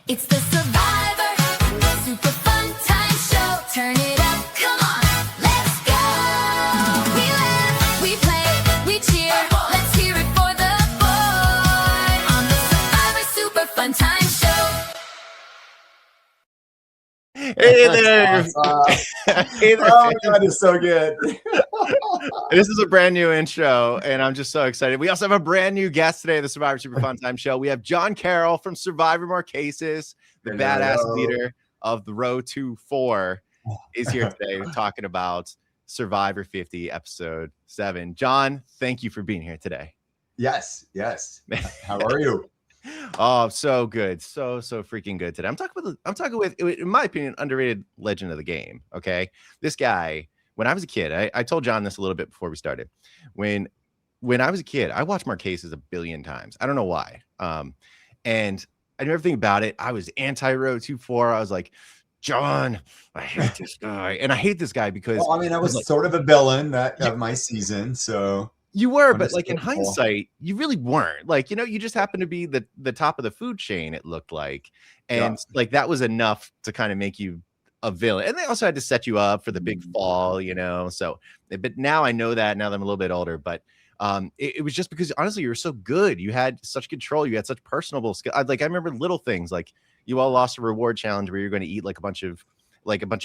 It's the Survivor Super Fun Time Show. Turn it up, come on, let's go. We laugh, we play, we cheer. Let's hear it for the boys on the Survivor Super Fun Time Show. Hey there. Hey there. Oh, God, it's so good. This is a brand new intro, and I'm just so excited. We also have a brand new guest today at the Survivor Super Fun Time Show. We have John Carroll from Survivor Marquesas, the badass leader of the Rotu 4, is here today talking about Survivor 50, Episode 7. John, thank you for being here today. Yes. How are you? Oh, so good. So freaking good today. I'm talking with, in my opinion, underrated legend of the game. Okay. This guy, when I was a kid, I told John this a little bit before we started. When I was a kid, I watched Marquesas a billion times. I don't know why. And I knew everything about it. I was anti-Rotu 4. I was like, John, I hate this guy. And I hate this guy because, well, I mean, I was like, sort of a villain of my season. So you were, but like in hindsight, you really weren't. Like, you know, you just happened to be the top of the food chain, it looked like. And like that was enough to kind of make you a villain. And they also had to set you up for the big fall, you know. So, but now I know that now that I'm a little bit older, but it was just because honestly, you were so good. You had such control. You had such personable skill. I remember little things like you all lost a reward challenge where you're going to eat like a bunch of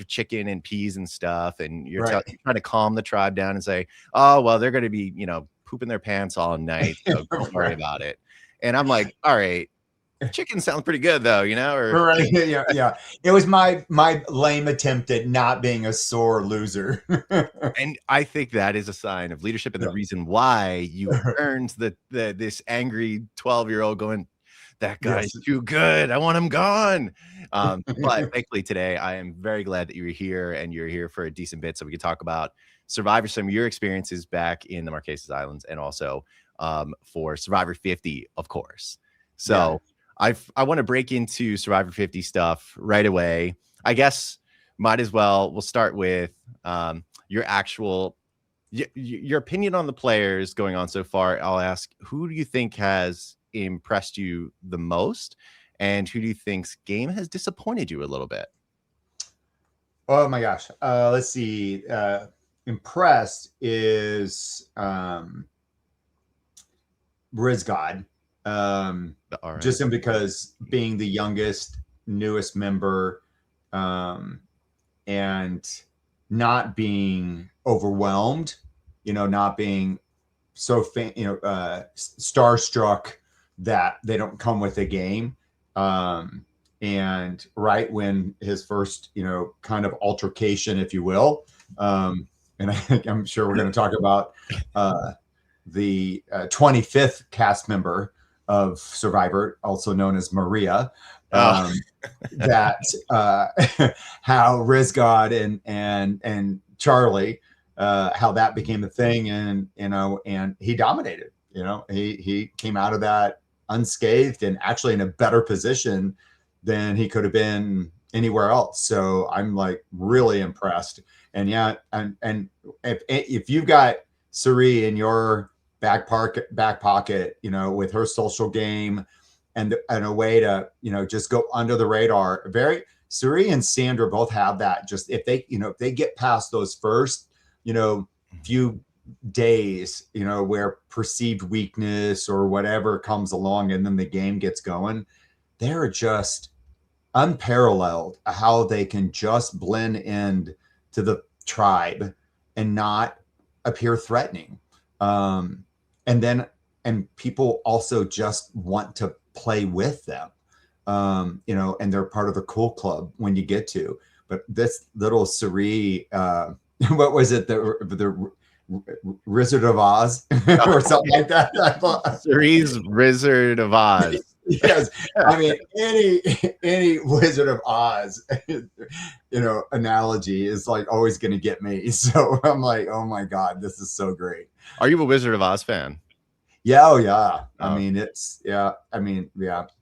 chicken and peas and stuff, and you're trying to calm the tribe down and say, oh well, they're going to be, you know, pooping their pants all night, so don't worry about it. And I'm like, all right, chicken sounds pretty good though, you know. Or yeah. It was my lame attempt at not being a sore loser. And I think that is a sign of leadership, and the reason why you earned this angry 12-year-old going, that guy's too good, I want him gone. But thankfully today I am very glad that you were here, and you're here for a decent bit so we can talk about Survivor, some of your experiences back in the Marquesas Islands, and also for Survivor 50, of course. So I want to break into Survivor 50 stuff right away. I guess might as well, we'll start with your opinion on the players going on so far. I'll ask, who do you think has impressed you the most, and who do you think's game has disappointed you a little bit? Oh my gosh. Let's see. Impressed is Rizgod. Just because being the youngest, newest member, and not being overwhelmed, you know, not being so starstruck that they don't come with a game. And right when his first, you know, kind of altercation, if you will, and I'm sure we're going to talk about the 25th cast member of Survivor, also known as Maria, that how Rizgod and Charlie, how that became a thing, and you know, and he dominated. You know, he came out of that unscathed and actually in a better position than he could have been anywhere else. So I'm like really impressed. And and if you've got Cirie in your back pocket, you know, with her social game and a way to, you know, just go under the radar. Cirie and Sandra both have that. Just if they get past those first, you know, few days, you know, where perceived weakness or whatever comes along and then the game gets going, they're just unparalleled how they can just blend in to the tribe and not appear threatening. And people also just want to play with them, you know, and they're part of the cool club when you get to. But this little Cirie, what was it? The Wizard of Oz or something like that. Cirie's Wizard of Oz. Yes, I mean any Wizard of Oz, you know, analogy is like always going to get me. So I'm like, oh my God, this is so great. Are you a Wizard of Oz fan? Yeah, oh yeah. I mean, it's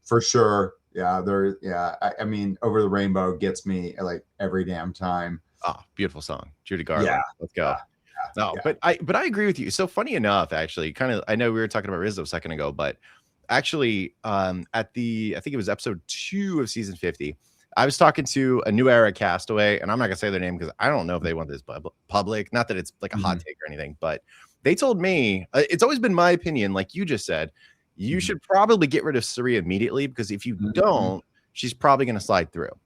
for sure. Yeah, I mean, Over the Rainbow gets me like every damn time. Oh, beautiful song, Judy Garland. Yeah, let's go. No, but I agree with you. So funny enough, actually, kind of, I know we were talking about Rizzo a second ago, but actually, at I think it was episode 2 of season 50, I was talking to a New Era castaway, and I'm not gonna say their name because I don't know if they want this public. Not that it's like a hot take or anything, but they told me it's always been my opinion, like you just said, you should probably get rid of Cirie immediately, because if you don't, she's probably gonna slide through.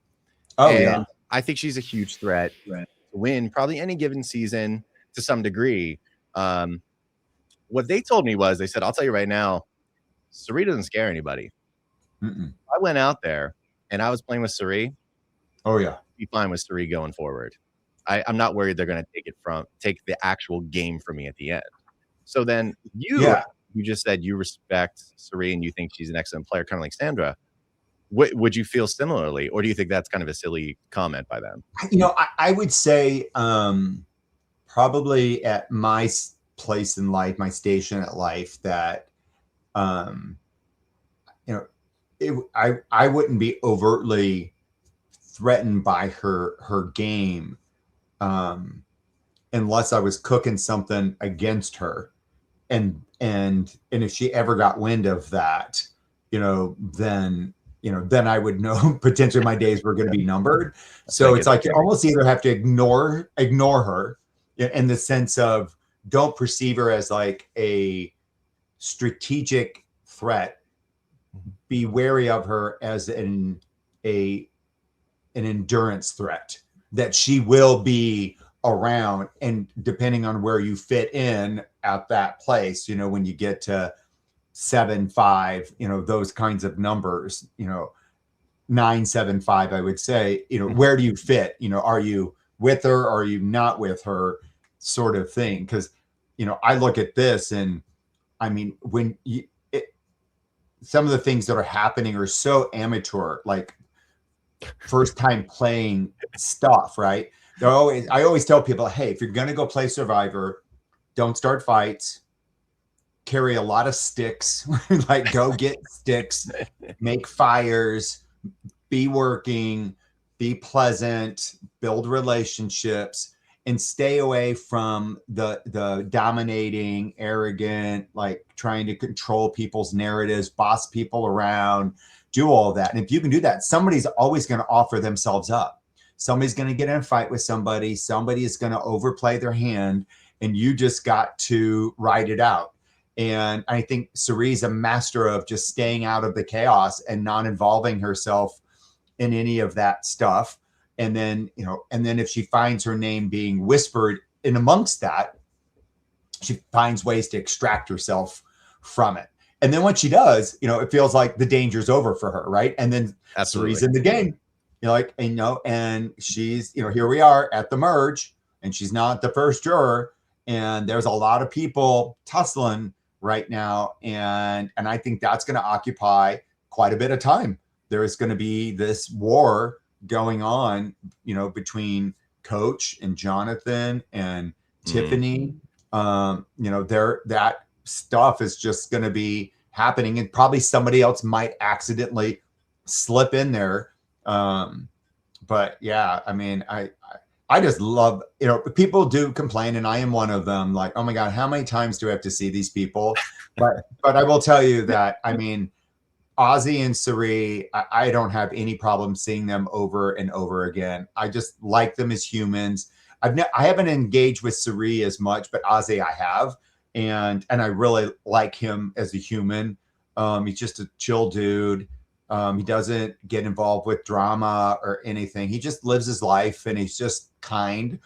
Oh, and yeah. I think she's a huge threat to win probably any given season to some degree. What they told me was, they said, I'll tell you right now, Cirie doesn't scare anybody. I went out there and I was playing with Cirie. Oh, yeah. Be fine with Cirie going forward. I'm not worried they're going to take the actual game from me at the end. So then you just said you respect Cirie and you think she's an excellent player, kind of like Sandra. Would you feel similarly, or do you think that's kind of a silly comment by them? You know, I would say probably at my place in life, my station at life, that you know, I wouldn't be overtly threatened by her game unless I was cooking something against her, and if she ever got wind of that, then I would know potentially my days were going to be numbered. So it's like you almost either have to ignore her in the sense of don't perceive her as like a strategic threat. Be wary of her as an endurance threat, that she will be around, and depending on where you fit in at that place, when you get to 7, 5, those kinds of numbers, 9, 7, 5, I would say, where do you fit? Are you with her? Or are you not with her, sort of thing? Because, I look at this, and I mean, some of the things that are happening are so amateur, like first time playing stuff, right? I always tell people, hey, if you're going to go play Survivor, don't start fights. Carry a lot of sticks, like go get sticks, make fires, be working, be pleasant, build relationships, and stay away from the dominating, arrogant, like trying to control people's narratives, boss people around, do all that. And if you can do that, somebody's always going to offer themselves up. Somebody's going to get in a fight with somebody. Somebody is going to overplay their hand, and you just got to ride it out. And I think Cirie's a master of just staying out of the chaos and not involving herself in any of that stuff. And then, if she finds her name being whispered in amongst that, she finds ways to extract herself from it. And then when she does, it feels like the danger's over for her, right? And then Cirie's in the game, and she's, here we are at the merge, and she's not the first juror. And there's a lot of people tussling right now. And I think that's going to occupy quite a bit of time. There is going to be this war going on, between Coach and Jonathan and Tiffany. That stuff is just going to be happening, and probably somebody else might accidentally slip in there. But yeah, I mean, I just love, people do complain, and I am one of them, like, oh my God, how many times do I have to see these people? But I will tell you that, I mean, Ozzy and Cirie, I don't have any problem seeing them over and over again. I just like them as humans. I haven't engaged with Cirie as much, but Ozzy I have. And I really like him as a human. He's just a chill dude. He doesn't get involved with drama or anything. He just lives his life, and he's just kind.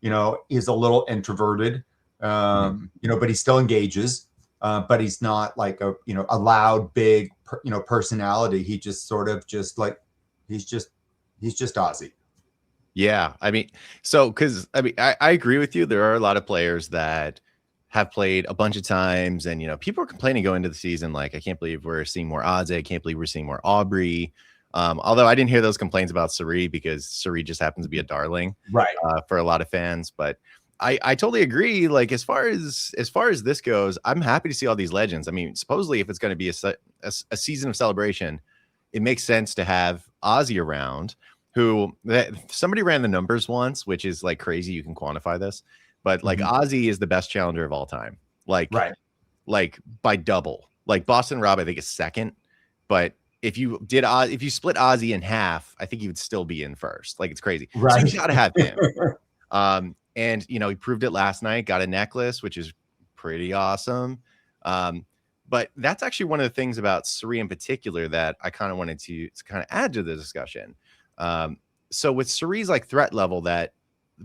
He's a little introverted, but he still engages. But he's not like a loud, big, personality. He just sort of just like, he's just Ozzy. Yeah. I mean, I agree with you. There are a lot of players that have played a bunch of times, and people are complaining going into the season, like, I can't believe we're seeing more Ozzy. I can't believe we're seeing more Aubry. Although I didn't hear those complaints about Cirie, because Cirie just happens to be a darling, right, for a lot of fans. But I totally agree. Like, as far as this goes, I'm happy to see all these legends. I mean, supposedly, if it's going to be a season of celebration, it makes sense to have Ozzy around, who somebody ran the numbers once, which is like crazy. You can quantify this, but like Ozzy is the best challenger of all time. Like, right, like by double. Like Boston Rob, I think is second, but if you split Ozzy in half, I think he would still be in first. Like, it's crazy. So Right. you got to have him. And you know, he proved it last night, got a necklace, which is pretty awesome. But that's actually one of the things about Cirie in particular that I kind of wanted to kind of add to the discussion. So with Cirie's like threat level, that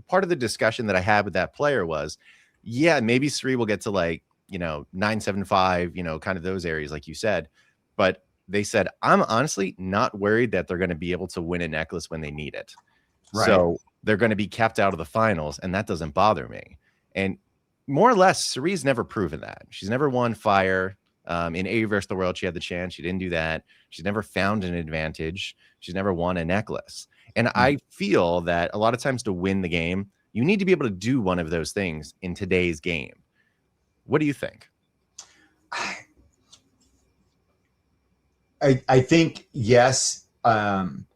part of the discussion that I had with that player was, yeah, maybe Cirie will get to like, you know, 975, you know, kind of those areas, like you said. But they said, I'm honestly not worried that they're going to be able to win a necklace when they need it. Right. So they're going to be kept out of the finals, and that doesn't bother me. And more or less, Cirie's never proven that. She's never won Fire. In A versus the World, she had the chance. She didn't do that. She's never found an advantage. She's never won a necklace. And I feel that a lot of times to win the game, you need to be able to do one of those things in today's game. What do you think? I think yes,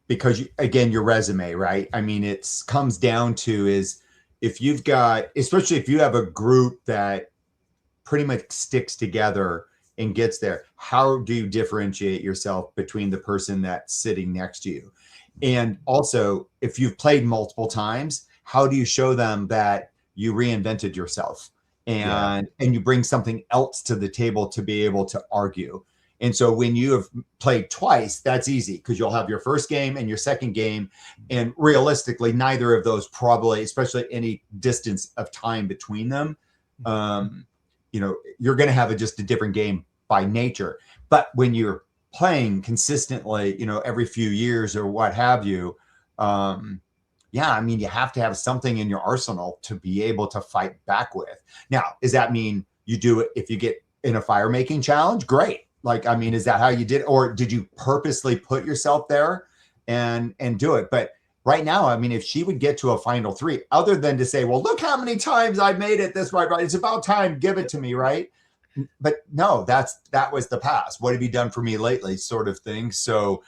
because again, your resume, right? I mean, it comes down to is if you've got, especially if you have a group that pretty much sticks together and gets there, how do you differentiate yourself between the person that's sitting next to you? And also, if you've played multiple times, how do you show them that you reinvented yourself and you bring something else to the table to be able to argue? And so when you have played twice, that's easy because you'll have your first game and your second game. And realistically, neither of those probably, especially any distance of time between them, you know, you're going to have just a different game by nature. But when you're playing consistently, you know, every few years or what have you, yeah, I mean, you have to have something in your arsenal to be able to fight back with. Now, does that mean you do it if you get in a fire making challenge? Great. Like, I mean, is that how you did it? Or did you purposely put yourself there and do it? But right now, I mean, if she would get to a final three, other than to say, well, look how many times I made it this right, it's about time, give it to me, right? But no, that was the past. What have you done for me lately, sort of thing. So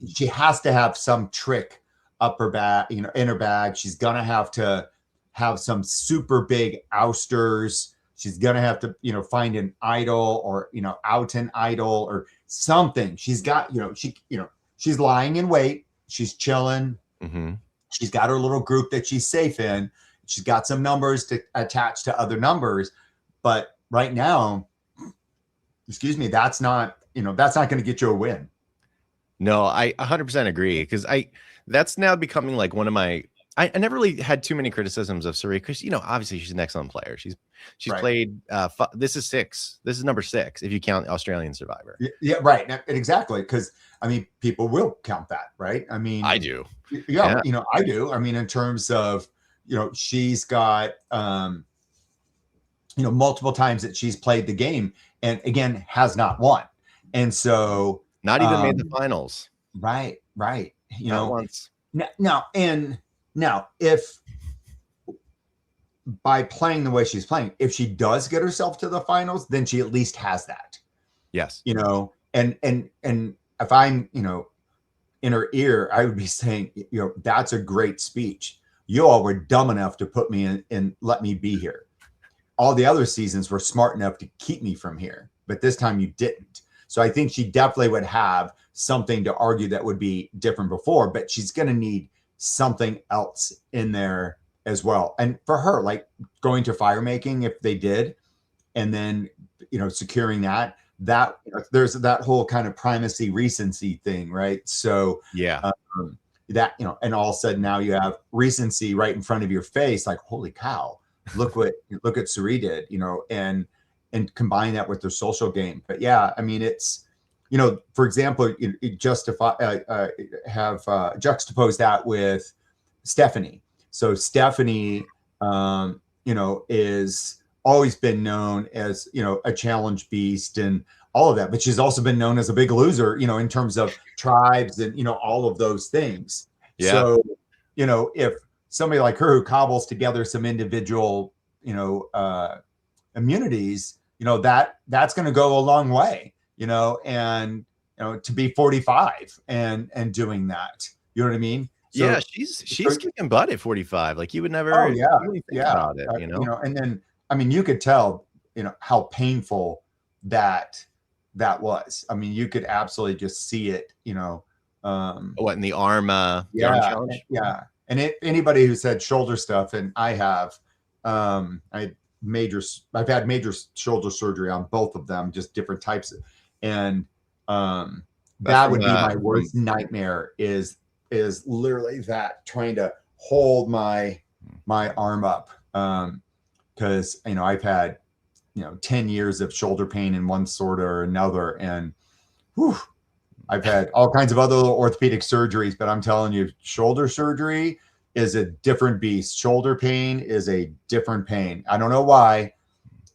she has to have some trick up her bag, you know, in her bag. She's gonna have to have some super big ousters. She's gonna have to, you know, find an idol or, you know, out an idol or something. She's got, she's lying in wait. She's chilling. She's got her little group that she's safe in. She's got some numbers to attach to other numbers. But right now, excuse me, that's not going to get you a win. No, I 100% agree, because that's now becoming like one of my. I never really had too many criticisms of Cirie because, you know, obviously she's an excellent player. She's right. Played. This is 6. This is number 6 if you count Australian Survivor. Yeah, right. Exactly. Because I mean, people will count that, right? I mean, I do. Yeah, you know, I do. I mean, in terms of, you know, she's got, you know, multiple times that she's played the game and again has not won, and so not even made the finals. Right. You not know, once. Now, if by playing the way she's playing, if she does get herself to the finals, then she at least has that. Yes. You know, and if I'm, you know, in her ear, I would be saying, you know, that's a great speech. You all were dumb enough to put me in and let me be here. All the other seasons were smart enough to keep me from here, but this time you didn't. So I think she definitely would have something to argue that would be different before, but she's going to need something else in there as well. And for her, like going to fire making, if they did, and then, you know, securing that there's that whole kind of primacy recency thing, right? So yeah, that, you know, and all of a sudden now you have recency right in front of your face, like, holy cow, look at Cirie did, you know, and combine that with their social game. But yeah, I mean, it's, you know, for example, you juxtapose that with Stephenie. So Stephenie, you know, is always been known as, you know, a challenge beast and all of that, but she's also been known as a big loser, you know, in terms of tribes and, you know, all of those things. Yeah. So, you know, if somebody like her who cobbles together some individual, you know, immunities, you know, that's going to go a long way, you know, and, you know, to be 45 and doing that, you know what I mean? So, yeah, she's kicking butt at 45. Like you would never really think about it, you know? And then, I mean, you could tell, you know, how painful that was. I mean, you could absolutely just see it, what in the arm the arm challenge? Yeah. And anybody who's had shoulder stuff, and I have, I've had major shoulder surgery on both of them, just different types. And that would be my worst nightmare is literally that, trying to hold my arm up. Because, I've had, 10 years of shoulder pain in one sort or another. And whew, I've had all kinds of other orthopedic surgeries, but I'm telling you, shoulder surgery is a different beast. Shoulder pain is a different pain. I don't know why.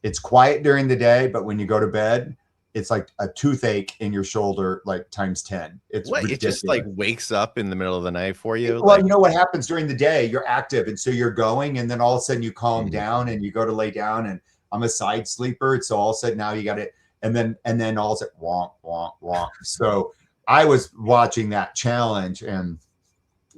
It's quiet during the day, but when you go to bed, it's like a toothache in your shoulder, like times 10. It's it just like wakes up in the middle of the night for you. Well, you know what happens during the day? You're active, and so you're going, and then all of a sudden you calm down and you go to lay down. And I'm a side sleeper, so all of a sudden now you got it, and then all of a sudden wonk wonk wonk. So I was watching that challenge, and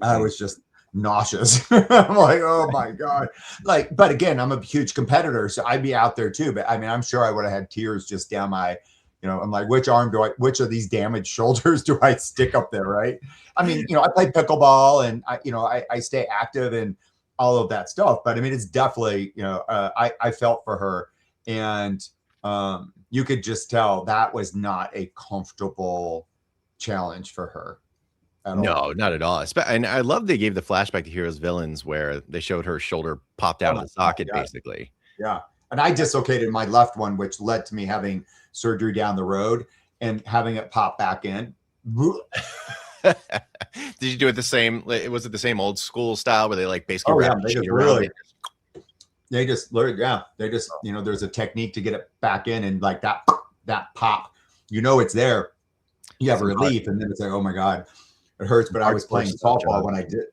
I was just nauseous. I'm like, oh my God. But again, I'm a huge competitor, so I'd be out there too. But I mean, I'm sure I would have had tears just down my, I'm like, which of these damaged shoulders do I stick up there? Right. I mean, I play pickleball, and I stay active and all of that stuff. But I mean, it's definitely, I felt for her, and you could just tell that was not a comfortable challenge for her. No, not at all. And I love they gave the flashback to Heroes Villains where they showed her shoulder popped out of the socket, basically. Yeah. And I dislocated my left one, which led to me having surgery down the road and having it pop back in. Did you do it the same? Was it the same old school style where they like basically they just there's a technique to get it back in, and like that pop, it's there. You have relief, and then it's like, oh my God, it hurts. But I was playing softball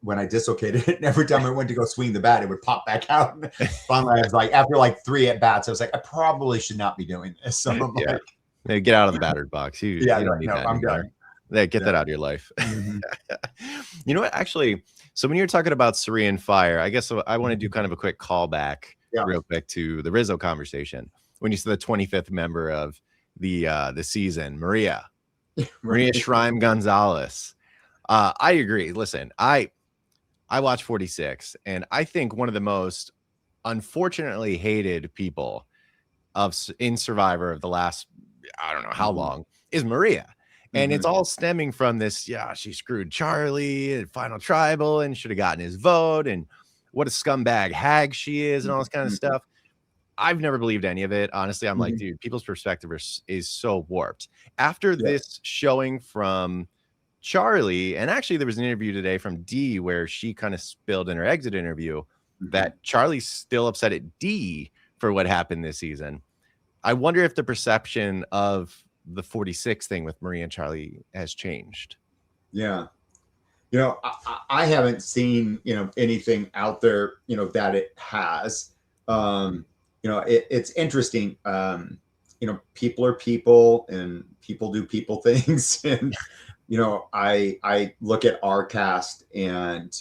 when I dislocated it, and every time I went to go swing the bat, it would pop back out. And finally, I was like, after like 3 at bats, I was like, I probably should not be doing this. So I'm like, get out of the battered box. You don't need that. I'm done. Get that out of your life. You know what? Actually, so when you're talking about Cirie and Fire, I guess I want to do kind of a quick callback real quick to the Rizzo conversation. When you said the 25th member of the season, Maria Schreim Gonzalez. I agree. Listen, I watched 46, and I think one of the most unfortunately hated people in Survivor of the last, I don't know how long, is Maria. And it's all stemming from this, she screwed Charlie at Final Tribal and should have gotten his vote, and what a scumbag hag she is, and all this kind of stuff. I've never believed any of it. Honestly, I'm like, dude, people's perspective is so warped. After this showing from Charlie, and actually there was an interview today from Dee where she kind of spilled in her exit interview that Charlie's still upset at Dee for what happened this season. I wonder if the perception of the 46 thing with Maria and Charlie has changed. Yeah. I haven't seen, anything out there, that it has. It's interesting. People are people, and people do people things. And, I look at our cast and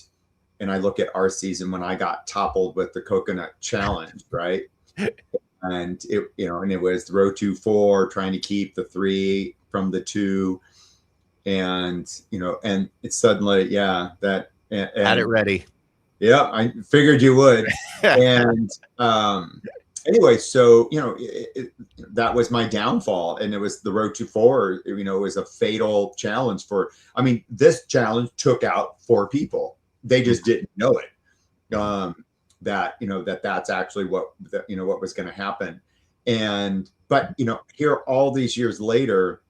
I look at our season when I got toppled with the coconut challenge, right? And it was the Rotu 4 trying to keep the 3 from the 2. And, and it's suddenly, that had it ready. Yeah, I figured you would. And anyway, so, that was my downfall. And it was the Rotu 4, it was a fatal challenge this challenge took out 4 people. They just didn't know it. That's actually what was going to happen. But here all these years later,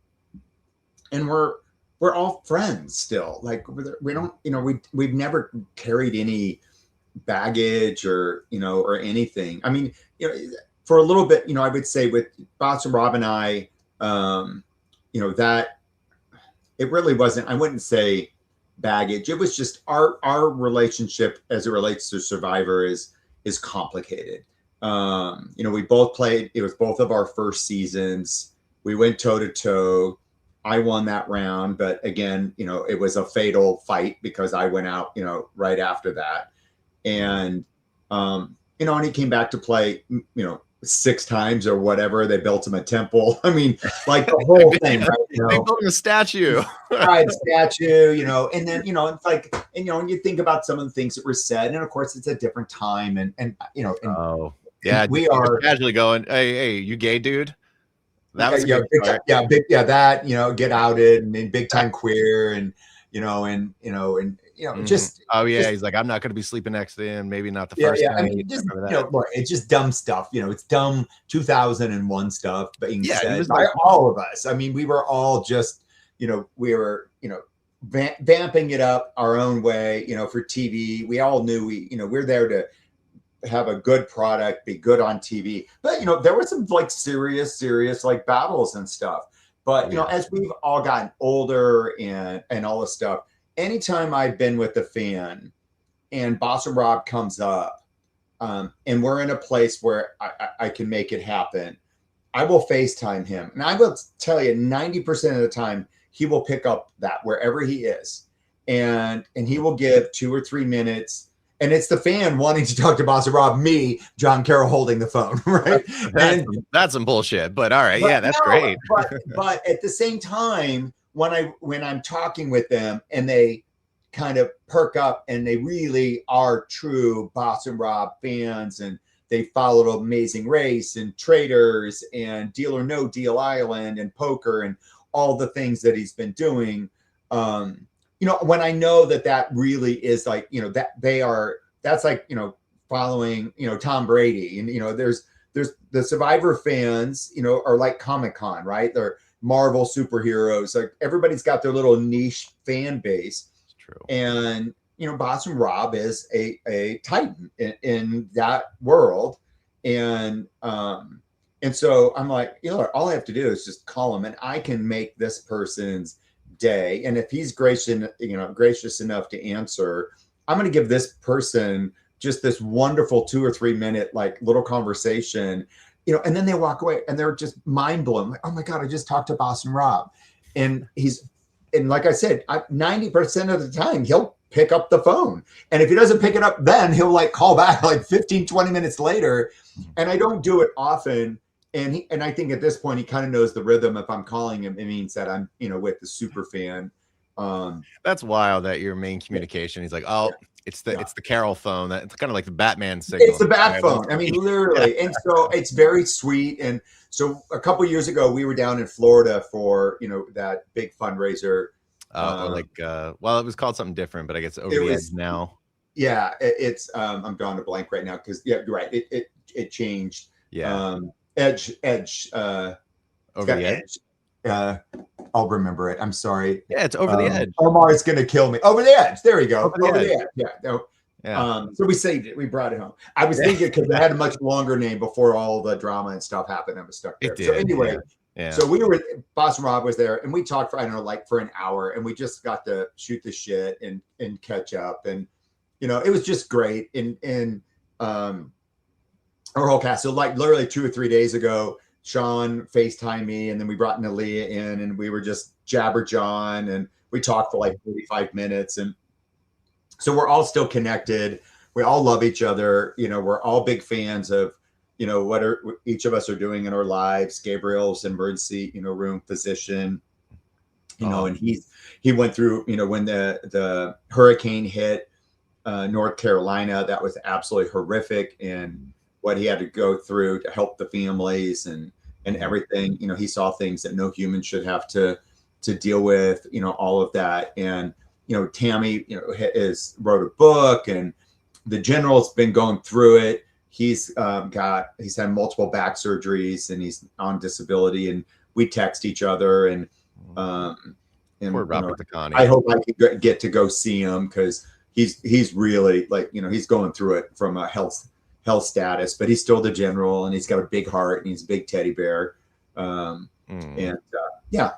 and we're all friends still. Like we don't, we've never carried any baggage or anything. I mean, for a little bit, I would say with Bots and Rob and I, that it really wasn't, I wouldn't say baggage. It was just our relationship as it relates to Survivor is complicated. We both played, it was both of our first seasons. We went toe to toe. I won that round, but again, it was a fatal fight because I went out, right after that. And, and he came back to play, 6 times or whatever. They built him a temple. I mean, like the whole thing. Right? They built him a statue. Right, statue, and then, it's like, and you think about some of the things that were said, and of course it's a different time, and oh yeah, we are casually going, hey, you gay dude? That was get outed and big time queer, and just he's like, I'm not going to be sleeping next to him, maybe not the first night. I mean, just it's just dumb stuff. It's dumb 2001 stuff being said by all of us. I mean, we were all just we were vamping it up our own way, for TV. We all knew we're there to have a good product, be good on TV. But there were some like serious like battles and stuff. But as we've all gotten older and all this stuff, anytime I've been with a fan and Boss and Rob comes up, and we're in a place where I can make it happen, I will FaceTime him. And I will tell you, 90% of the time, he will pick up that wherever he is. And he will give 2 or 3 minutes. And it's the fan wanting to talk to Boss and Rob, me, John Carroll, holding the phone, right? That's some bullshit, but all right. Yeah, that's great. But at the same time, when I'm talking with them and they kind of perk up and they really are true Boss and Rob fans, and they followed Amazing Race and Traders and Deal or No Deal Island and Poker and all the things that he's been doing, when I know that really is like, that's like, following, Tom Brady, and, there's the Survivor fans, are like Comic-Con, right? They're Marvel superheroes. Like everybody's got their little niche fan base. It's true. And, Boss and Rob is a titan in that world. And so I'm like, all I have to do is just call him and I can make this person's day. And if he's gracious enough to answer, I'm going to give this person just this wonderful 2 or 3 minute, like little conversation, and then they walk away and they're just mind blown. Like, oh my God, I just talked to Boss and Rob. And like I said, 90% of the time he'll pick up the phone. And if he doesn't pick it up, then he'll like call back like 15, 20 minutes later. And I don't do it often. And I think at this point, he kind of knows the rhythm. If I'm calling him, it means that I'm, with the super fan. That's wild that your main communication, he's like, oh, it's the Carroll phone. It's kind of like the Batman signal. It's the bat phone. I mean, literally. And so it's very sweet. And so a couple of years ago, we were down in Florida for, that big fundraiser. It was called something different, but I guess Over the Edge now. Yeah, it's I'm drawing a blank right now because you're right. It changed. Yeah. Edge. Over the Edge. I'll remember it. I'm sorry. Yeah, it's Over the Edge. Omar's gonna kill me. Over the Edge. There you go. Over the Edge. Yeah. No. Yeah. So we saved it. We brought it home. I was thinking because it had a much longer name before all the drama and stuff happened. I was stuck there. So anyway, so we were. Boss and Rob was there, and we talked for for an hour, and we just got to shoot the shit and catch up, and it was just great. And our whole cast. So like literally 2 or 3 days ago, Sean FaceTimed me, and then we brought Nalia in, and we were just jabber John, and we talked for like 45 minutes. And so we're all still connected. We all love each other. We're all big fans of, what each of us are doing in our lives. Gabriel's emergency, room physician, and he went through, when the hurricane hit North Carolina, that was absolutely horrific. And what he had to go through to help the families and everything, he saw things that no human should have to deal with, all of that. And, Tammy, wrote a book, and the general's been going through it. He's had multiple back surgeries, and he's on disability, and we text each other, and Robert I hope I can get to go see him, because he's really like, he's going through it from a health status, but he's still the general, and he's got a big heart, and he's a big teddy bear. So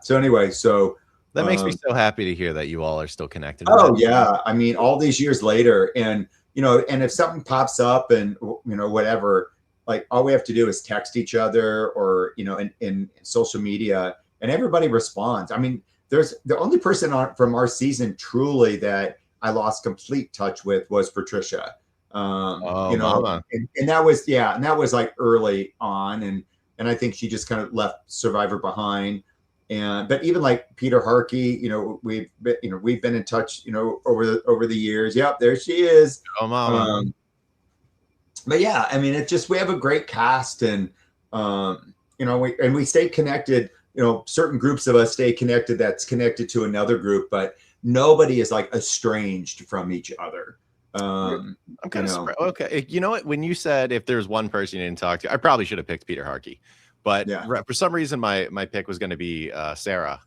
anyway, so that makes me so happy to hear that you all are still connected. Oh yeah. I mean, all these years later, and, and if something pops up and, whatever, like all we have to do is text each other or, in social media, and everybody responds. I mean, there's the only person from our season truly that I lost complete touch with was Patricia. Oh, you know, mama. and that was, yeah, and that was like early on, and I think she just kind of left Survivor behind. And but even like Peter Harkey, you know, we've been in touch, you know, over the years. Yep, there she is. Oh, mama. But yeah, I mean, it just, we have a great cast, and you know, we stay connected. You know, certain groups of us stay connected. That's connected to another group, but nobody is like estranged from each other. I'm kind of okay. You know what? When you said if there's one person you didn't talk to, I probably should have picked Peter Harkey, but Yeah. for some reason my pick was going to be Sarah.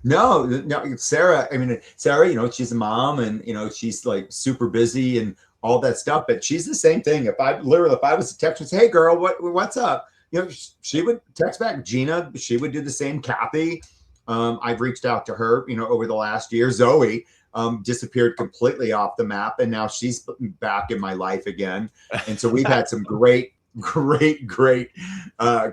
No, Sarah. I mean, Sarah, you know, she's a mom, and you know, she's like super busy and all that stuff. But she's the same thing. If I was to text and say, "Hey, girl, what's up?" You know, she would text back. Gina, she would do the same. Kathy, I've reached out to her, you know, over the last year. Zoe disappeared completely off the map, and now she's back in my life again. And so we've had some great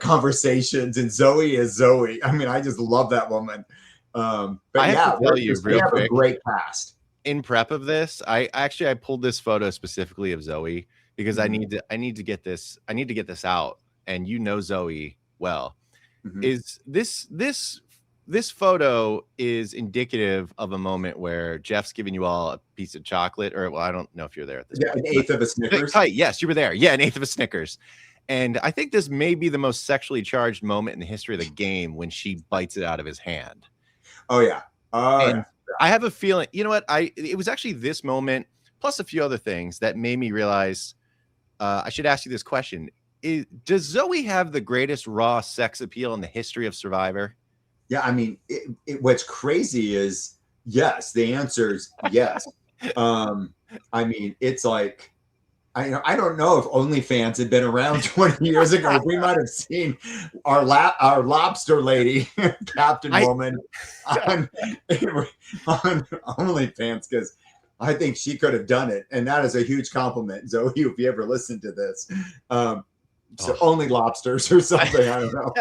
conversations. And Zoe is Zoe. I mean, I just love that woman. But I yeah, have to tell you we real have quick, a great cast. in prep of this, I pulled this photo specifically of Zoe because I need to get this out, and you know Zoe well. Is this photo is indicative of a moment where Jeff's giving you all a piece of chocolate, or well, I don't know if you're there at this point. An eighth of a Snickers. Yes, you were there. Yeah, an eighth of a Snickers. And I think this may be the most sexually charged moment in the history of the game when she bites it out of his hand. Oh yeah. And I have a feeling, you know what? It was actually this moment plus a few other things that made me realize I should ask you this question. Does Zoe have the greatest raw sex appeal in the history of Survivor? Yeah, I mean, what's crazy is yes. The answer is yes. I mean, it's like, I don't know if OnlyFans had been around 20 years ago. We might have seen our lobster lady, Captain Woman, on OnlyFans, because I think she could have done it, and that is a huge compliment, Zoe. If you ever listen to this, so only lobsters or something. I don't know.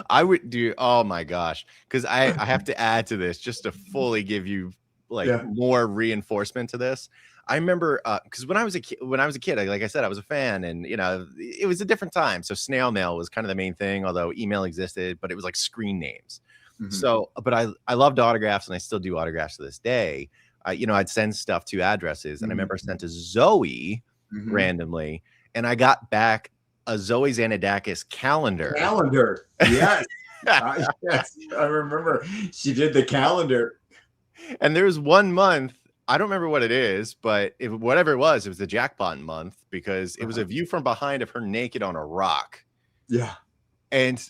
I would do. Oh my gosh, because I have to add to this just to fully give you more reinforcement to this. I remember because when I was a kid, like I said, I was a fan, and you know, it was a different time. So snail mail was kind of the main thing, although email existed, but it was like screen names. So, but I loved autographs, and I still do autographs to this day. You know, I'd send stuff to addresses, and I remember I sent to Zoe randomly, and I got back a Zoe Zanidakis calendar. Yes. Yes, I remember she did the calendar. And there was 1 month, I don't remember what it is, but whatever it was the jackpot month, because it was a view from behind of her naked on a rock. Yeah. And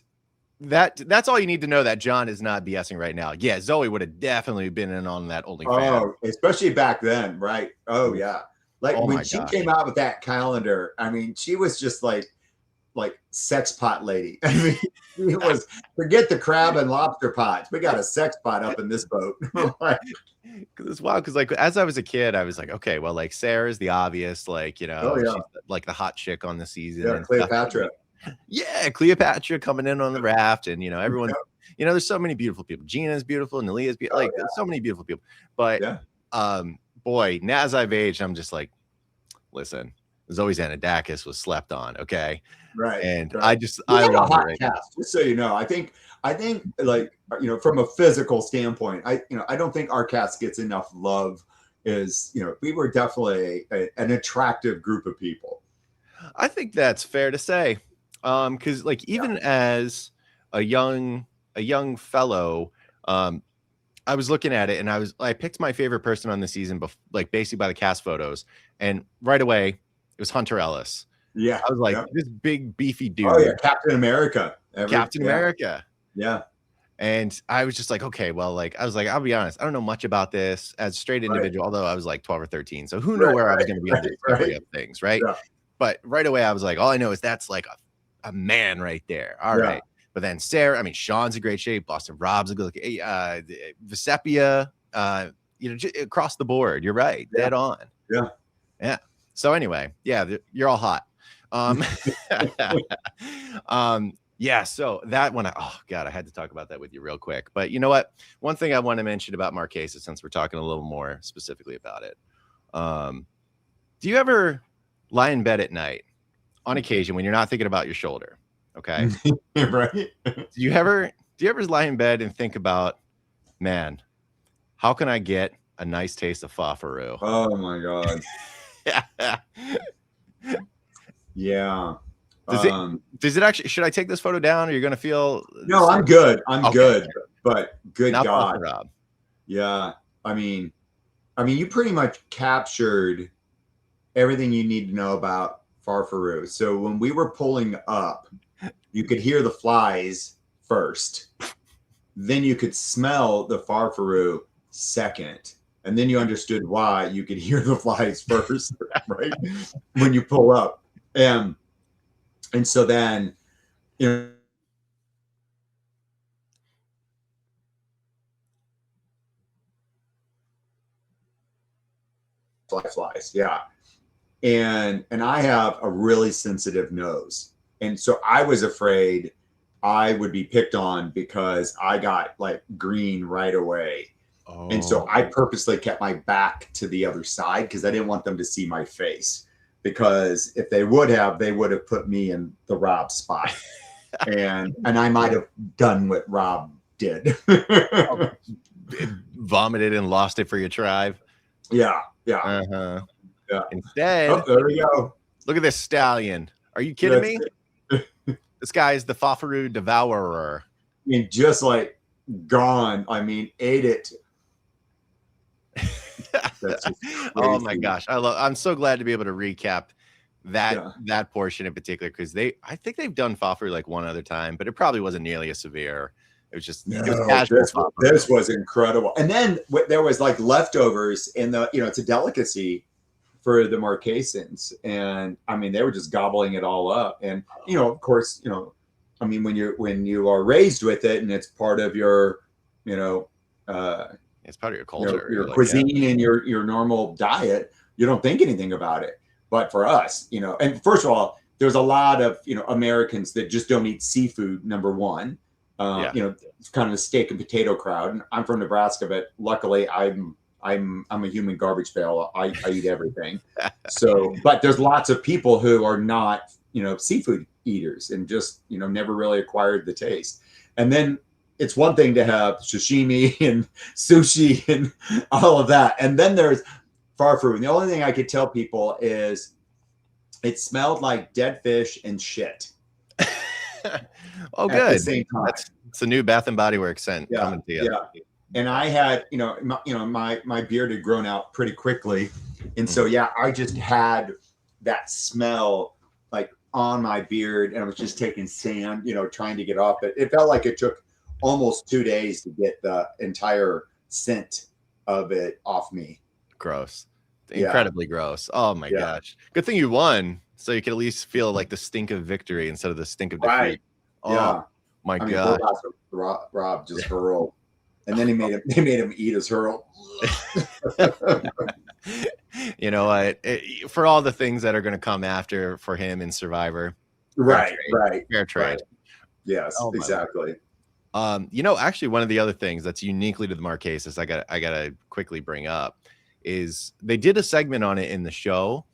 that's all you need to know, that John is not BSing right now. Yeah, Zoe would have definitely been in on that OnlyFans. Oh, especially back then, right? Oh yeah. Like when she came out with that calendar, I mean, she was just like sex pot lady. I mean, it was, forget the crab and lobster pots. We got a sex pot up in this boat. It's wild, because like as I was a kid, I was like, okay, well, like Sarah's the obvious, like, you know, she's like the hot chick on the season. Yeah, and Cleopatra. Yeah, Cleopatra coming in on the raft, and you know, everyone, you know, there's so many beautiful people. Gina's beautiful, Nalia's beautiful, there's so many beautiful people. But boy, now as I've aged, I'm just like, listen, Zoe Zanidakis was slept on, okay? Right. And right. I love her right cast, just so you know. I think like, you know, from a physical standpoint, I don't think our cast gets enough love. Is, you know, we were definitely an attractive group of people. I think that's fair to say. Because like even as a young fellow, I was looking at it, and I picked my favorite person on the season, like basically by the cast photos, and right away it was Hunter Ellis. Yeah, I was like, this big beefy dude. Oh yeah, Captain America. America. Yeah. And I was just like, okay, well, like I was like, I'll be honest, I don't know much about this as a straight individual, although I was like 12 or 13, so who knew where I was going to be on the discovery of things, right? Yeah. But right away I was like, all I know is that's like a man right there. All right. But then Sarah, I mean, Sean's in great shape. Boston Rob's a good look. Vesepia, you know, across the board. You're right. Dead on. Yeah. Yeah. So anyway, yeah, you're all hot. Yeah. So that one, oh God, I had to talk about that with you real quick. But you know what? One thing I want to mention about Marquesas, since we're talking a little more specifically about it. Do you ever lie in bed at night on occasion when you're not thinking about your shoulder? Okay. Right. Do you ever lie in bed and think about, man, how can I get a nice taste of FAFARUU? Oh my God. Yeah. Does it actually, should I take this photo down or you're going to feel? No, I'm good. I'm Okay. good. But good Not God. Rob. Yeah. I mean, you pretty much captured everything you need to know about FAFARUU. So when we were pulling up, you could hear the flies first. Then you could smell the FAFARUU second. And then you understood why you could hear the flies first, right? When you pull up. And so then, you know, flies, yeah. And I have a really sensitive nose. And so I was afraid I would be picked on because I got like green right away. Oh. And so I purposely kept my back to the other side because I didn't want them to see my face. Because if they would have put me in the Rob spot. and I might have done what Rob did. Vomited and lost it for your tribe. Yeah. Yeah. Uh-huh. Yeah. Instead, there we go. Look at this stallion. Are you kidding me? This guy is the FAFARUU devourer. I mean, just like gone. I mean, ate it. Oh my gosh. I'm so glad to be able to recap that portion in particular, because I think they've done FAFARUU like one other time, but it probably wasn't nearly as severe. It was just it was casual. This was incredible. And then there was like leftovers in the, it's a delicacy for the Marquesans. And I mean, they were just gobbling it all up. And, of course, I mean, when you are raised with it and it's part of your, it's part of your culture, your cuisine and your normal diet, you don't think anything about it. But for us, and first of all, there's a lot of, Americans that just don't eat seafood, number one. It's kind of a steak and potato crowd. And I'm from Nebraska, but luckily I'm a human garbage pail. I eat everything. So, but there's lots of people who are not, seafood eaters and just, never really acquired the taste. And then it's one thing to have sashimi and sushi and all of that. And then there's FAFARUU. And the only thing I could tell people is it smelled like dead fish and shit. Oh, good. At the same time. It's a new Bath and Body Works scent coming to you. Yeah. And I had, my beard had grown out pretty quickly. And so, I just had that smell like on my beard, and I was just taking sand, trying to get off it. It felt like it took almost 2 days to get the entire scent of it off me. Gross. Incredibly gross. Oh my gosh. Good thing you won, so you could at least feel like the stink of victory instead of the stink of defeat. Right. Oh my God. Rob just hurled. And then they made him eat his hurl. You know what? For all the things that are going to come after for him in Survivor. Right. Fair trade. Right. Yes, exactly. Actually, one of the other things that's uniquely to the Marquesas I gotta quickly bring up is they did a segment on it in the show,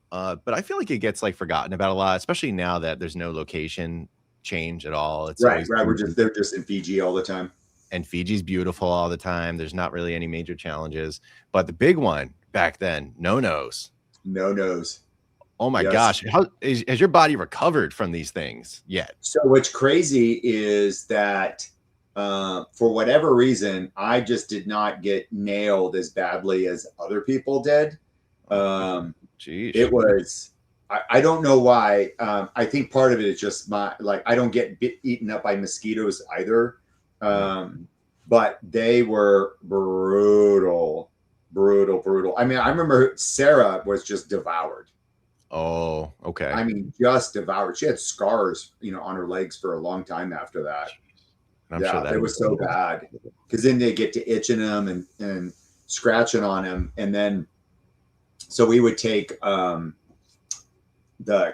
but I feel like it gets like forgotten about a lot, especially now that there's no location change at all. It's right. They're just in Fiji all the time. And Fiji's beautiful all the time. There's not really any major challenges. But the big one back then, No-Nos. No-Nos. Oh my gosh. Has your body recovered from these things yet? So what's crazy is that for whatever reason, I just did not get nailed as badly as other people did. It was, I don't know why. I think part of it is just I don't get eaten up by mosquitoes either. But they were brutal. I mean, I remember Sarah was just devoured. Oh, okay. I mean, just devoured. She had scars, on her legs for a long time after that. I'm sure that it was so bad because then they get to itching them and scratching on them. And then, so we would take, the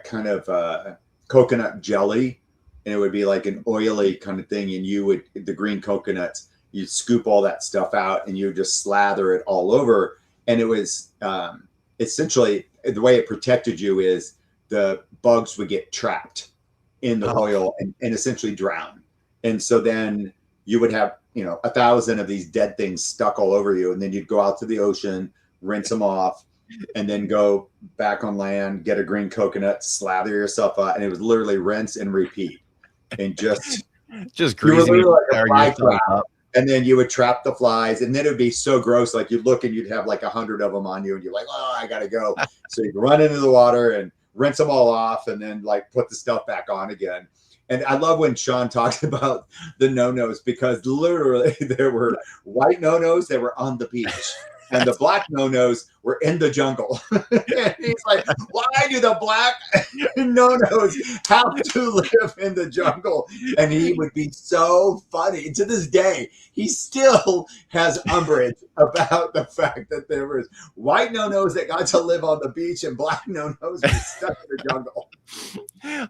kind of, coconut jelly, and it would be like an oily kind of thing. And the green coconuts, you'd scoop all that stuff out and you would just slather it all over. And it was, essentially the way it protected you is the bugs would get trapped in the oil and essentially drown. And so then you would have, 1,000 of these dead things stuck all over you. And then you'd go out to the ocean, rinse them off, and then go back on land, get a green coconut, slather yourself up. And it was literally rinse and repeat. And just greasing like a fly trap. And then you would trap the flies. And then it would be so gross. Like you'd look and you'd have like 100 of them on you. And you're like, oh, I got to go. So you run into the water and rinse them all off and then like put the stuff back on again. And I love when Sean talks about the no-nos, because literally there were white no-nos that were on the beach and the black no-nos were in the jungle. And he's like, why do the black no-nos have to live in the jungle? And he would be so funny. To this day, he still has umbrage about the fact that there was white no-nos that got to live on the beach and black no-nos were stuck in the jungle.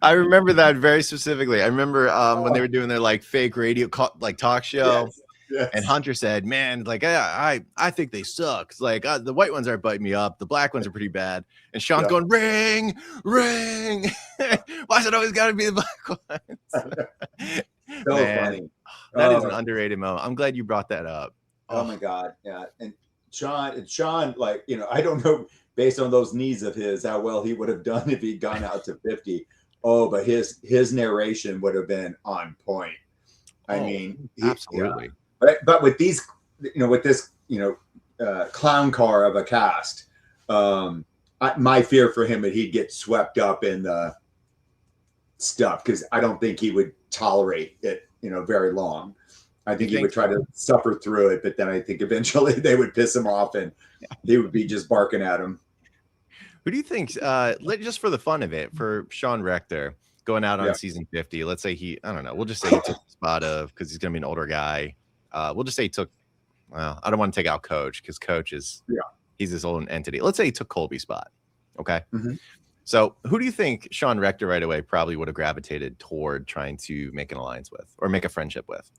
I remember that very specifically. I remember when they were doing their like fake radio talk show. Yes. Yes. And Hunter said, man, like, I think they suck. It's like the white ones are biting me up. The black ones are pretty bad. And Sean's going, ring. Why is it always got to be the black ones? So funny. That is an underrated moment. I'm glad you brought that up. Oh my God. Yeah. And Sean, like, I don't know, based on those knees of his, how well he would have done if he'd gone out to 50. Oh, but his narration would have been on point. I mean, absolutely. But with these, with this, clown car of a cast, my fear for him that he'd get swept up in the stuff, because I don't think he would tolerate it, very long. I think he would try to suffer through it, but then I think eventually they would piss him off and he would be just barking at him. Who do you think, just for the fun of it, for Sean Rector going out on season 50, let's say I don't know, we'll just say he took the spot of, because he's going to be an older guy. We'll just say he took, well, I don't want to take out Coach, because Coach is, he's his own entity. Let's say he took Colby's spot. Okay. Mm-hmm. So who do you think Sean Rector right away probably would have gravitated toward trying to make an alliance with or make a friendship with?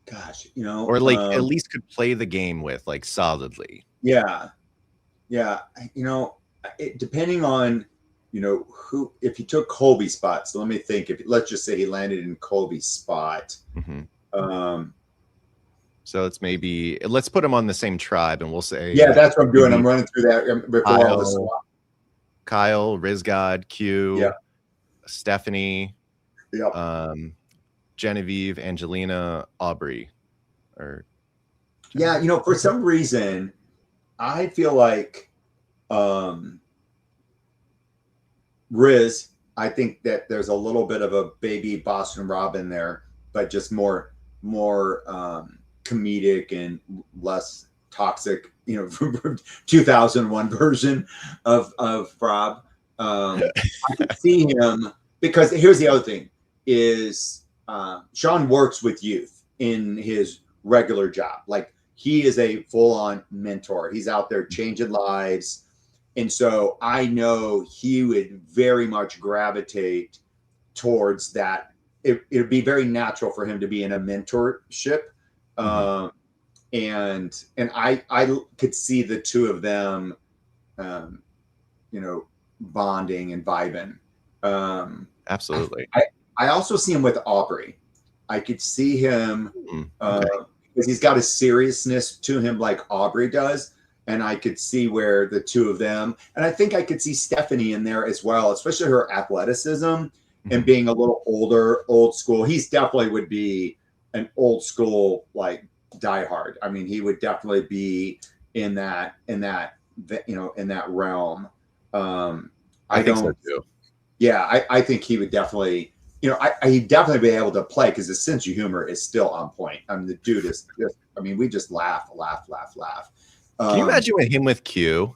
Gosh, or like at least could play the game with, like, solidly. Yeah. Depending on, who, if he took Colby's spot. So let me think. Let's just say he landed in Colby's spot. Mm-hmm. So let's put him on the same tribe, and we'll say, that's what I'm doing. I'm running through that before all this. Kyle, Rizgod, Q, Stephenie, Genevieve, Angelina, Aubry, or for some reason, I feel like Riz. I think that there's a little bit of a baby Boston Robin there, but just more comedic and less toxic, 2001 version of Rob. I can see him, because here's the other thing is Sean works with youth in his regular job. Like, he is a full-on mentor. He's out there changing lives. And so I know he would very much gravitate towards that. It would be very natural for him to be in a mentorship. And I could see the two of them, bonding and vibing. Absolutely. I also see him with Aubry. I could see him because he's got a seriousness to him like Aubry does. And I could see where the two of them, and I think I could see Stephenie in there as well, especially her athleticism and being a little older, old school. He's definitely would be an old school, like, diehard. I mean, he would definitely be in that realm. I think so too. Yeah, I think he would definitely, he'd definitely be able to play, because his sense of humor is still on point. I mean, the dude is just, we just laugh. Can you imagine him with Q?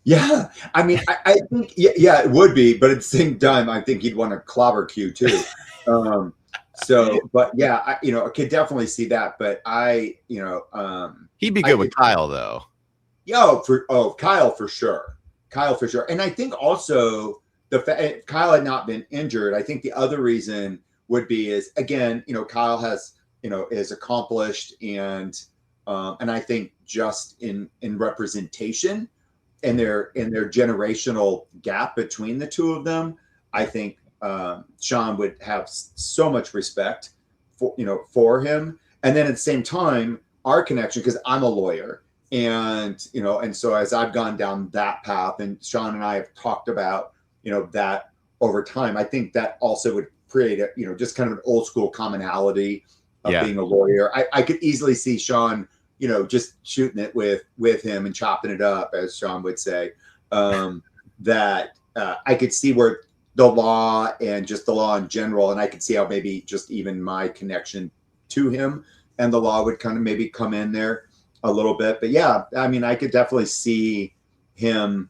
Yeah, I mean, I think it would be, but at the same time, I think he'd want to clobber Q too. But yeah, I could definitely see that. But he'd be good with Kyle though. Kyle for sure, and I think also if Kyle had not been injured, I think the other reason would be is, again, Kyle has is accomplished and And I think just in representation and their generational gap between the two of them, I think Sean would have so much respect for him. And then at the same time, our connection, because I'm a lawyer, and so as I've gone down that path, and Sean and I have talked about that over time, I think that also would create a just kind of an old school commonality of being a lawyer. I could easily see Sean just shooting it with him and chopping it up, as Sean would say. That I could see where the law and just the law in general, and I could see how maybe just even my connection to him and the law would kind of maybe come in there a little bit. But yeah, I mean, I could definitely see him,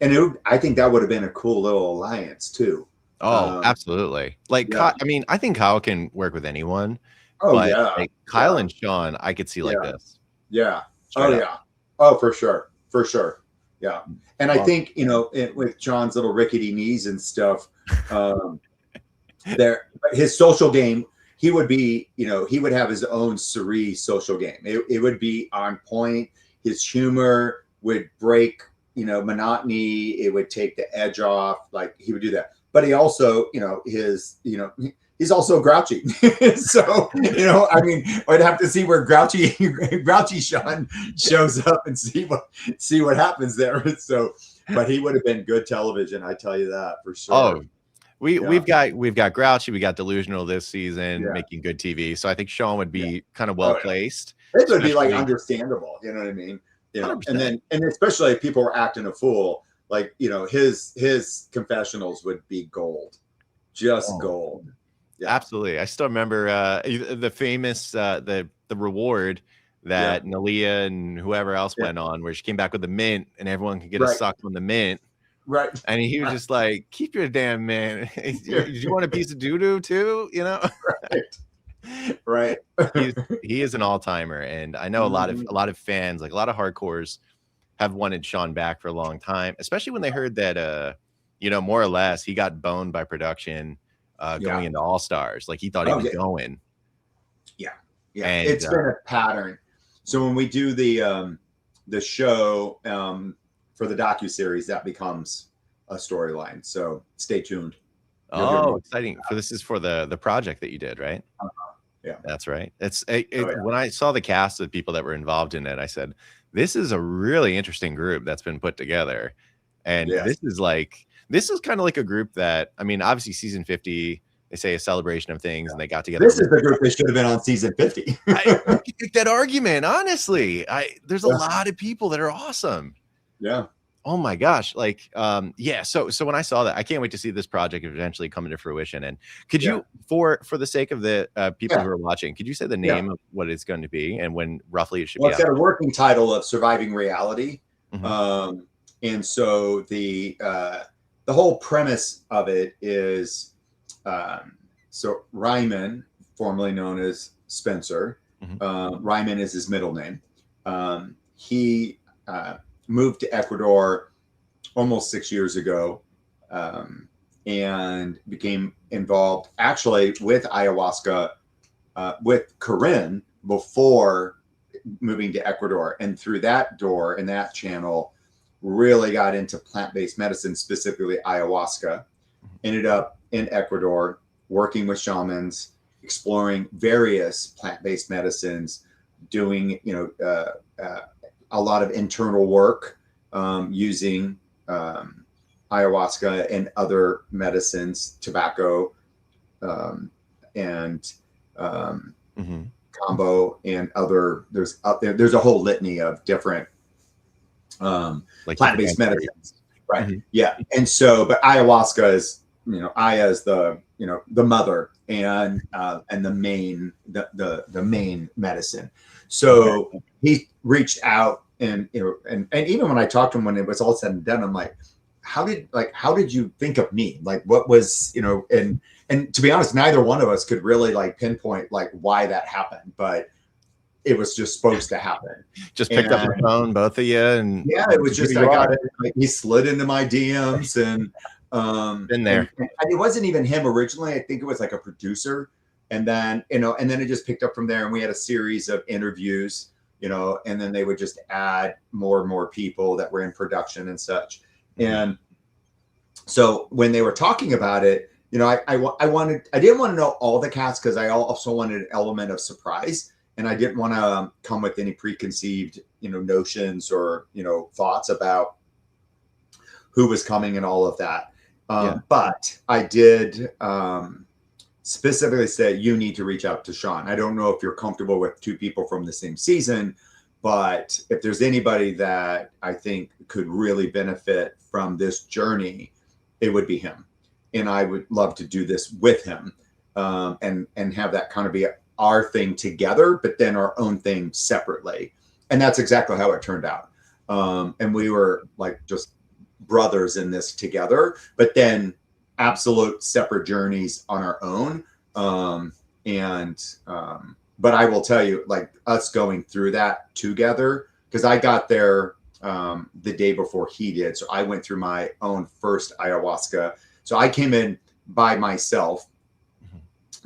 and I think that would have been a cool little alliance too. Oh, absolutely. Like, I mean, I think Kyle can work with anyone. Oh, but yeah. like Kyle and Sean, I could see like this. Yeah. Straight yeah. Oh, for sure. For sure. Yeah. And I think, with John's little rickety knees and stuff, his social game, he would be, he would have his own Cirie social game. It would be on point. His humor would break, monotony. It would take the edge off. Like, he would do that. But he also, he's also grouchy. So, I mean, I'd have to see where grouchy Sean shows up and see what happens there. So, but he would have been good television, I tell you that for sure. Oh, we've got grouchy, we got delusional this season, making good TV. So I think Sean would be kind of well placed. It would be like understandable, you know what I mean? 100%. And especially if people were acting a fool, like his confessionals would be gold, just gold. Yeah. Absolutely. I still remember the famous the reward that Nalia and whoever else went on, where she came back with the mint and everyone could get a suck from the mint. Right. And he was just like, keep your damn mint. Do you want a piece of doo-doo too? Right. He is an all-timer. And I know a lot of fans, like a lot of hardcores, have wanted Sean back for a long time, especially when they heard that more or less he got boned by production going into All Stars. Like, he thought he was going. Yeah. And it's been a pattern. So when we do the show for the docuseries, that becomes a storyline. So stay tuned. Oh, exciting! So this is for the project that you did, right? Yeah, that's right. When I saw the cast of people that were involved in it, I said, this is a really interesting group that's been put together. And this is kind of like a group that, I mean, obviously season 50, they say a celebration of things, and they got together. This is the group that should have been on season 50. I make that argument, honestly. There's a lot of people that are awesome. Yeah. Oh my gosh. Like, So when I saw that, I can't wait to see this project eventually come into fruition. And could you, for the sake of the people who are watching, could you say the name of what it's going to be and when roughly it should be? It's got a working title of Surviving Reality. Mm-hmm. And so the whole premise of it is, so Reiman, formerly known as Spencer, Reiman is his middle name. He moved to Ecuador almost 6 years ago, and became involved actually with ayahuasca with Corinne before moving to Ecuador. And through that door and that channel, really got into plant-based medicine, specifically ayahuasca. Ended up in Ecuador working with shamans, exploring various plant-based medicines, doing a lot of internal work using ayahuasca and other medicines, tobacco, and combo, and other. There's a whole litany of different like plant-based medicines, right? Yeah, and so, but ayahuasca is, Aya is the mother and the main medicine. So he reached out, and even when I talked to him when it was all said and done, I'm like, how did you think of me? Like, what was, and to be honest, neither one of us could really like pinpoint like why that happened, but it was just supposed to happen. Just picked up the phone, both of you, and it was just, I got it. Like, he slid into my DMs, and been there. And it wasn't even him originally. I think it was like a producer, and then and then it just picked up from there. And we had a series of interviews and then they would just add more and more people that were in production and such. And so when they were talking about it, I didn't want to know all the cast, because I also wanted an element of surprise, and I didn't want to come with any preconceived, notions or, thoughts about who was coming and all of that. But I did specifically say, you need to reach out to Sean. I don't know if you're comfortable with 2 people from the same season, but if there's anybody that I think could really benefit from this journey, it would be him. And I would love to do this with him, and have that kind of be our thing together, but then our own thing separately. And that's exactly how it turned out. And we were like just brothers in this together, but then absolute separate journeys on our own. But I will tell you, like, us going through that together, because I got there the day before he did. So I went through my own first ayahuasca. So I came in by myself.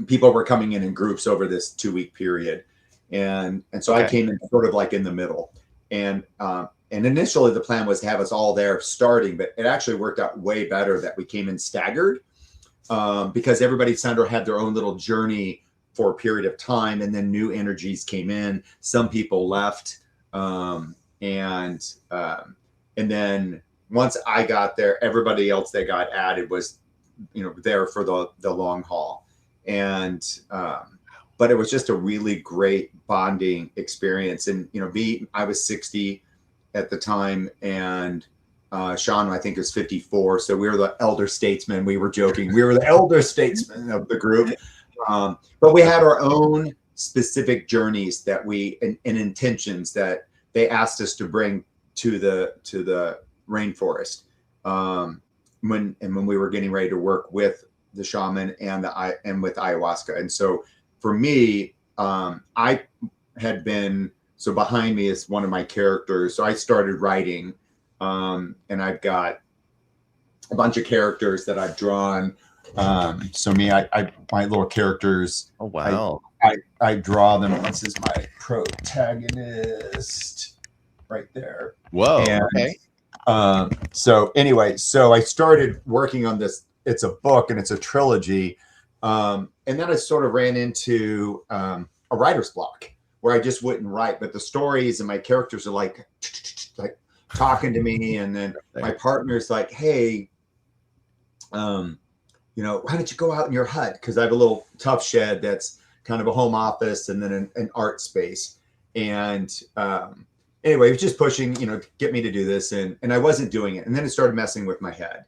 People were coming in groups over this 2-week period. And so I came in sort of like in the middle. And initially the plan was to have us all there starting, but it actually worked out way better that we came in staggered, because everybody had their own little journey for a period of time, and then new energies came in. Some people left. And then once I got there, everybody else that got added was, there for the long haul. And, but it was just a really great bonding experience. And, I was 60 at the time, and Sean, I think, was 54. So we were the elder statesmen. We were joking. We were the elder statesmen of the group. But we had our own specific journeys that and intentions that they asked us to bring to the rainforest. When we were getting ready to work with the shaman and with ayahuasca. And so for me, I had been, so behind me is one of my characters. So I started writing, and I've got a bunch of characters that I've drawn. So my little characters. Oh, wow. I draw them. This is my protagonist right there. Whoa. And, okay. So anyway, so I started working on this. It's a book and it's a trilogy. And then I sort of ran into a writer's block where I just wouldn't write, but the stories and my characters are like talking to me. And then my partner's like, hey, why don't you go out in your hut? Because I have a little tough shed that's kind of a home office and then an art space. And anyway, it was just pushing, to get me to do this. And I wasn't doing it. And then it started messing with my head.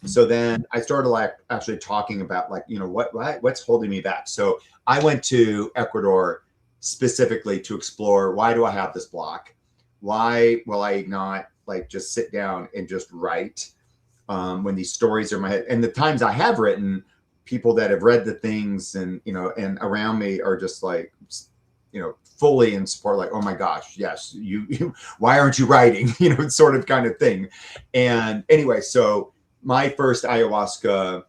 So then I started actually talking about what's holding me back. So I went to Ecuador specifically to explore, why do I have this block? Why will I not just sit down and just write when these stories are in my head? And the times I have written, people that have read the things and around me are just fully in support, oh my gosh, yes, you why aren't you writing? Sort of kind of thing. And anyway, so my first ayahuasca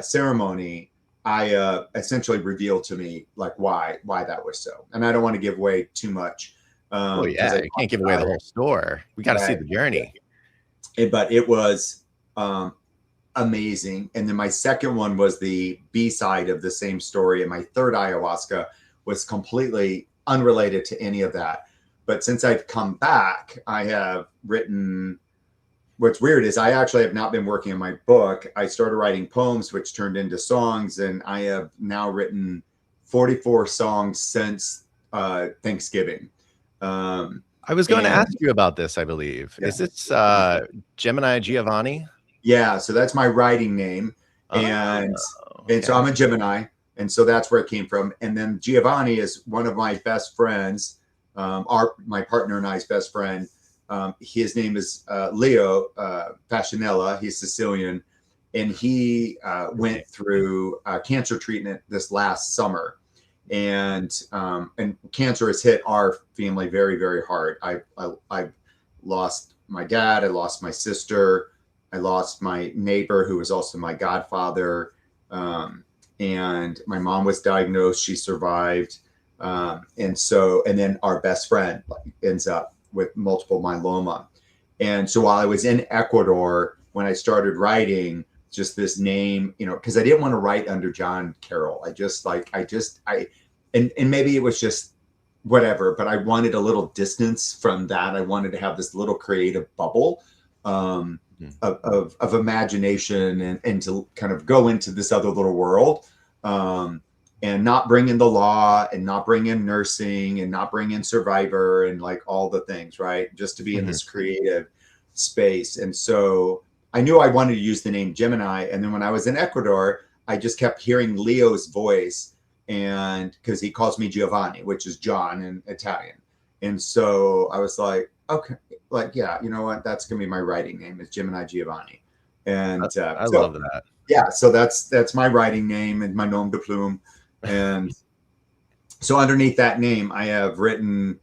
ceremony, I essentially revealed to me why that was so. And I don't want to give away too much. Oh yeah, you can't give away the whole story. We got to see the journey. But it was amazing. And then my second one was the B-side of the same story. And my third ayahuasca was completely unrelated to any of that. But since I've come back, I have written. What's weird is I actually have not been working on my book. I started writing poems, which turned into songs, and I have now written 44 songs since Thanksgiving. I was going to ask you about this, I believe. Yeah. Is this Gemini Giovanni? Yeah, so that's my writing name. And so I'm a Gemini, and so that's where it came from. And then Giovanni is one of my best friends, my partner and I's best friend. His name is Leo Passionella. He's Sicilian, and he went through cancer treatment this last summer, and cancer has hit our family very, very hard. I've lost my dad. I lost my sister. I lost my neighbor, who was also my godfather, and my mom was diagnosed. She survived. And then our best friend ends up with multiple myeloma. And so while I was in Ecuador, when I started writing, just this name, because I didn't want to write under John Carroll. And maybe it was just whatever, but I wanted a little distance from that. I wanted to have this little creative bubble of imagination and to kind of go into this other little world, and not bring in the law and not bring in nursing and not bring in Survivor and like all the things, right? Just to be in this creative space. And so I knew I wanted to use the name Gemini. And then when I was in Ecuador, I just kept hearing Leo's voice, and because he calls me Giovanni, which is John in Italian. And so I was like, okay, like, yeah, you know what? That's going to be my writing name, is Gemini Giovanni. And I love that. Yeah. So that's my writing name and my nom de plume. And so underneath that name, I have written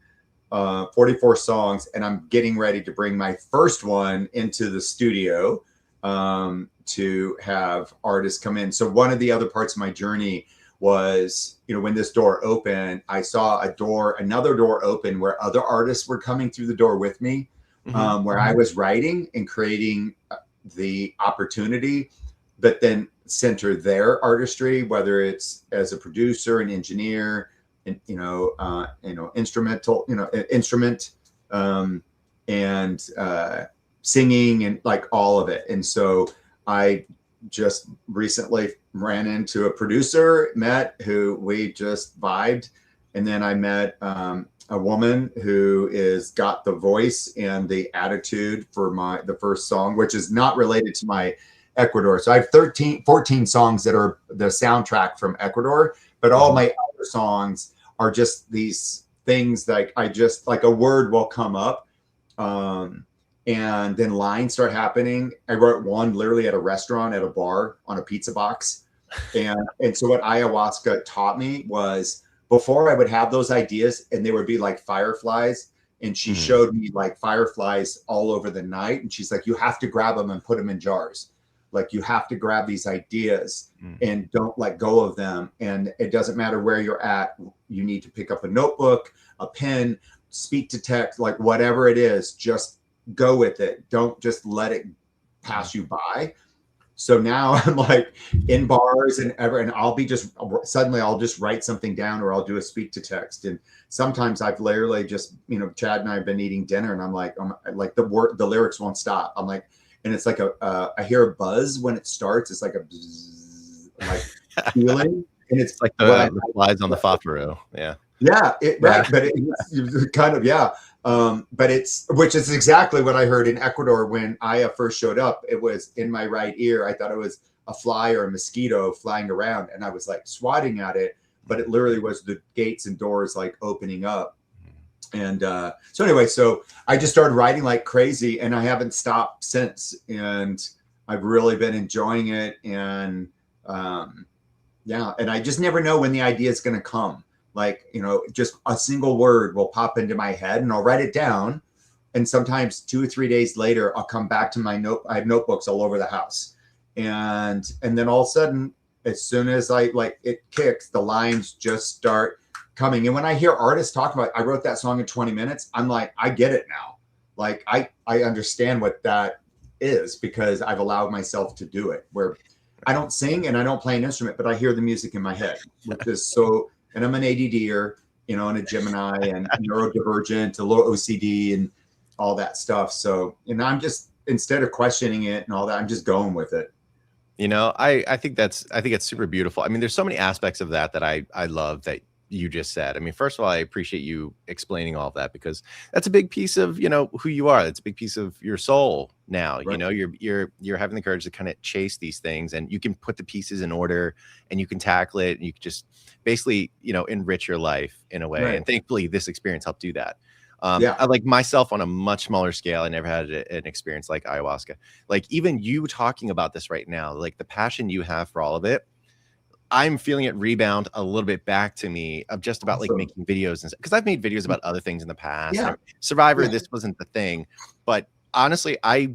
44 songs, and I'm getting ready to bring my first one into the studio to have artists come in. So one of the other parts of my journey was, when this door opened, I saw another door open where other artists were coming through the door with me, where I was writing and creating the opportunity, but then center their artistry, whether it's as a producer, an engineer, and instrumental, instrument, and singing, and like all of it. And so I just recently ran into a producer, who we just vibed. And then I met a woman who is got the voice and the attitude for the first song, which is not related to my Ecuador. So I have 14 songs that are the soundtrack from Ecuador, but all my other songs are just these things like a word will come up, and then lines start happening. I wrote one literally at a restaurant, at a bar, on a pizza box. And so what ayahuasca taught me was, before I would have those ideas and they would be like fireflies, and she showed me like fireflies all over the night. And she's like, you have to grab them and put them in jars. Like, you have to grab these ideas and don't let go of them. And it doesn't matter where you're at. You need to pick up a notebook, a pen, speak to text, like whatever it is, just go with it. Don't just let it pass you by. So now I'm like in bars and I'll just write something down, or I'll do a speak to text. And sometimes I've literally just, Chad and I have been eating dinner, and I'm like the lyrics won't stop. I'm like, and it's like I hear a buzz when it starts. It's like a buzz, like feeling, and it's like the flies on the FAFARUU. Yeah. Yeah. Right. But it's kind of, yeah. Which is exactly what I heard in Ecuador when Aya first showed up. It was in my right ear. I thought it was a fly or a mosquito flying around, and I was like swatting at it, but it literally was the gates and doors like opening up. And so anyway, so I just started writing like crazy, and I haven't stopped since. And I've really been enjoying it. And and I just never know when the idea is going to come. Like, just a single word will pop into my head, and I'll write it down. And sometimes 2 or 3 days later, I'll come back to my I have notebooks all over the house. And then all of a sudden, as soon as it kicks, the lines just start coming. And when I hear artists talk about, I wrote that song in 20 minutes, I'm like, I get it now. Like, I understand what that is, because I've allowed myself to do it, where I don't sing and I don't play an instrument, but I hear the music in my head, which is so, and I'm an ADDer, and a Gemini, and neurodivergent, a little OCD and all that stuff. So, I'm just, instead of questioning it and all that, I'm just going with it. I think it's super beautiful. I mean, there's so many aspects of that I love that you just said. I mean, first of all, I appreciate you explaining all of that, because that's a big piece of, who you are. It's a big piece of your soul now. Right. You're having the courage to kind of chase these things, and you can put the pieces in order, and you can tackle it, and you can just basically, enrich your life in a way. Right. And thankfully this experience helped do that. I, like myself, on a much smaller scale, I never had an experience like ayahuasca. Like, even you talking about this right now, like the passion you have for all of it, I'm feeling it rebound a little bit back to me, of just about like making videos, and because I've made videos about other things in the past. Survivor, this wasn't the thing, but honestly, I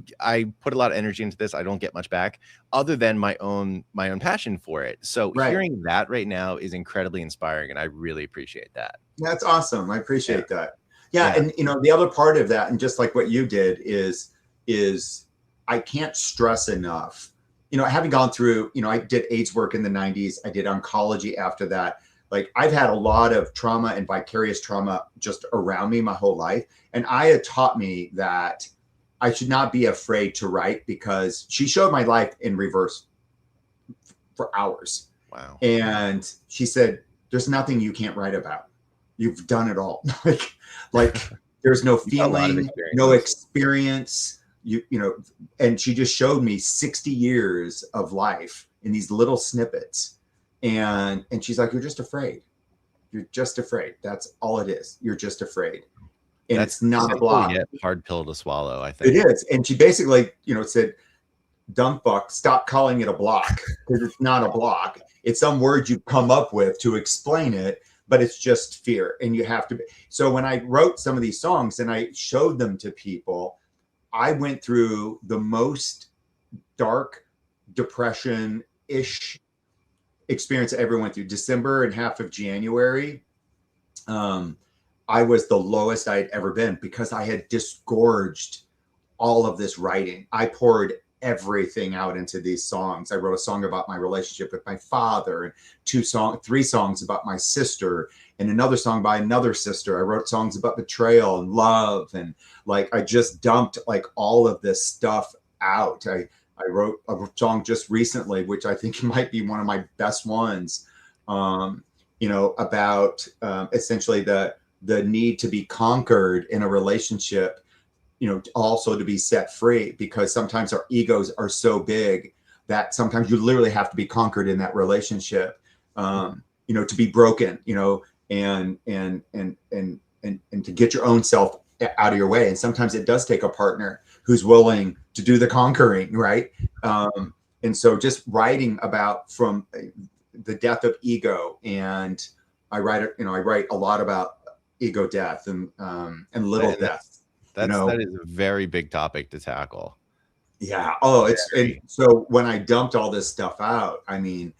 put a lot of energy into this. I don't get much back other than my own passion for it. So hearing that right now is incredibly inspiring, and I really appreciate that. That's awesome. I appreciate that. Yeah, and you know, the other part of that, and just like what you did, is I can't stress enough. You know, having gone through, you know, I did AIDS work in the 90s. I did oncology after that. Like, I've had a lot of trauma and vicarious trauma just around me my whole life. And Aya taught me that I should not be afraid to write, because she showed my life in reverse for hours. Wow. And she said, there's nothing you can't write about. You've done it all. like there's no feeling, no experience, you know, and she just showed me 60 years of life in these little snippets. And she's like, you're just afraid. You're just afraid. That's all it is. You're just afraid. And it's not a block. Hard pill to swallow, I think. It is. And she basically, you know, said, dumb fuck, stop calling it a block, because it's not a block. It's some word you come up with to explain it, but it's just fear. And you have to be. So when I wrote some of these songs and I showed them to people, I went through the most dark depression-ish experience I ever went through. December and half of January, I was the lowest I'd ever been, because I had disgorged all of this writing. I poured everything out into these songs. I wrote a song about my relationship with my father, and 3 songs about my sister, and another song by another sister. I wrote songs about betrayal and love, and like, I just dumped like all of this stuff out. I wrote a song just recently, which I think might be one of my best ones, you know, about essentially the need to be conquered in a relationship, you know, also to be set free, because sometimes our egos are so big that sometimes you literally have to be conquered in that relationship, you know, to be broken, you know, and to get your own self out of your way. And sometimes it does take a partner who's willing to do the conquering, right? And so just writing about from the death of ego, and I write a lot about ego death and little death. That is a very big topic to tackle. Yeah. Oh, so when I dumped all this stuff out, I mean,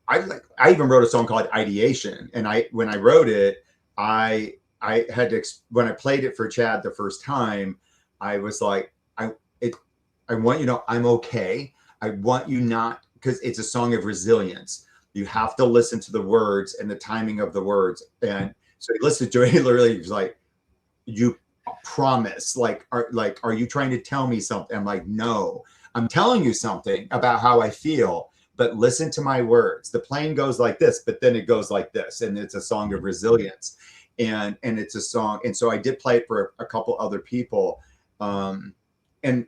I even wrote a song called Ideation, and when I wrote it, I had to, when I played it for Chad the first time, I was like, I want you to know I'm okay. I want you not, because it's a song of resilience. You have to listen to the words and the timing of the words. And so he listened to it. He literally was like, you promise, are you trying to tell me something? I'm like, no, I'm telling you something about how I feel, but listen to my words. The plane goes like this, but then it goes like this. And it's a song of resilience. And it's a song. And so I did play it for a couple other people. And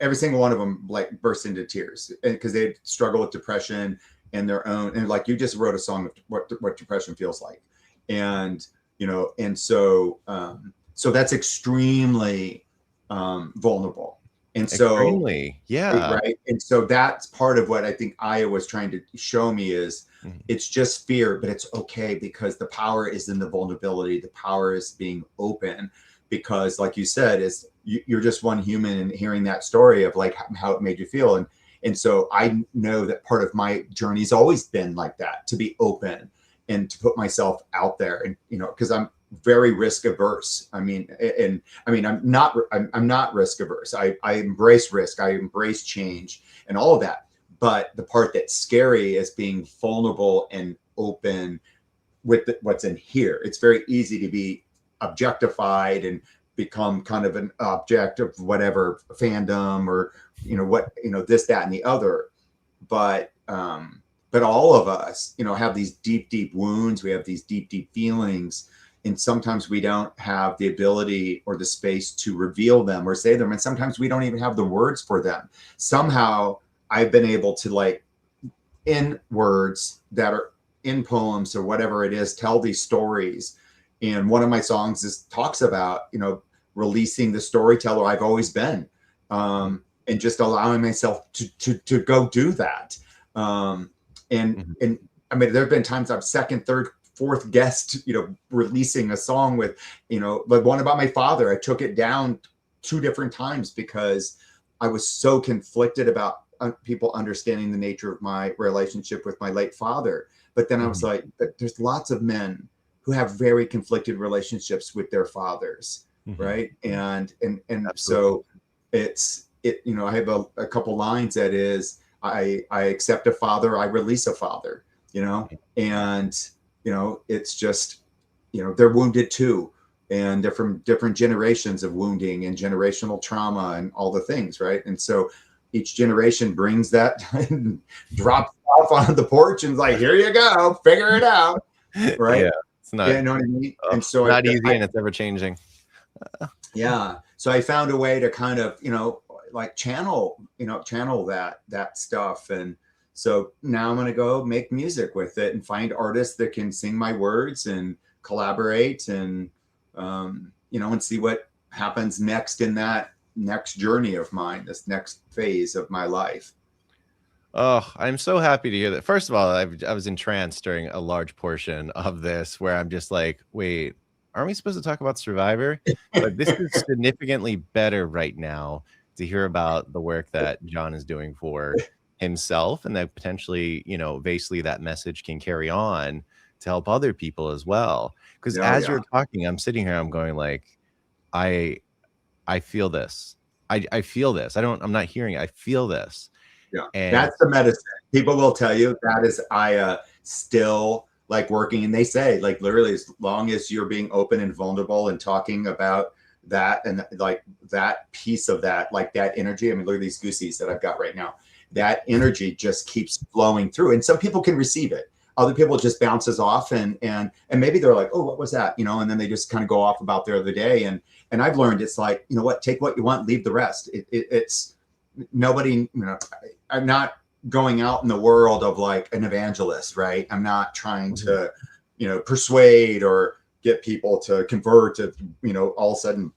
every single one of them like burst into tears, because they struggle with depression and their own. And like, you just wrote a song of what depression feels like. And, you know, and so, so that's extremely vulnerable. And so, right. And so that's part of what I think Aya was trying to show me is it's just fear, but it's okay, because the power is in the vulnerability. The power is being open, because like you said, is you're just one human, and hearing that story of like how it made you feel. And so I know that part of my journey has always been like that, to be open and to put myself out there. And, you know, because I'm very risk averse. I mean, I'm not risk averse. I embrace risk. I embrace change and all of that. But the part that's scary is being vulnerable and open with what's in here. It's very easy to be objectified and become kind of an object of whatever fandom or, you know, what, you know, this, that, and the other. But all of us, you know, have these deep, deep wounds. We have these deep, deep feelings. And sometimes we don't have the ability or the space to reveal them or say them. And sometimes we don't even have the words for them. Somehow I've been able to, like, in words that are in poems or whatever it is, tell these stories. And one of my songs talks about, you know, releasing the storyteller I've always been, and just allowing myself to go do that. And I mean, there have been times I'm second, third, fourth guest, you know, releasing a song with, you know, like one about my father. I took it down two different times because I was so conflicted about people understanding the nature of my relationship with my late father. But then I was like, but there's lots of men who have very conflicted relationships with their fathers, right? And so it's you know, I have a couple lines that is, I accept a father, I release a father, you know, and you know, it's just, you know, they're wounded too, and they're from different generations of wounding and generational trauma and all the things, right? And so each generation brings that and drops off on the porch and is like, here you go, figure it out, right? Yeah, it's not, you know what I mean? And so not easy, and it's ever changing. Yeah, so I found a way to kind of, you know, like channel that stuff. And so now I'm going to go make music with it and find artists that can sing my words and collaborate and, you know, and see what happens next in that next journey of mine, this next phase of my life. Oh, I'm so happy to hear that. First of all, I was entranced during a large portion of this where I'm just like, wait, aren't we supposed to talk about Survivor? But this is significantly better right now to hear about the work that John is doing for himself, and that potentially, you know, basically that message can carry on to help other people as well. Because as you're talking, I'm sitting here, I'm going like, I feel this. I feel this. I'm not hearing it. I feel this. Yeah, and that's the medicine. People will tell you that is, I still like working, and they say like literally as long as you're being open and vulnerable and talking about that and like that piece of that, like that energy. I mean, look at these goosies that I've got right now. That energy just keeps flowing through, and some people can receive it. Other people just bounces off, and maybe they're like, oh, what was that? You know, and then they just kind of go off about their other day. And I've learned it's like, you know what, take what you want, leave the rest. It's nobody, you know, I'm not going out in the world of like an evangelist, right? I'm not trying to, you know, persuade or get people to convert to, you know, all of a sudden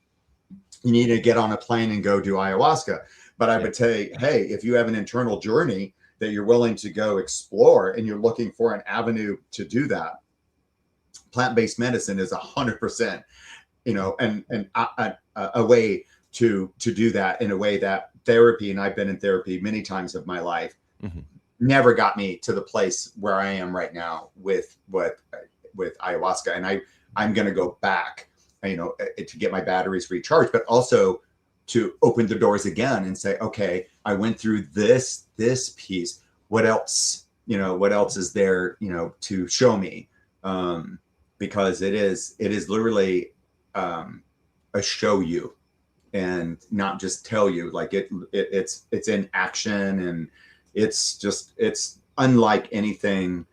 you need to get on a plane and go do ayahuasca. But I would say, hey, if you have an internal journey that you're willing to go explore and you're looking for an avenue to do that, plant-based medicine is 100%, you know, and a way to do that in a way that therapy, and I've been in therapy many times of my life, never got me to the place where I am right now with ayahuasca. And I'm going to go back, you know, to get my batteries recharged, but also to open the doors again and say, okay, I went through this piece. What else, you know, what else is there, you know, to show me? Because it is literally a show you, and not just tell you. Like it's in action, and it's unlike anything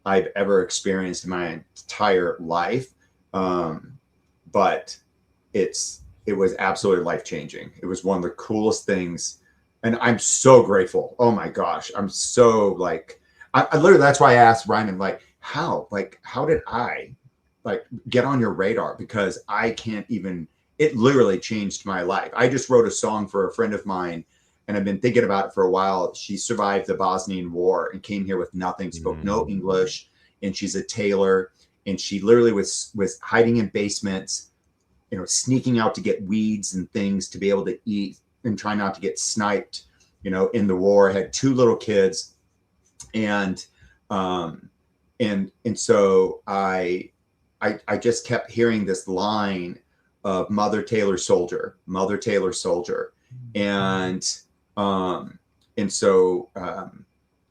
I've ever experienced in my entire life. But it was absolutely life-changing. It was one of the coolest things. And I'm so grateful. Oh my gosh. I'm so like, I literally, that's why I asked Reiman, like, how did I like get on your radar? Because I can't even, it literally changed my life. I just wrote a song for a friend of mine, and I've been thinking about it for a while. She survived the Bosnian War and came here with nothing, spoke no English, and she's a tailor. And she literally was hiding in basements, you know, sneaking out to get weeds and things to be able to eat and try not to get sniped, you know, in the war. I had 2 little kids. And so I just kept hearing this line of Mother Taylor Soldier. And so,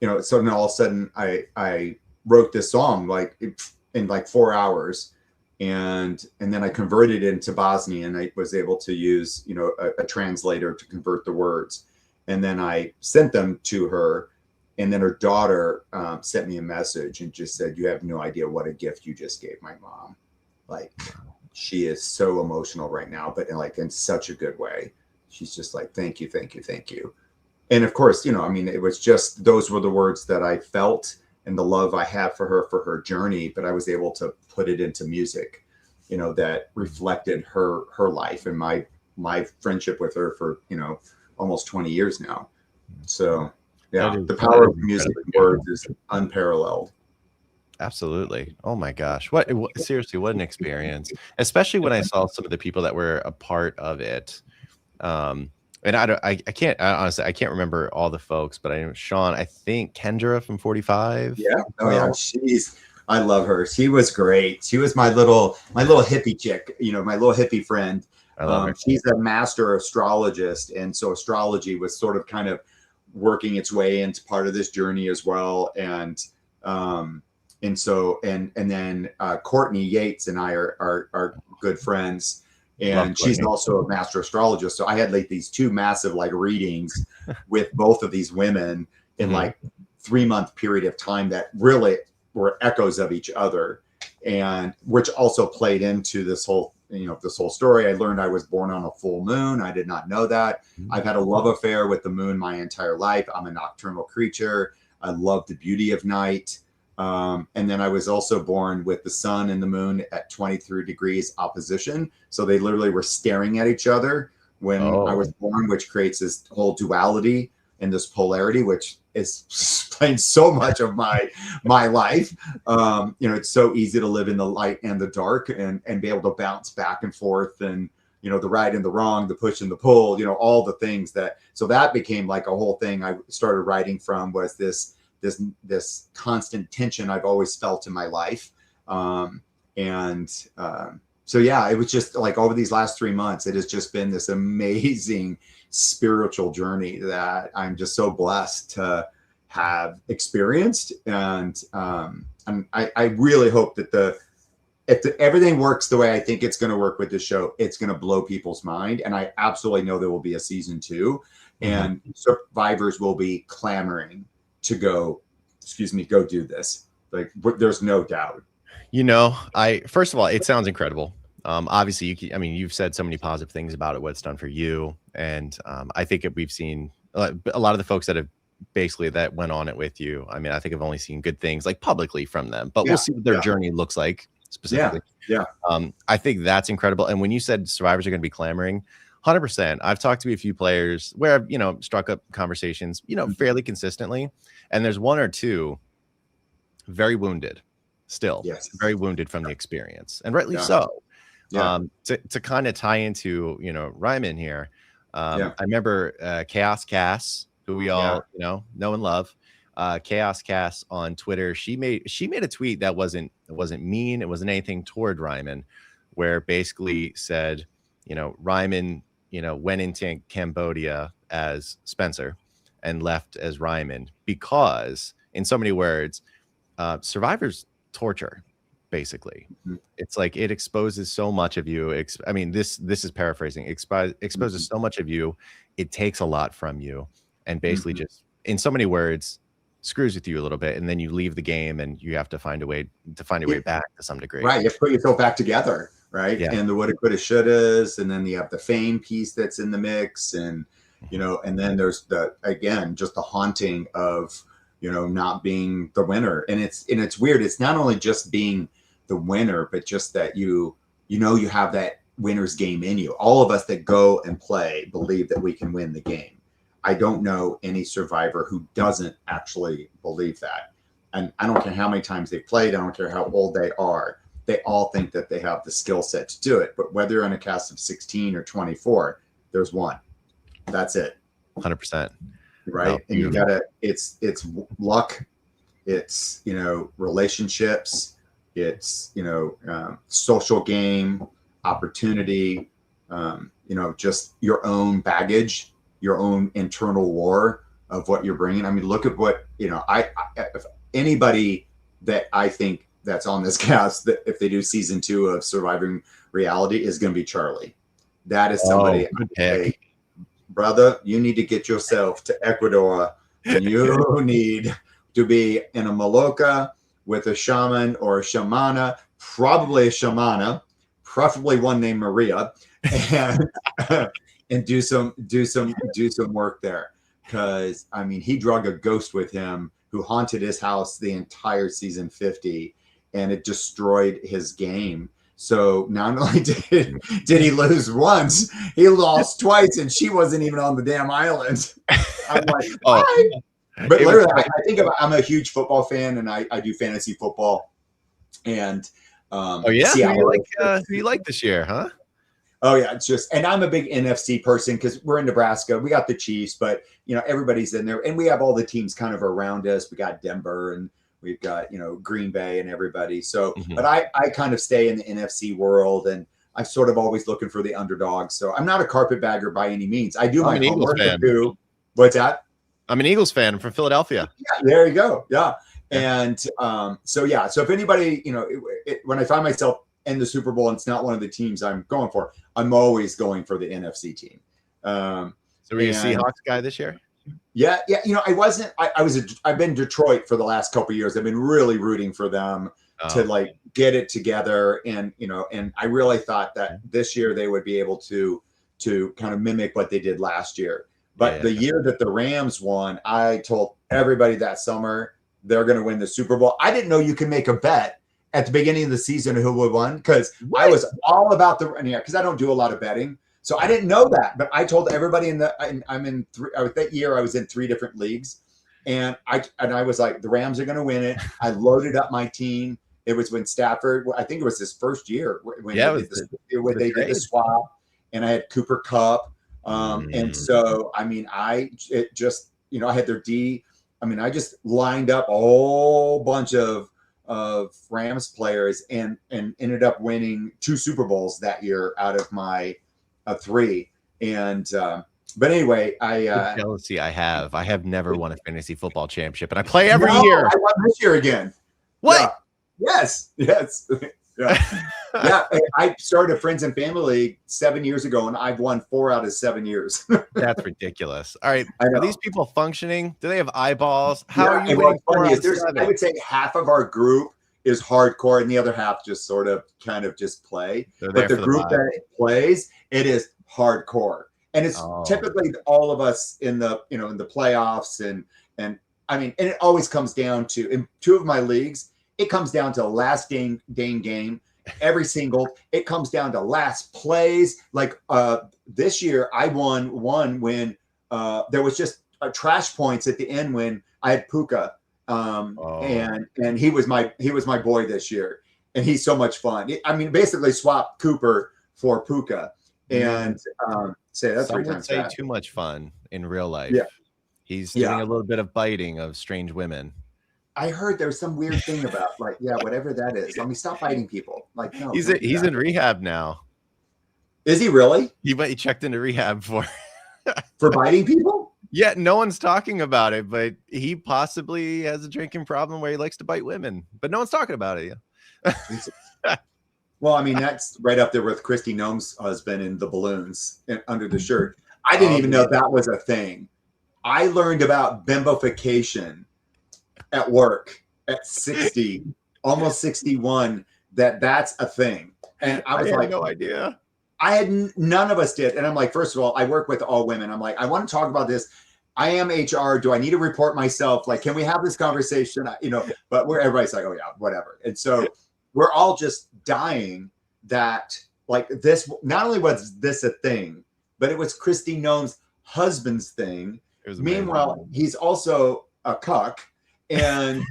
you know, so then all of a sudden I wrote this song like in like 4 hours. And then I converted it into Bosnian. I was able to use, you know, a translator to convert the words. And then I sent them to her. And then her daughter sent me a message and just said, you have no idea what a gift you just gave my mom. Like, she is so emotional right now, but in such a good way. She's just like, thank you, thank you, thank you. And of course, you know, I mean, it was just, those were the words that I felt and the love I have for her journey, but I was able to put it into music, you know, that reflected her life and my friendship with her for, you know, almost 20 years now. So yeah, the power of music and words is unparalleled. Absolutely. Oh my gosh. What seriously, what an experience. Especially when I saw some of the people that were a part of it. And I can't honestly, I can't remember all the folks, but I know Sean, I think Kendra from 45. Yeah. Oh yeah. I love her. She was great. She was my little hippie chick, my little hippie friend. I love her. She's a master astrologist. And so astrology was sort of kind of working its way into part of this journey as well. And then Courtney Yates and I are good friends. And she's also a master astrologist. So I had like these two massive like readings with both of these women in like 3-month period of time that really were echoes of each other, and which also played into this whole story. I learned I was born on a full moon. I did not know that. I've had a love affair with the moon my entire life. I'm a nocturnal creature. I love the beauty of night. And then I was also born with the sun and the moon at 23 degrees opposition. So they literally were staring at each other when I was born, which creates this whole duality and this polarity, which explains so much of my life. It's so easy to live in the light and the dark and be able to bounce back and forth, and the right and the wrong, the push and the pull, all the things so that became like a whole thing I started writing from, was this constant tension I've always felt in my life. So yeah, it was just like over these last 3 months, it has just been this amazing spiritual journey that I'm just so blessed to have experienced. And I really hope that if everything works the way I think it's going to work with this show, it's going to blow people's mind. And I absolutely know there will be a season 2, and survivors will be clamoring to go do this. Like, there's no doubt. First of all, it sounds incredible. Obviously, you've said so many positive things about it, what it's done for you. And I think we've seen a lot of the folks that went on it with you. I mean, I think I've only seen good things like publicly from them, but we'll see what their journey looks like specifically. Yeah. I think that's incredible. And when you said survivors are going to be clamoring, 100%. I've talked to a few players where I've struck up conversations, fairly consistently. And there's one or two very wounded still, very wounded from the experience, and rightly so. To kind of tie into, Reiman here. I remember Chaos Cass, who we all, know and love. Chaos Cass on Twitter. She made a tweet that wasn't mean. It wasn't anything toward Reiman, where basically said, Reiman, went into Cambodia as Spencer and left as Reiman because, in so many words, survivors torture. Basically, it's like it exposes so much of you. This is paraphrasing. Exposes so much of you. It takes a lot from you, and basically just, in so many words, screws with you a little bit, and then you leave the game, and you have to find a way back to some degree. Right, you have to put yourself back together, right? Yeah. And the woulda, coulda, shouldas, and then you have the fame piece that's in the mix, and and then there's just the haunting of not being the winner, and it's weird. It's not only just being the winner, but just that you have that winner's game in you. All of us that go and play believe that we can win the game. I don't know any survivor who doesn't actually believe that. And I don't care how many times they've played, I don't care how old they are, they all think that they have the skill set to do it. But whether you're in a cast of 16 or 24, there's one. That's it. 100%. Right. No, and you gotta, it's luck, it's relationships, it's social game, opportunity, just your own baggage, your own internal war of what you're bringing. I mean, look at what if anybody that I think that's on this cast, that if they do season 2 of Surviving Reality, is going to be Charlie. That is somebody. Hey, brother, you need to get yourself to Ecuador, and you need to be in a Maloka with a shaman or a shamana, probably a shamana, preferably one named Maria, and do some work there. Because he drug a ghost with him who haunted his house the entire season 50, and it destroyed his game. So not only did he lose once, he lost twice, and she wasn't even on the damn island. I'm like, but literally, I'm a huge football fan, and I do fantasy football. And who you like this year, huh? Oh yeah, it's just, and I'm a big NFC person because we're in Nebraska. We got the Chiefs, but everybody's in there, and we have all the teams kind of around us. We got Denver, and we've got Green Bay, and everybody. So, but I kind of stay in the NFC world, and I'm sort of always looking for the underdog. So I'm not a carpetbagger by any means. I do my homework too. What's that? I'm an Eagles fan. I'm from Philadelphia. Yeah, there you go. Yeah, and so if anybody, when I find myself in the Super Bowl and it's not one of the teams I'm going for, I'm always going for the NFC team. So were you a Seahawks guy this year? Yeah. I wasn't. I've been Detroit for the last couple of years. I've been really rooting for them to like get it together, and and I really thought that this year they would be able to kind of mimic what they did last year. But the year that the Rams won, I told everybody that summer they're going to win the Super Bowl. I didn't know you could make a bet at the beginning of the season who would win, because I was all about because I don't do a lot of betting. So I didn't know that, but I told everybody that year I was in 3 different leagues, and I was like, the Rams are going to win it. I loaded up my team. It was when Stafford, I think it was his first year when they did the swap, and I had Cooper Kupp. And so, I mean, I had their D. I mean, I just lined up a whole bunch of Rams players and ended up winning 2 Super Bowls that year out of my 3. And but anyway, the jealousy I have never won a fantasy football championship, and I play every year. I won this year again. What? Yeah. Yes. Yeah. I started a friends and family league 7 years ago, and I've won 4 out of 7 years. That's ridiculous. All right, are these people functioning? Do they have eyeballs? How are you winning 4 out of 7? I would say half of our group is hardcore, and the other half just sort of kind of just play. But the group that plays, it is hardcore, and it's typically all of us in the in the playoffs, and I mean, and it always comes down to, in 2 of my leagues, it comes down to last game. Every single, it comes down to last plays. Like this year, I won one when there was just trash points at the end when I had Puka, and he was my boy this year, and he's so much fun. I mean, basically swapped Cooper for Puka, and say that's 3 times. Say too much fun in real life. Yeah, he's doing a little bit of biting of strange women. I heard there's some weird thing about whatever that is. Let me stop biting people. Like, no, he's in rehab now. Is he really? He checked into rehab for biting people. Yeah, no one's talking about it, but he possibly has a drinking problem where he likes to bite women, but no one's talking about it. Yeah. Well, I mean, that's right up there with Christy Noem's husband and the balloons under the shirt. I didn't even know that was a thing. I learned about bimbofication at work at 60, almost 61, that's a thing. And I was like, no idea. None of us did. And I'm like, first of all, I work with all women. I'm like, I want to talk about this. I am HR. Do I need to report myself? Like, can we have this conversation? But everybody's like, oh yeah, whatever. And so we're all just dying that like this, not only was this a thing, but it was Christy Noem's husband's thing. Meanwhile, he's also a cuck. And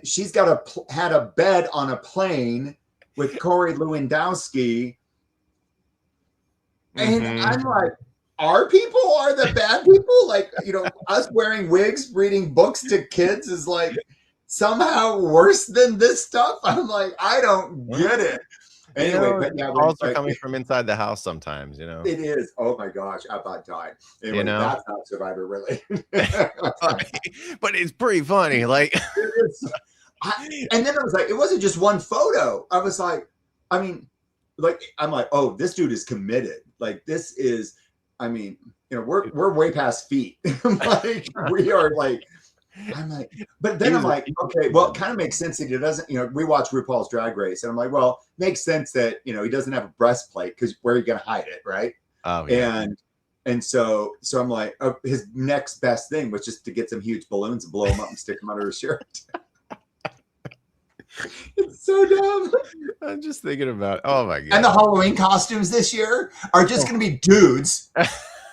she's had a bed on a plane with Corey Lewandowski, and I'm like, our people are the bad people. Like, us wearing wigs, reading books to kids is like somehow worse than this stuff. I'm like, I don't get it. Anyway, but yeah, calls are coming from inside the house sometimes, It is. Oh my gosh, I about died. Anyway, that's not Survivor, really. But it's pretty funny. Like, and then I was like, it wasn't just one photo. I was like, I mean, like, I'm like, oh, this dude is committed. Like, this is, I mean, we're way past feet. Like, we are like. I'm like, but then I'm like, okay, well, it kind of makes sense that he doesn't, we watch RuPaul's Drag Race, and I'm like, well, makes sense that, he doesn't have a breastplate, because where are you going to hide it, right? Oh, yeah. And so I'm like, his next best thing was just to get some huge balloons and blow them up and stick them under his shirt. It's so dumb. I'm just thinking about, oh my God. And the Halloween costumes this year are just going to be dudes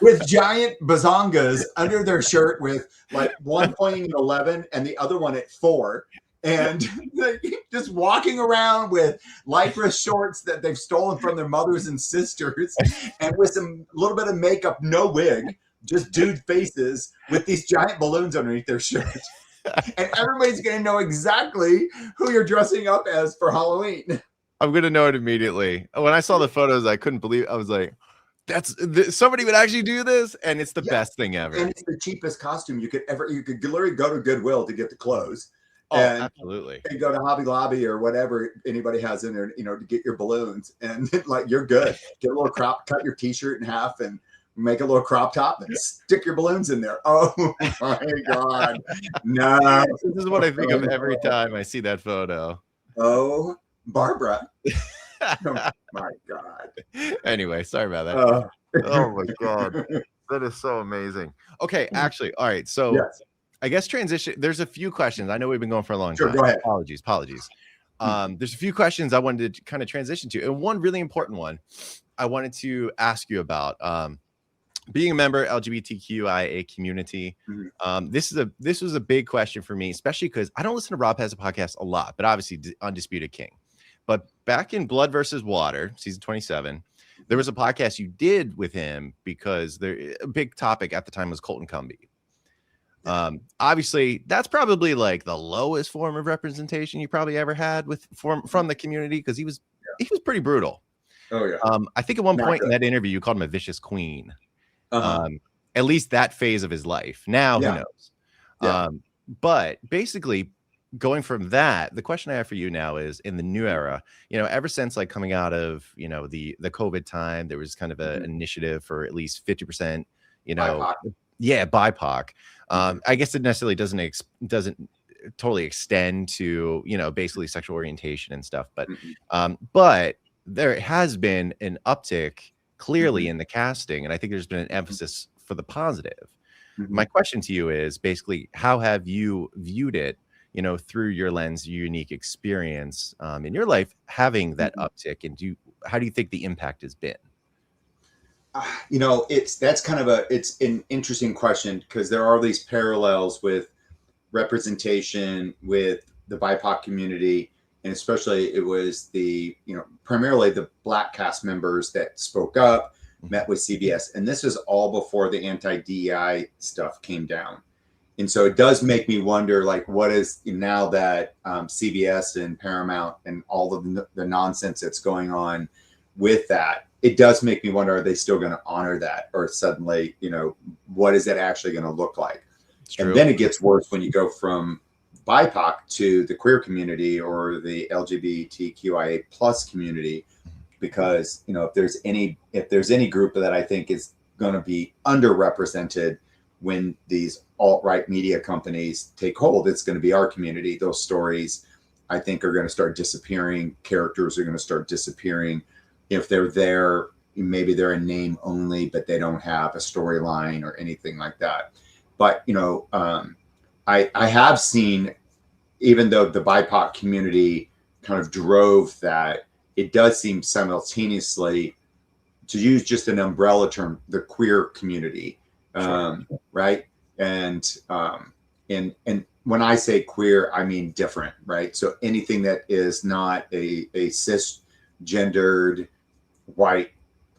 with giant bazongas under their shirt with like one pointing at 11 and the other one at 4. and just walking around with lycra shorts that they've stolen from their mothers and sisters, and with some little bit of makeup, no wig, just dude faces with these giant balloons underneath their shirts. And everybody's going to know exactly who you're dressing up as for Halloween. I'm going to know it immediately. When I saw the photos, I couldn't believe I was like, somebody would actually do this, and it's the best thing ever. And it's the cheapest costume you could literally go to Goodwill to get the clothes. Oh, absolutely. And go to Hobby Lobby or whatever anybody has in there, to get your balloons, and like you're good. Get a little cut your t-shirt in half and make a little crop top and stick your balloons in there. Oh my God. No. This is what I think of every time I see that photo. Oh, Barbara. Oh my God. Anyway, sorry about that. Oh my God. That is so amazing. Okay, actually, all right. So yes. I guess transition. There's a few questions. I know we've been going for a long time. Go ahead. Apologies. There's a few questions I wanted to kind of transition to. And one really important one I wanted to ask you about. Being a member LGBTQIA community. This was a big question for me, especially because I don't listen to Rob Has a Podcast a lot, but obviously Undisputed King. But back in Blood versus Water, season 27, there was a podcast you did with him because a big topic at the time was Colton Cumbie. Obviously, that's probably like the lowest form of representation you probably ever had from the community, because he was pretty brutal. Oh yeah. I think at one point in that interview, you called him a vicious queen. At least that phase of his life. Now, who knows? Yeah. But basically, going from that, the question I have for you now is, in the new era, ever since like coming out of the COVID time, there was kind of an initiative for at least 50%, BIPOC. BIPOC. I guess it necessarily doesn't totally extend to basically sexual orientation and stuff, but there has been an uptick clearly in the casting, and I think there's been an emphasis for the positive. My question to you is basically, how have you viewed it, through your lens, your unique experience in your life, having that uptick, and how do you think the impact has been? It's an interesting question, because there are these parallels with representation with the BIPOC community, and especially it was primarily the Black cast members that spoke up, met with CBS, and this is all before the anti-DEI stuff came down. And so it does make me wonder, like, what is now that CBS and Paramount and all of the nonsense that's going on with that, it does make me wonder, are they still going to honor that? Or suddenly, what is it actually going to look like? And then it gets worse when you go from BIPOC to the queer community or the LGBTQIA plus community, because, if there's any group that I think is going to be underrepresented when these alt-right media companies take hold, it's going to be our community. Those stories, I think, are going to start disappearing. Characters are going to start disappearing. If they're there, maybe they're in name only, but they don't have a storyline or anything like that. But, I have seen, even though the BIPOC community kind of drove that, it does seem simultaneously, to use just an umbrella term, the queer community. Right. And when I say queer, I mean different, right? So anything that is not a cisgendered, white,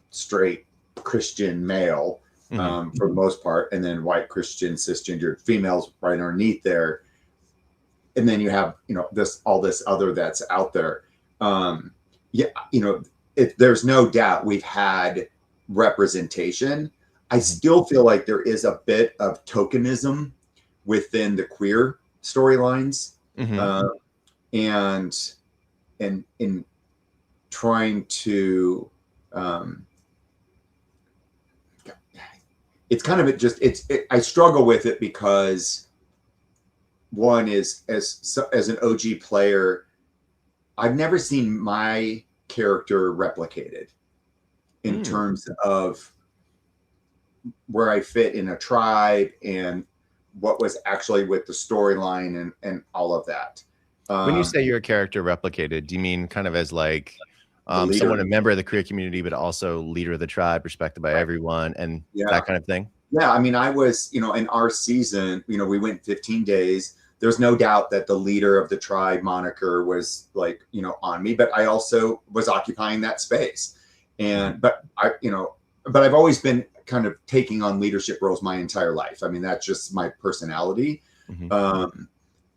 straight Christian male, for the most part, and then white Christian cisgendered females right underneath there. And then you have, all this other that's out there. There's no doubt we've had representation. I still feel like there is a bit of tokenism within the queer storylines, and in trying to, it's kind of I struggle with it, because one is, as an OG player, I've never seen my character replicated in terms of where I fit in a tribe and what was actually with the storyline and all of that. When you say your character replicated, do you mean kind of as like someone, a member of the queer community, but also leader of the tribe, respected by everyone, and that kind of thing? Yeah. I mean, I was, in our season, we went 15 days. there's no doubt that the leader of the tribe moniker was like, you know, on me, but I also was occupying that space. And, but I've always been kind of taking on leadership roles my entire life. I mean, that's just my personality.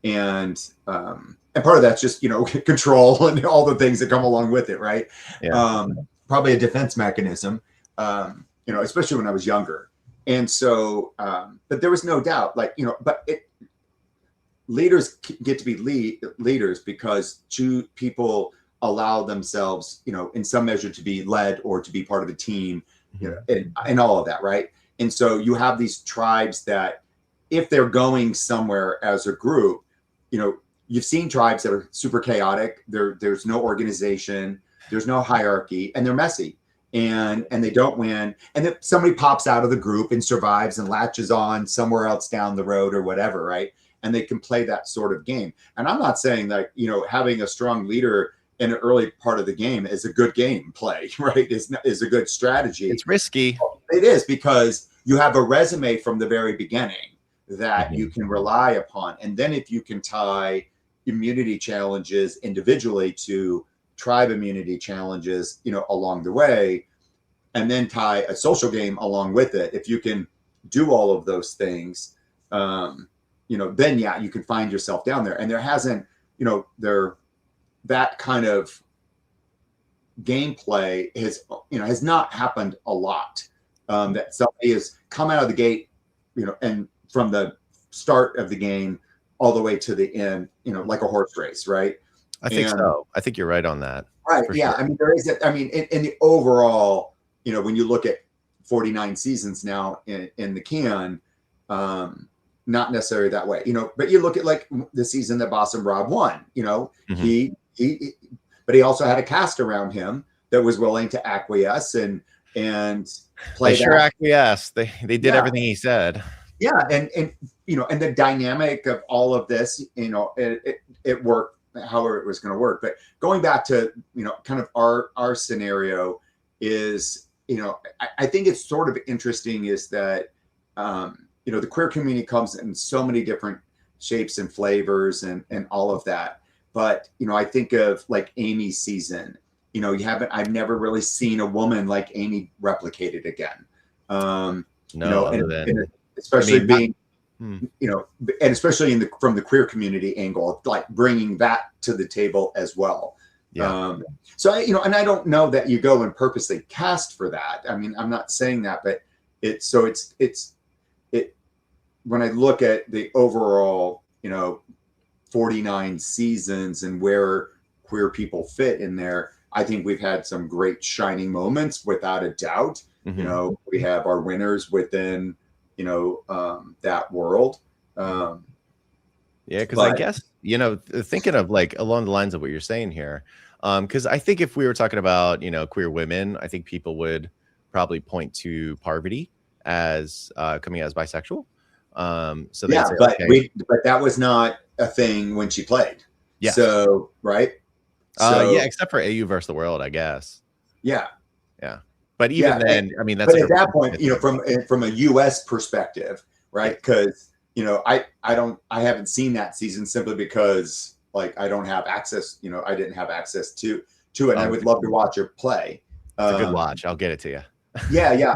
And part of that's just, you know, control and all the things that come along with it. Right. Probably a defense mechanism, you know, especially when I was younger. And so, but there was no doubt, like, you know, but leaders get to be leaders because two people allow themselves, you know, in some measure to be led or to be part of a team, you know, and all of that. Right. And so you have these tribes that if they're going somewhere as a group, you know, you've seen tribes that are super chaotic. There's no organization, there's no hierarchy, and they're messy. And they don't win. And then somebody pops out of the group and survives and latches on somewhere else down the road or whatever, right? And they can play that sort of game. And I'm not saying that, you know, having a strong leader in an early part of the game is a good game play, right? Is a good strategy. It's risky. It is, because you have a resume from the very beginning that you can rely upon. And then if you can tie immunity challenges individually to tribe immunity challenges, you know, along the way, and then tie a social game along with it. If you can do all of those things, you know, then yeah, you can find yourself down there. And there hasn't, you know, that kind of gameplay has not happened a lot. That somebody has come out of the gate, you know, and from the start of the game all the way to the end, you know, like a horse race, right? I think so. I think you're right on that. Right. Yeah. Sure. I mean, there is, I mean, in the overall, you know, when you look at 49 seasons now in the can, not necessarily that way, you know, but you look at like the season that Boss and Rob won, you know, but he also had a cast around him that was willing to acquiesce and play. They sure acquiesced. They did everything he said. Yeah. And, you know, and the dynamic of all of this, you know, it worked however it was going to work. But going back to, you know, kind of our scenario is, you know, I think it's sort of interesting is that, you know, the queer community comes in so many different shapes and flavors and all of that. But, you know, I think of like Amy's season, you know, I've never really seen a woman like Amy replicated again. No, you know, and especially being, you know, and especially from the queer community angle, like bringing that to the table as well. So you know, and I don't know that you go and purposely cast for that. I mean, I'm not saying that, but it's when I look at the overall, you know, 49 seasons and where queer people fit in there, I think we've had some great shining moments without a doubt. You know, we have our winners within, you know, that world. Yeah, because I guess, you know, thinking of like along the lines of what you're saying here, because I think if we were talking about, you know, queer women, I think people would probably point to Parvati as coming out as bisexual. So yeah, but but that was not a thing when she played. Yeah. So right. So, yeah, except for AU versus the World, I guess. Yeah. Yeah. But even then, I mean, that's but at that point, you know, from a US perspective, right? Because, you know, I haven't seen that season simply because like I don't have access, you know, I didn't have access to it. I would love to watch her play. It's a good watch. I'll get it to you. Yeah.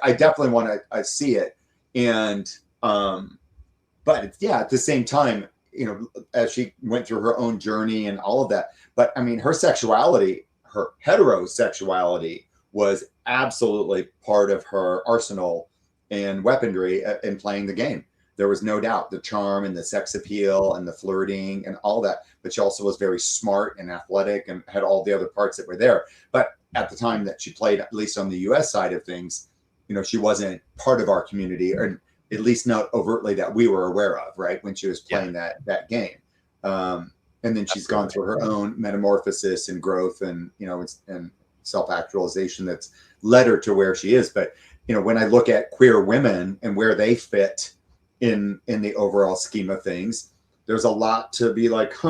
I definitely want to see it. And but it's, yeah, at the same time, you know, as she went through her own journey and all of that. But I mean, her sexuality, her heterosexuality was absolutely part of her arsenal and weaponry in playing the game. There was no doubt the charm and the sex appeal and the flirting and all that. But she also was very smart and athletic and had all the other parts that were there. But at the time that she played, at least on the US side of things, you know, she wasn't part of our community, or at least not overtly that we were aware of, right? When she was playing that game. And then she's gone through her own metamorphosis and growth and, you know, and self-actualization that's led her to where she is. But, you know, when I look at queer women and where they fit in the overall scheme of things, there's a lot to be like, you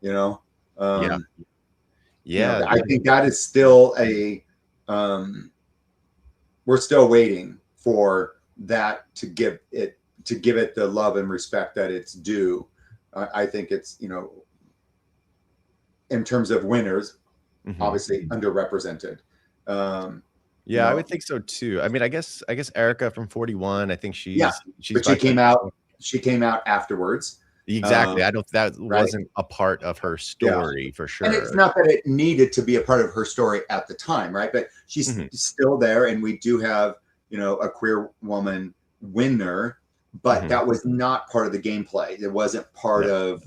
know, you know, I think that is still we're still waiting for that to give it the love and respect that it's due. I think it's, you know, in terms of winners, obviously underrepresented. Yeah, I would think so too. I mean, I guess Erica from 41. I think she's but she came out. She came out afterwards. Exactly. I don't. That wasn't a part of her story for sure. And it's not that it needed to be a part of her story at the time, right? But she's still there, and we do have, you know, a queer woman winner, but that was not part of the gameplay. It wasn't part of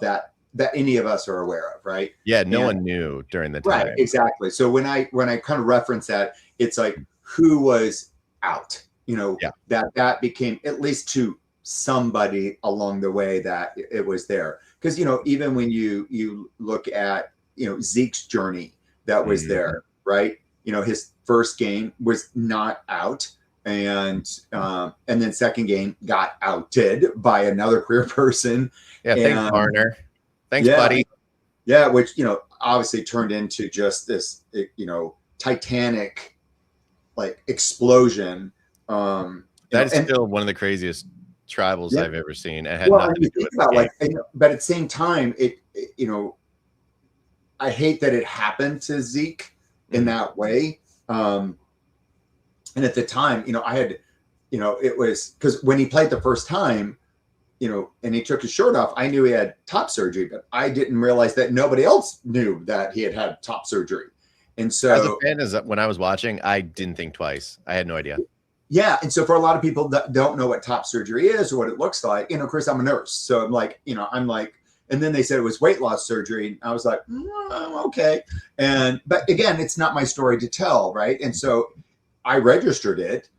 that any of us are aware of, right? Yeah, no one knew during the time. Right, exactly. So when I kind of reference that, it's like who was out, you know, that became at least to somebody along the way that it was there. Because, you know, even when you look at, you know, Zeke's journey that was there, right? You know, his first game was not out. And then second game got outed by another queer person. Yeah, thanks, Garner. Thanks, buddy. Yeah, which, you know, obviously turned into just this, you know, titanic like explosion. That is still one of the craziest tribals I've ever seen. It had nothing to do with about, like, but at the same time, it you know, I hate that it happened to Zeke in that way. And at the time, you know, I had, you know, it was because when he played the first time, you know, and he took his shirt off, I knew he had top surgery, but I didn't realize that nobody else knew that he had top surgery. And so as a fan, when I was watching, I didn't think twice. I had no idea. Yeah. And so for a lot of people that don't know what top surgery is or what it looks like, you know, of course, I'm a nurse. So I'm like, you know, and then they said it was weight loss surgery. And I was like, okay. But again, it's not my story to tell. Right. And so I registered it,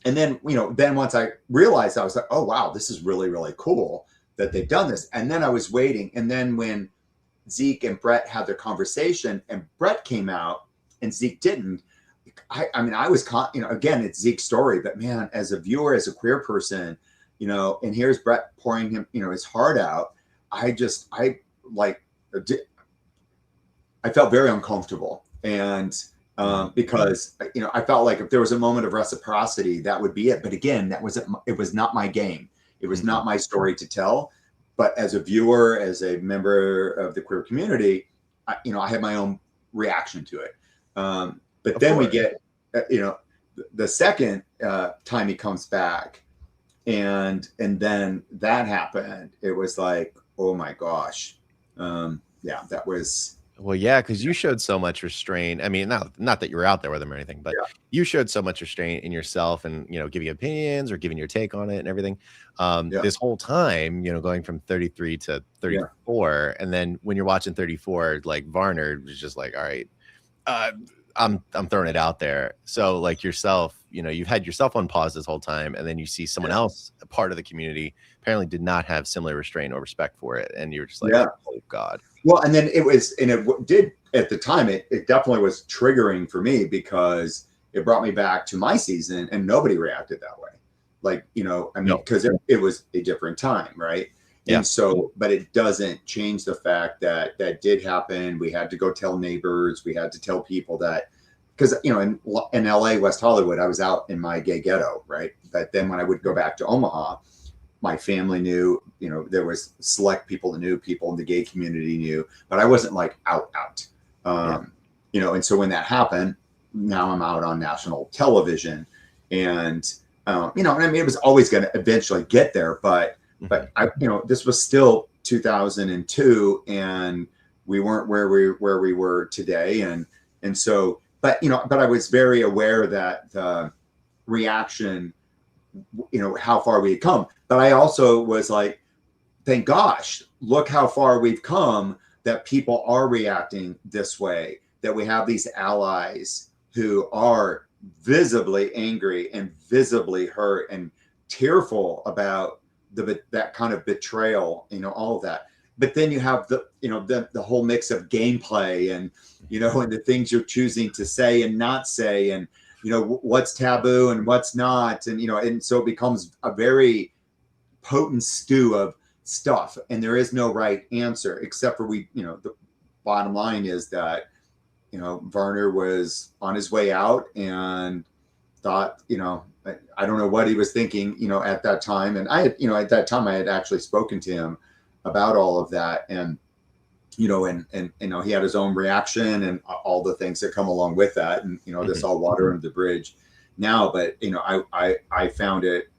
and then, you know, then once I realized, I was like, oh, wow, this is really, really cool that they've done this. And then I was waiting. And then when Zeke and Brett had their conversation and Brett came out and Zeke didn't, I mean, I was, you know, again, it's Zeke's story, but man, as a viewer, as a queer person, you know, and here's Brett pouring him, you know, his heart out. I felt very uncomfortable. And because, you know, I felt like if there was a moment of reciprocity, that would be it. But again, it was not my game. It was not my story to tell. But as a viewer, as a member of the queer community, you know, I had my own reaction to it. But then we get, you know, the second time he comes back, and then that happened. It was like, oh my gosh, yeah, that was. Well, yeah, because you showed so much restraint. I mean, not that you were out there with him or anything, but you showed so much restraint in yourself and, you know, giving opinions or giving your take on it and everything. This whole time, you know, going from 33 to 34. And then when you're watching 34, like Varner was just like, all right, I'm throwing it out there. So like yourself, you know, you've had yourself on pause this whole time, and then you see someone else, a part of the community, apparently did not have similar restraint or respect for it. And you're just like, oh God. Well, and then it did at the time, it definitely was triggering for me because it brought me back to my season and nobody reacted that way. Like, you know, I mean, because it was a different time, right? Yeah. And so, but it doesn't change the fact that that did happen. We had to go tell neighbors. We had to tell people that, because, you know, in LA, West Hollywood, I was out in my gay ghetto, right? But then when I would go back to Omaha, my family knew, you know, there was select people that knew, people in the gay community knew, but I wasn't like out. You know, and so when that happened, now I'm out on national television, and you know, and I mean, it was always going to eventually get there, but I, you know, this was still 2002, and we weren't where we were today, and so, but you know, but I was very aware that the reaction, you know, how far we had come. But I also was like, thank gosh, look how far we've come, that people are reacting this way, that we have these allies who are visibly angry and visibly hurt and tearful about that kind of betrayal, you know, all of that. But then you have the, you know, the whole mix of gameplay and, you know, and the things you're choosing to say and not say, and, you know, what's taboo and what's not. And, you know, and so it becomes a very potent stew of stuff, and there is no right answer, except for you know, the bottom line is that, you know, Varner was on his way out and thought, you know, I don't know what he was thinking, at that time. And I had, at that time I had actually spoken to him about all of that. And, and he had his own reaction and all the things that come along with that. And, this all water under the bridge now. But, I found it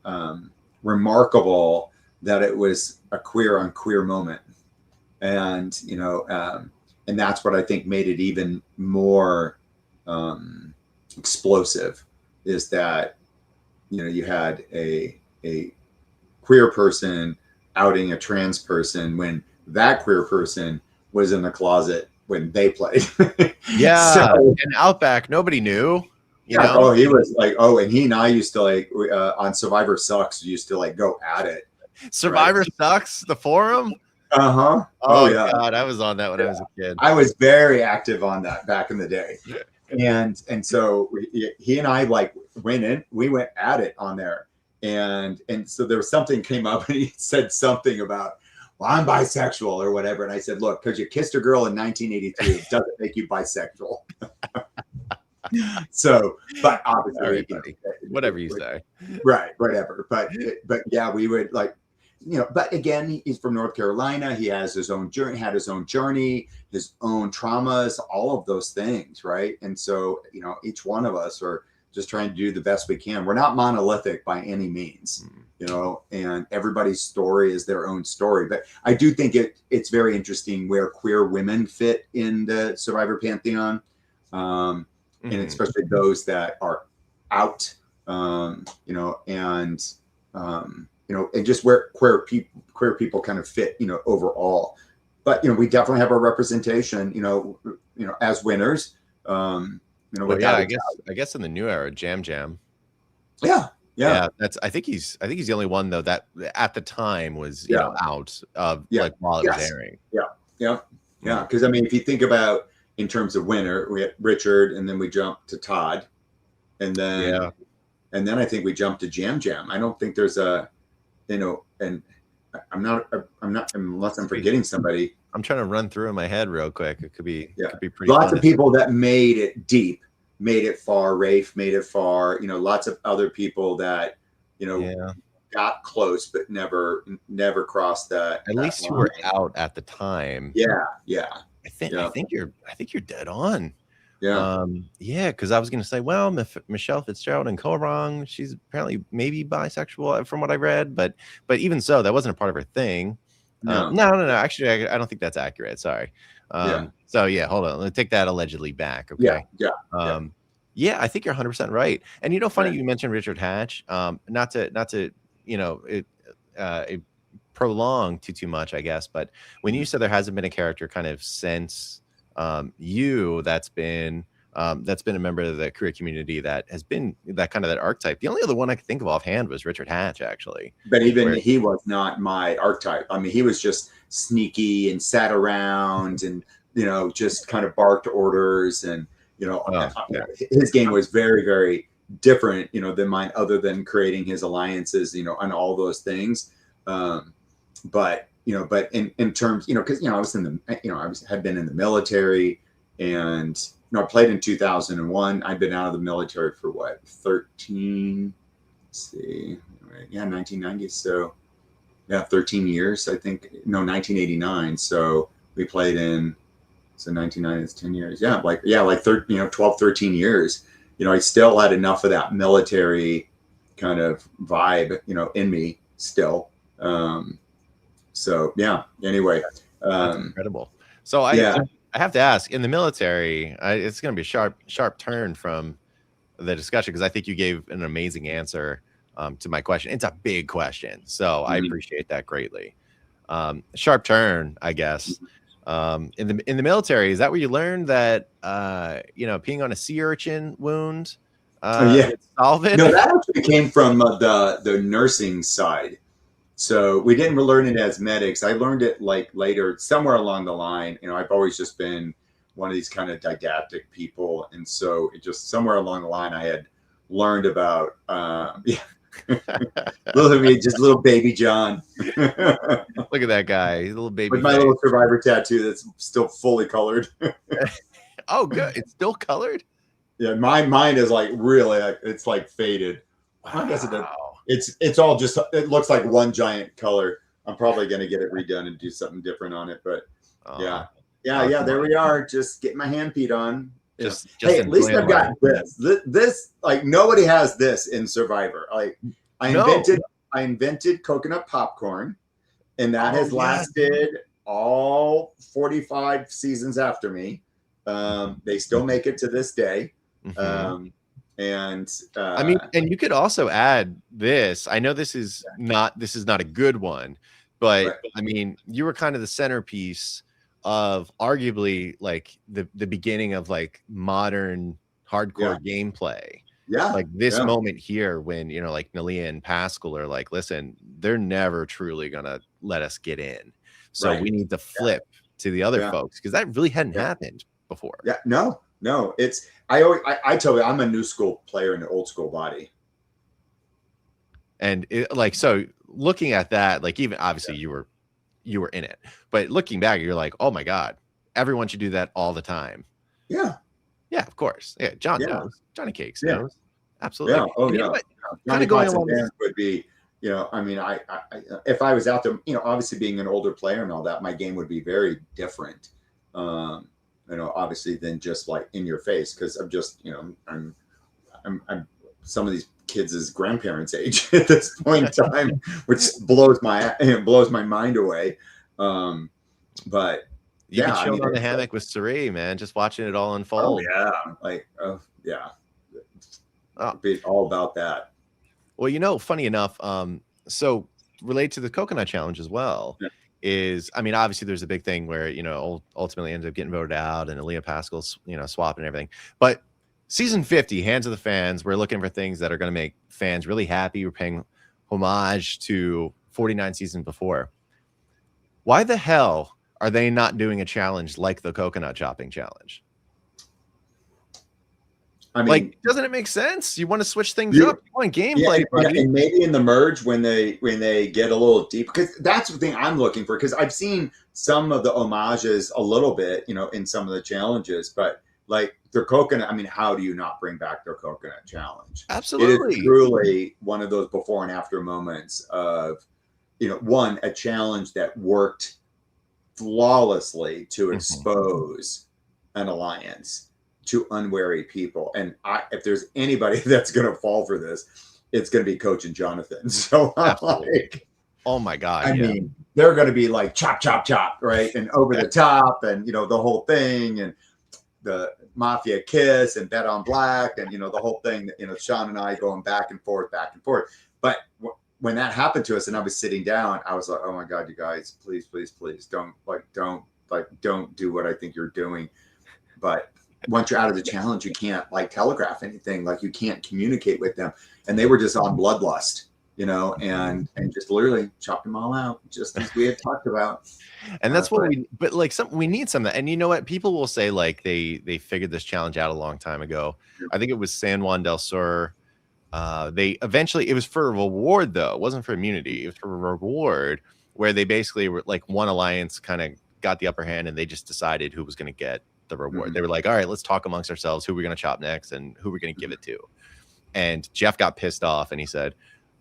remarkable that it was a queer on queer moment. And, and that's what I think made it even more explosive, is that, you had a queer person outing a trans person when that queer person was in the closet when they played. Yeah. So, and Outback, nobody knew. You know? Oh, he was like, and he and I used to on Survivor Sucks, used to go at it. Survivor Sucks, the forum. Uh-huh. Oh yeah. God, I was on that when I was a kid. I was very active on that back in the day. And so he and I we went at it on there. And so there was something came up and he said something about, well, I'm bisexual or whatever. And I said, look, because you kissed a girl in 1983, it doesn't make you bisexual. So, but obviously, whatever you say. Right. Whatever. But yeah, we would but again, he's from North Carolina. He has his own journey, his own traumas, all of those things. Right. And so, each one of us are just trying to do the best we can. We're not monolithic by any means, and everybody's story is their own story. But I do think it's very interesting where queer women fit in the Survivor pantheon. And especially those that are out, and just where queer people kind of fit, overall. But we definitely have our representation, as winners. I guess in the new era, Jam. Yeah. I think he's the only one though that at the time was out of while it was airing. Yeah. Because if you think about in terms of winner, we had Richard, and then we jumped to Todd, and then I think we jumped to Jam. I don't think there's a, and I'm not unless I'm forgetting somebody. I'm trying to run through in my head real quick. It could be pretty. Lots of people that made it deep, made it far. Rafe made it far. Lots of other people that got close but never crossed that. At least line. Who were out at the time. Yeah. I think you're dead on. Yeah. Because I was gonna say, well, Michelle Fitzgerald and Korong, she's apparently maybe bisexual from what I read, but even so, that wasn't a part of her thing. No. Actually, I don't think that's accurate. Sorry. So yeah, hold on. Let's take that allegedly back. Okay. Yeah. I think you're 100% right. And funny you mentioned Richard Hatch. Not to prolong too much, I guess. But when you said there hasn't been a character kind of since that's been a member of the queer community that has been that kind of that archetype. The only other one I could think of offhand was Richard Hatch, actually. But even he was not my archetype. He was just sneaky and sat around and just kind of barked orders and his game was very, very different than mine, other than creating his alliances and all those things. But in terms, because I was had been in the military, and I played in 2001. I'd been out of the military for 13? Let's see, 1990. So 13 years, I think. No, 1989. So we played in 1990. It's 10 years. 12, 13 years. I still had enough of that military kind of vibe, in me still. Anyway, that's incredible. So I have to ask, in the military, it's going to be a sharp turn from the discussion, because I think you gave an amazing answer to my question. It's a big question, so I appreciate that greatly. Sharp turn, I guess. In the military, is that where you learned that peeing on a sea urchin wound solve it? No, that actually came from the nursing side. So we didn't learn it as medics. I learned it later, somewhere along the line. I've always just been one of these kind of didactic people, and so it just somewhere along the line I had learned about little baby John. Look at that guy, he's a little baby. With my little Survivor tattoo that's still fully colored. Oh, good. It's still colored. Yeah, my mind is really it's faded. I guess it does. Wow. It's all just, it looks like one giant color. I'm probably going to get it redone and do something different on it, but yeah. There we are. Just getting my hand peed on. Just hey, at least I've got this. This, like, nobody has this in Survivor. Like, I invented coconut popcorn, and that has lasted all 45 seasons after me. They still make it to this day. And I mean, and you could also add this. I know this is not a good one, but I mean, you were kind of the centerpiece of arguably like the beginning of like modern hardcore gameplay. Like this moment here when, you know, like Nalia and Pascal are like, listen, they're never truly gonna let us get in. So we need to flip to the other folks, because that really hadn't happened before. No, it's I tell you, I'm a new school player in an old school body. And like, so looking at that, like, even obviously you were in it, but looking back, you're like, oh my God, everyone should do that all the time. Yeah, of course. Yeah, John knows. Johnny Cakes knows. Absolutely. Yeah. Oh, yeah. Kind of going along with would be, you know, I mean, I if I was out there, you know, obviously being an older player and all that, my game would be very different. You know, obviously than just like in your face, because I'm just, you know, I'm some of these kids' grandparents' age at this point in time, which blows my mind away. But you can chill on the hammock with Cirie, man, just watching it all unfold. Be all about that. Well, you know, funny enough, so related to the coconut challenge as well. Is, I mean, obviously there's a big thing where, you know, ultimately ends up getting voted out and Aaliyah Pascal's, you know, swapping everything. But season 50, Hands of the Fans, we're looking for things that are going to make fans really happy. We're paying homage to 49 seasons before. Why the hell are they not doing a challenge like the coconut chopping challenge? I mean, like, doesn't it make sense? You want to switch things up. You want gameplay, and maybe in the merge when they get a little deep, because that's the thing I'm looking for. Because I've seen some of the homages a little bit, you know, in some of the challenges, but like their coconut. I mean, how do you not bring back their coconut challenge? Absolutely, it is truly one of those before and after moments of, you know, a challenge that worked flawlessly to expose an alliance to unwary people. And if there's anybody that's going to fall for this, it's going to be Coach and Jonathan. So I'm like, oh my God. I mean, they're going to be like chop, chop, chop, right? And over the top, and, you know, the whole thing, and the mafia kiss and bet on black, and, you know, the whole thing that, you know, Sean and I going back and forth. But when that happened to us and I was sitting down, I was like, oh my God, you guys, please don't do what I think you're doing. But once you're out of the challenge, you can't like telegraph anything, like you can't communicate with them. And they were just on bloodlust, you know, and just literally chopped them all out, just as we had talked about. And that's what we need some of that. And you know what? People will say like they figured this challenge out a long time ago. I think it was San Juan del Sur. They eventually, it was for a reward though. It wasn't for immunity. It was for a reward where they basically were like one alliance kind of got the upper hand and they just decided who was going to get the reward. They were like, all right, let's talk amongst ourselves who we're going to chop next and who we're going to give it to. And Jeff got pissed off and he said,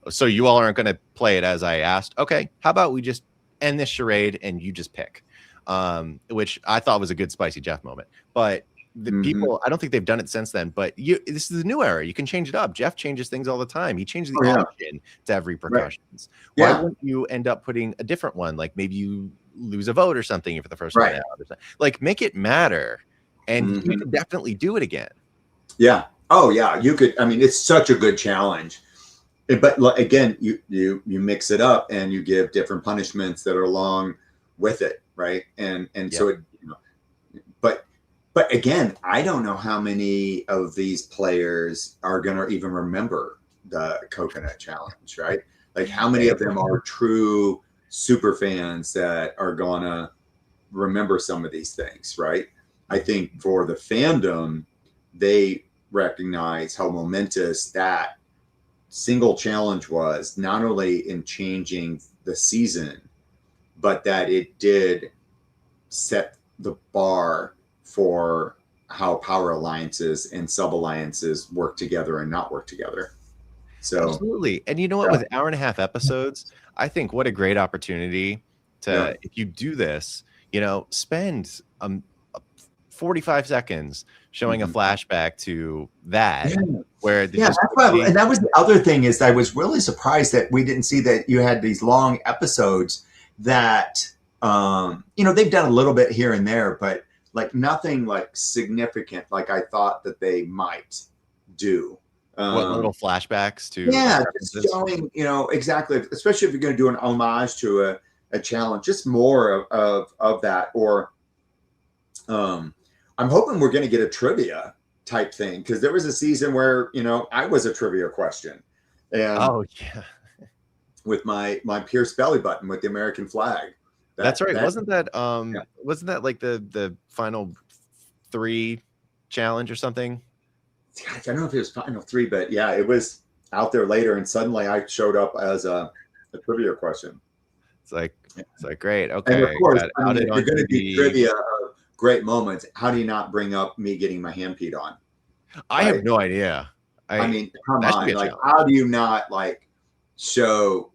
so you all aren't going to play it as I asked? Okay, how about we just end this charade and you just pick? Which I thought was a good spicy Jeff moment. But the people, I don't think they've done it since then, but this is a new era. You can change it up. Jeff changes things all the time. He changes the option to have repercussions. Why wouldn't you end up putting a different one? Like maybe you lose a vote or something for the first one out or something. Like make it matter, and you can definitely do it again. Yeah. Oh yeah, you could. I mean, it's such a good challenge. But again, you mix it up and you give different punishments that are along with it, right? And so it, you know, but again, I don't know how many of these players are going to even remember the coconut challenge, right? Like how many of them are true super fans that are going to remember some of these things, right? I think for the fandom, they recognize how momentous that single challenge was, not only in changing the season, but that it did set the bar for how power alliances and sub alliances work together and not work together. So absolutely. And you know what? yeah. With hour and a half episodes, I think what a great opportunity to, if you do this, spend 45 seconds showing a flashback to that, where Yeah, that's why, and that was the other thing is I was really surprised that we didn't see that you had these long episodes that they've done a little bit here and there, but like nothing like significant like I thought that they might do. What little flashbacks to just showing, exactly, especially if you're going to do an homage to a challenge, just more of that. Or I'm hoping we're going to get a trivia type thing, because there was a season where I was a trivia question, and with my pierced belly button with the American flag. That's right. Wasn't that like the final 3 challenge or something? I don't know if it was final 3, but yeah, it was out there later, and suddenly I showed up as a trivia question. It's like great. Okay. And of course, if you're going to do trivia of great moments, how do you not bring up me getting my hand peed on? I have no idea. I mean, come on, like, how do you not like show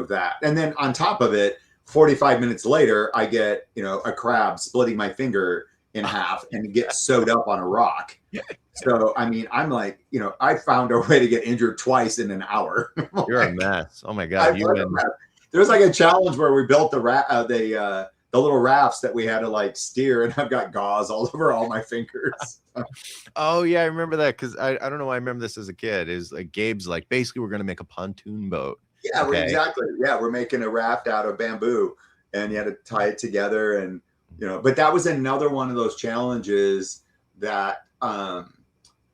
that? And then on top of it, 45 minutes later, I get a crab splitting my finger in half and get sewed up on a rock. So I mean, I'm like, I found a way to get injured twice in an hour. You're a mess. Oh my god, there was like a challenge where we built the little rafts that we had to like steer, and I've got gauze all over all my fingers. Oh yeah, I remember that, because I don't know why I remember this as a kid. Is like Gabe's like, basically we're gonna make a pontoon boat. Yeah, exactly. Yeah, we're making a raft out of bamboo, and you had to tie it together, and but that was another one of those challenges that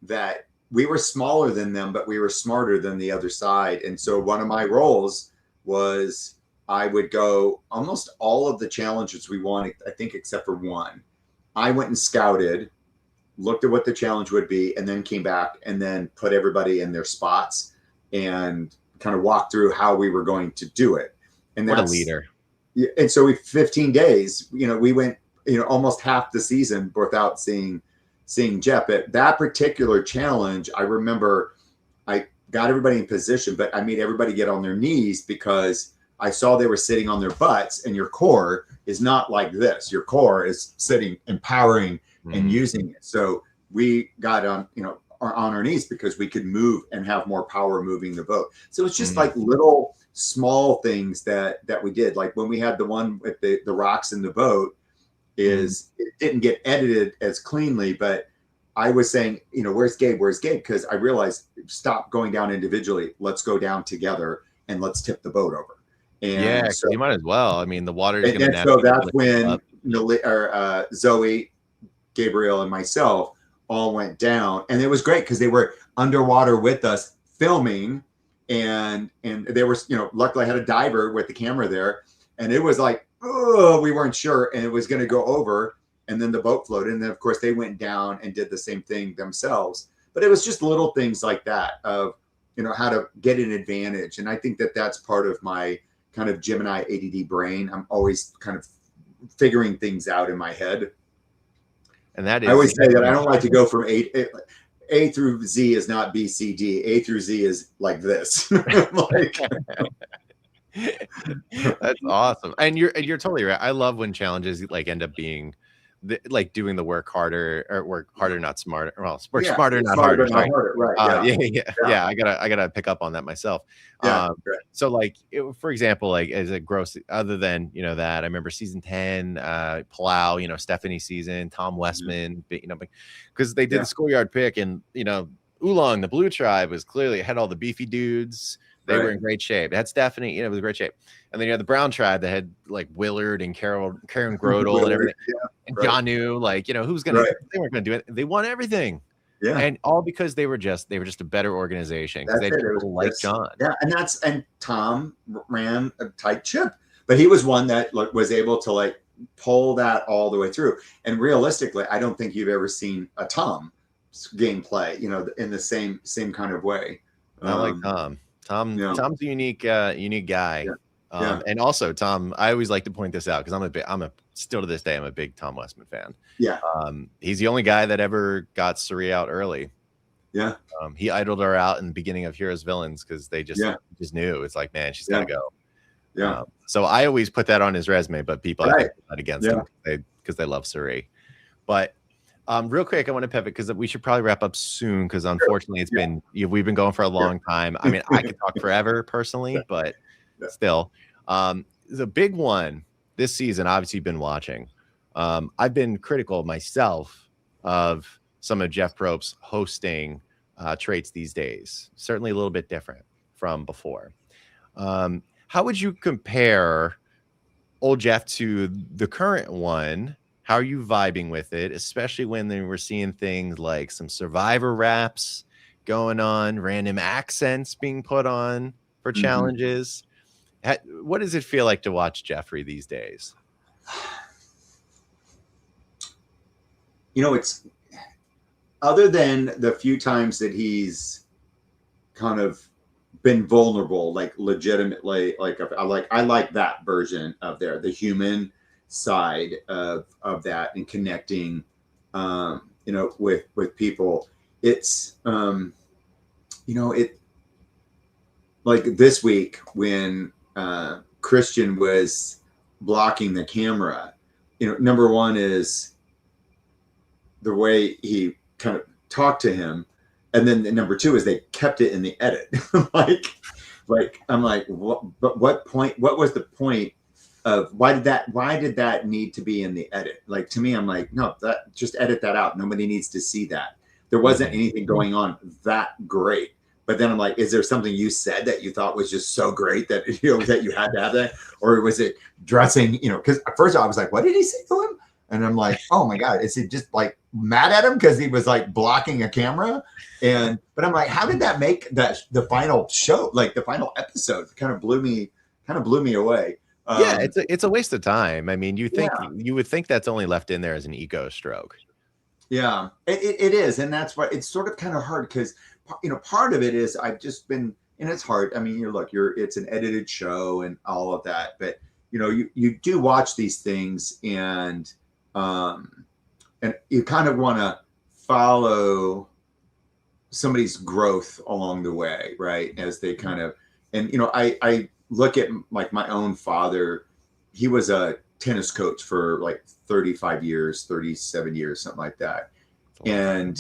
that we were smaller than them, but we were smarter than the other side. And so one of my roles was I would go almost all of the challenges we wanted, I think, except for one. I went and scouted, looked at what the challenge would be, and then came back and then put everybody in their spots and kind of walked through how we were going to do it. And what a leader. And so 15 days, we went, almost half the season without seeing Jeff. At that particular challenge, I remember I got everybody in position, but I made everybody get on their knees because I saw they were sitting on their butts, and your core is not like this. Your core is sitting, empowering and using it. So we got on, on our knees because we could move and have more power moving the boat. So it's just like little small things that we did. Like when we had the one with the rocks in the boat, it didn't get edited as cleanly, but I was saying, where's Gabe? Where's Gabe? Because I realized, stop going down individually. Let's go down together and let's tip the boat over. And so you might as well. I mean, the water is going to. So that's when Zoe, Gabriel, and myself all went down, and it was great because they were underwater with us filming, and they were, luckily I had a diver with the camera there, and it was like, oh, we weren't sure, and it was going to go over, and then the boat floated, and then of course they went down and did the same thing themselves. But it was just little things like that of how to get an advantage, and I think that that's part of my kind of Gemini ADD brain. I'm always kind of figuring things out in my head. And that is, I always say that I don't like to go from A through Z is not B, C, D. A through Z is like this. Like, that's awesome. And you're totally right. I love when challenges like end up being like doing the work harder, or work harder, not smarter. Well, work smarter, not harder. Right. Yeah. I gotta pick up on that myself. So like, for example, like as a gross, other than that, I remember season 10, Palau, Stephenie season, Tom Westman, because they did the schoolyard pick, and Oolong, the Blue Tribe, was clearly had all the beefy dudes. They were in great shape. They had Stephenie, it was great shape. And then you had the Brown Tribe that had like Willard and Karen Grodel and everything. And Janu, like, who's gonna? They weren't gonna do it. They won everything. Yeah, and all because they were just a better organization. Because they had people like John. Yeah, and Tom ran a tight ship, but he was one that was able to like pull that all the way through. And realistically, I don't think you've ever seen a Tom gameplay, in the same kind of way. I like Tom. Tom's a unique guy. And also Tom, I always like to point this out because still to this day, I'm a big Tom Westman fan. Yeah. He's the only guy that ever got Cirie out early. Yeah. He idled her out in the beginning of Heroes Villains because they just knew it's like, man, she's got to go. Yeah. So I always put that on his resume, but people I think that against him because they love Cirie. But real quick, I want to pivot because we should probably wrap up soon because unfortunately we've been going for a long time. I mean, I could talk forever personally, but still, the big one this season, obviously you've been watching. I've been critical myself of some of Jeff Probst's hosting traits these days. Certainly a little bit different from before. How would you compare old Jeff to the current one? How are you vibing with it, especially when we're seeing things like some Survivor raps going on, random accents being put on for challenges? What does it feel like to watch Jeffrey these days? You know, it's other than the few times that he's kind of been vulnerable, like legitimately, I like that version of the human side of that and connecting, with people. It's, like this week when Christian was blocking the camera, number one is the way he kind of talked to him. And then number two is they kept it in the edit. I'm like, what point, what was the point of why did that need to be in the edit? Like, to me, I'm like, no, just edit that out. Nobody needs to see that. There wasn't anything going on that great. But then I'm like, is there something you said that you thought was just so great that, that you had to have that? Or was it dressing, because at first I was like, what did he say to him? And I'm like, oh my God, is he just like mad at him because he was like blocking a camera? But I'm like, how did that make the final show, like the final episode? It kind of blew me away. It's a waste of time. I mean, you would think that's only left in there as an ego stroke. Yeah, it is. And that's why it's sort of kind of hard because, part of it is I've just been, and it's hard. I mean, it's an edited show and all of that, but you do watch these things and you kind of want to follow somebody's growth along the way, right? As they kind of, and I look at like my own father. He was a tennis coach for like 35 years, 37 years, something like that. And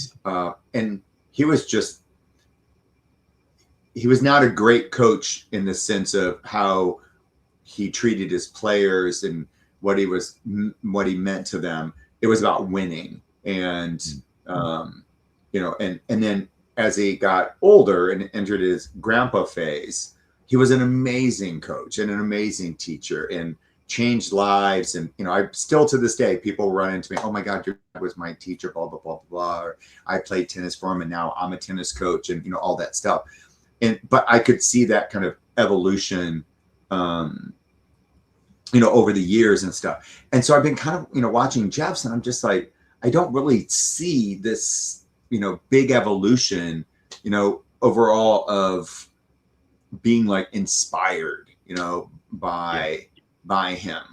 he was not a great coach in the sense of how he treated his players and what he meant to them. It was about winning. And, and then as he got older and entered his grandpa phase, he was an amazing coach and an amazing teacher and changed lives. And, I still to this day, people run into me, oh my God, your dad was my teacher, blah, blah, blah, blah. Or I played tennis for him and now I'm a tennis coach and, all that stuff. But I could see that kind of evolution, over the years and stuff. And so I've been kind of, watching Jeff's and I'm just like, I don't really see this, big evolution, overall of being like inspired, by him.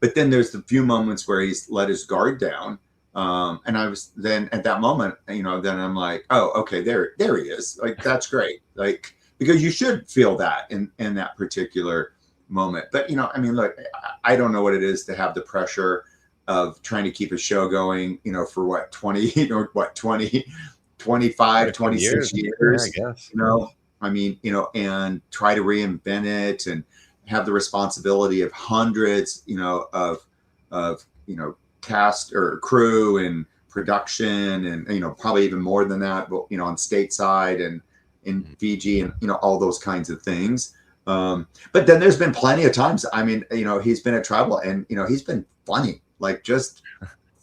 But then there's the few moments where he's let his guard down. And I was then at that moment, then I'm like, oh, okay, there he is. Like, that's great. Like, because you should feel that in that particular moment. But, look, I don't know what it is to have the pressure of trying to keep a show going, for what, 20, 25, 26 years, I guess. And try to reinvent it and have the responsibility of hundreds, of cast or crew and production and, probably even more than that, but, on stateside and in Fiji and, all those kinds of things. But then there's been plenty of times, he's been at travel and, he's been funny, like just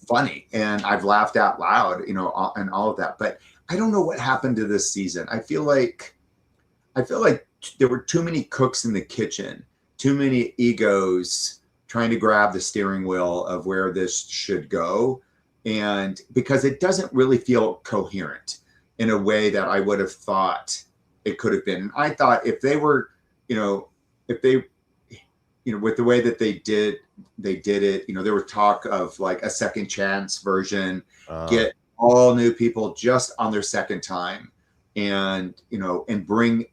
funny. And I've laughed out loud, and all of that, but I don't know what happened to this season. I feel like there were too many cooks in the kitchen, too many egos trying to grab the steering wheel of where this should go. And because it doesn't really feel coherent in a way that I would have thought it could have been. I thought if they were, with the way that they did it, there was talk of like a second chance version, get all new people just on their second time, and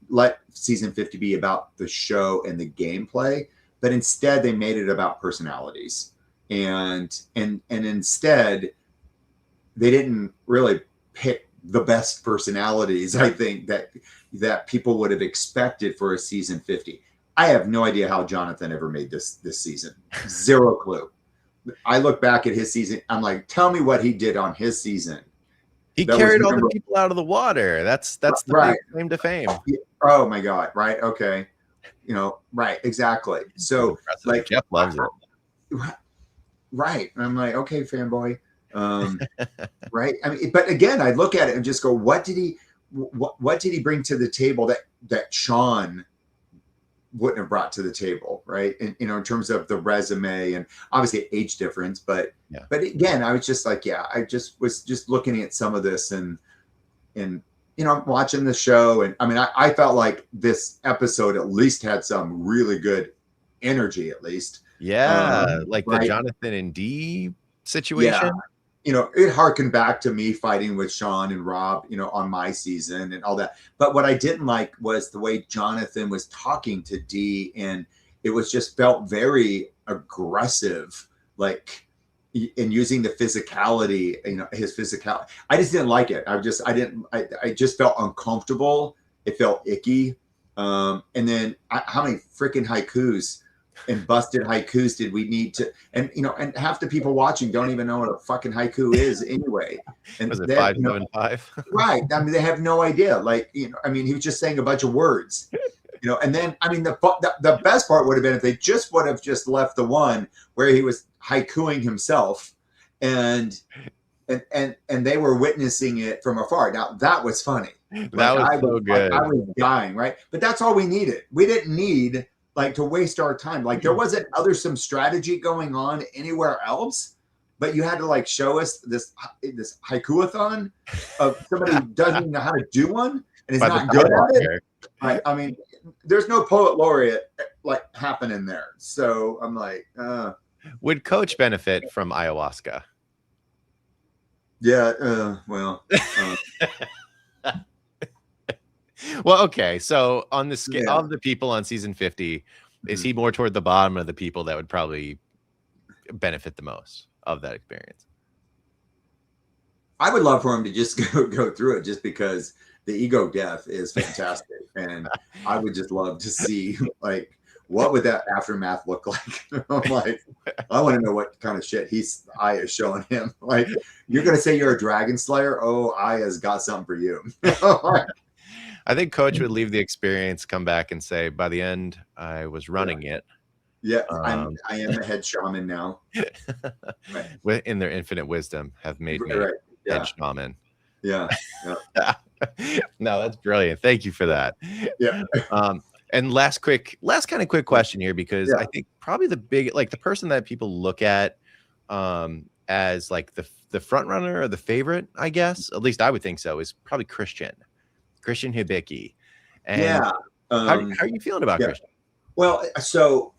let season 50 be about the show and the gameplay, but instead they made it about personalities, and instead they didn't really pick the best personalities, I think, that people would have expected for a season 50. I have no idea how Jonathan ever made this season. Zero clue. I look back at his season, I'm like, tell me what he did on his season. He carried all the people out of the water. That's the right. big claim to fame. Oh my God. Right. Okay. Right. Exactly. So like Jeff loves it. Right. And I'm like, okay, fanboy. Right. I mean, but again, I look at it and just go, what did he bring to the table that Sean wouldn't have brought to the table, right? And in terms of the resume and obviously age difference, but again, I was just like, I was just looking at some of this and watching the show, and I mean, I felt like this episode at least had some really good energy, at least. Like the Jonathan and Dee situation. It harkened back to me fighting with Sean and Rob, on my season and all that. But what I didn't like was the way Jonathan was talking to Dee, and it was just felt very aggressive, like, and using the physicality, his physicality. I just didn't like it. I just felt uncomfortable. It felt icky. And then how many freaking haikus and busted haikus did we need to, and half the people watching don't even know what a fucking haiku is anyway. And was it 575? Right. I mean, they have no idea. Like, I mean, he was just saying a bunch of words, and then, I mean, the best part would have been if they just would have just left the one where he was haikuing himself and they were witnessing it from afar. Now that was funny. That was so good. I was dying. Right. But that's all we needed. We didn't need to waste our time. Like, there wasn't some strategy going on anywhere else, but you had to show us this haikuathon of somebody who doesn't even know how to do one and is not good at it. Right. I mean, there's no poet laureate happening there. So I'm like, would Coach benefit from ayahuasca? Yeah. Well. Well, okay. So on the scale of the people on season 50, is he more toward the bottom of the people that would probably benefit the most of that experience? I would love for him to just go through it, just because the ego death is fantastic. And I would just love to see what would that aftermath look like? I'm like, I want to know what kind of shit Aya is showing him. Like, you're going to say you're a dragon slayer? Oh, Aya's got something for you. I think Coach would leave the experience, come back and say, by the end, I was running it. Yeah, I am a head shaman now. Right. In their infinite wisdom, have made me head shaman. Yeah. No, that's brilliant. Thank you for that. Yeah. And last kind of quick question here, because I think probably the person that people look at as the front runner or the favorite, I guess, at least I would think so, is probably Christian Hibiki. And how are you feeling about Christian? Well, so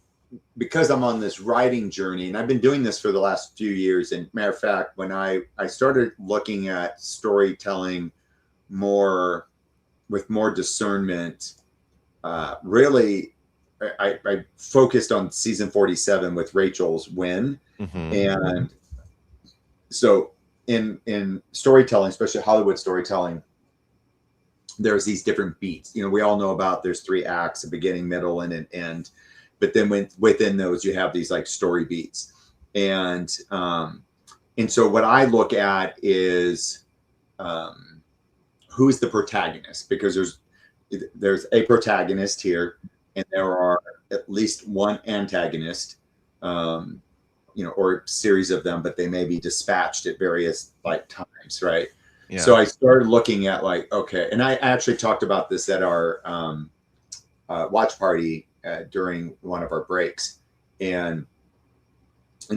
because I'm on this writing journey, and I've been doing this for the last few years, and matter of fact, when I started looking at storytelling with more discernment, really I focused on season 47 with Rachel's win. And so in storytelling, especially Hollywood storytelling, there's these different beats. We all know about, there's 3 acts, a beginning, middle, and an end. But then within those, you have these story beats. And so what I look at is who's the protagonist, because there's a protagonist here, and there are at least one antagonist, or series of them, but they may be dispatched at various times, right? Yeah. So I started looking at okay, and I actually talked about this at our watch party during one of our breaks, and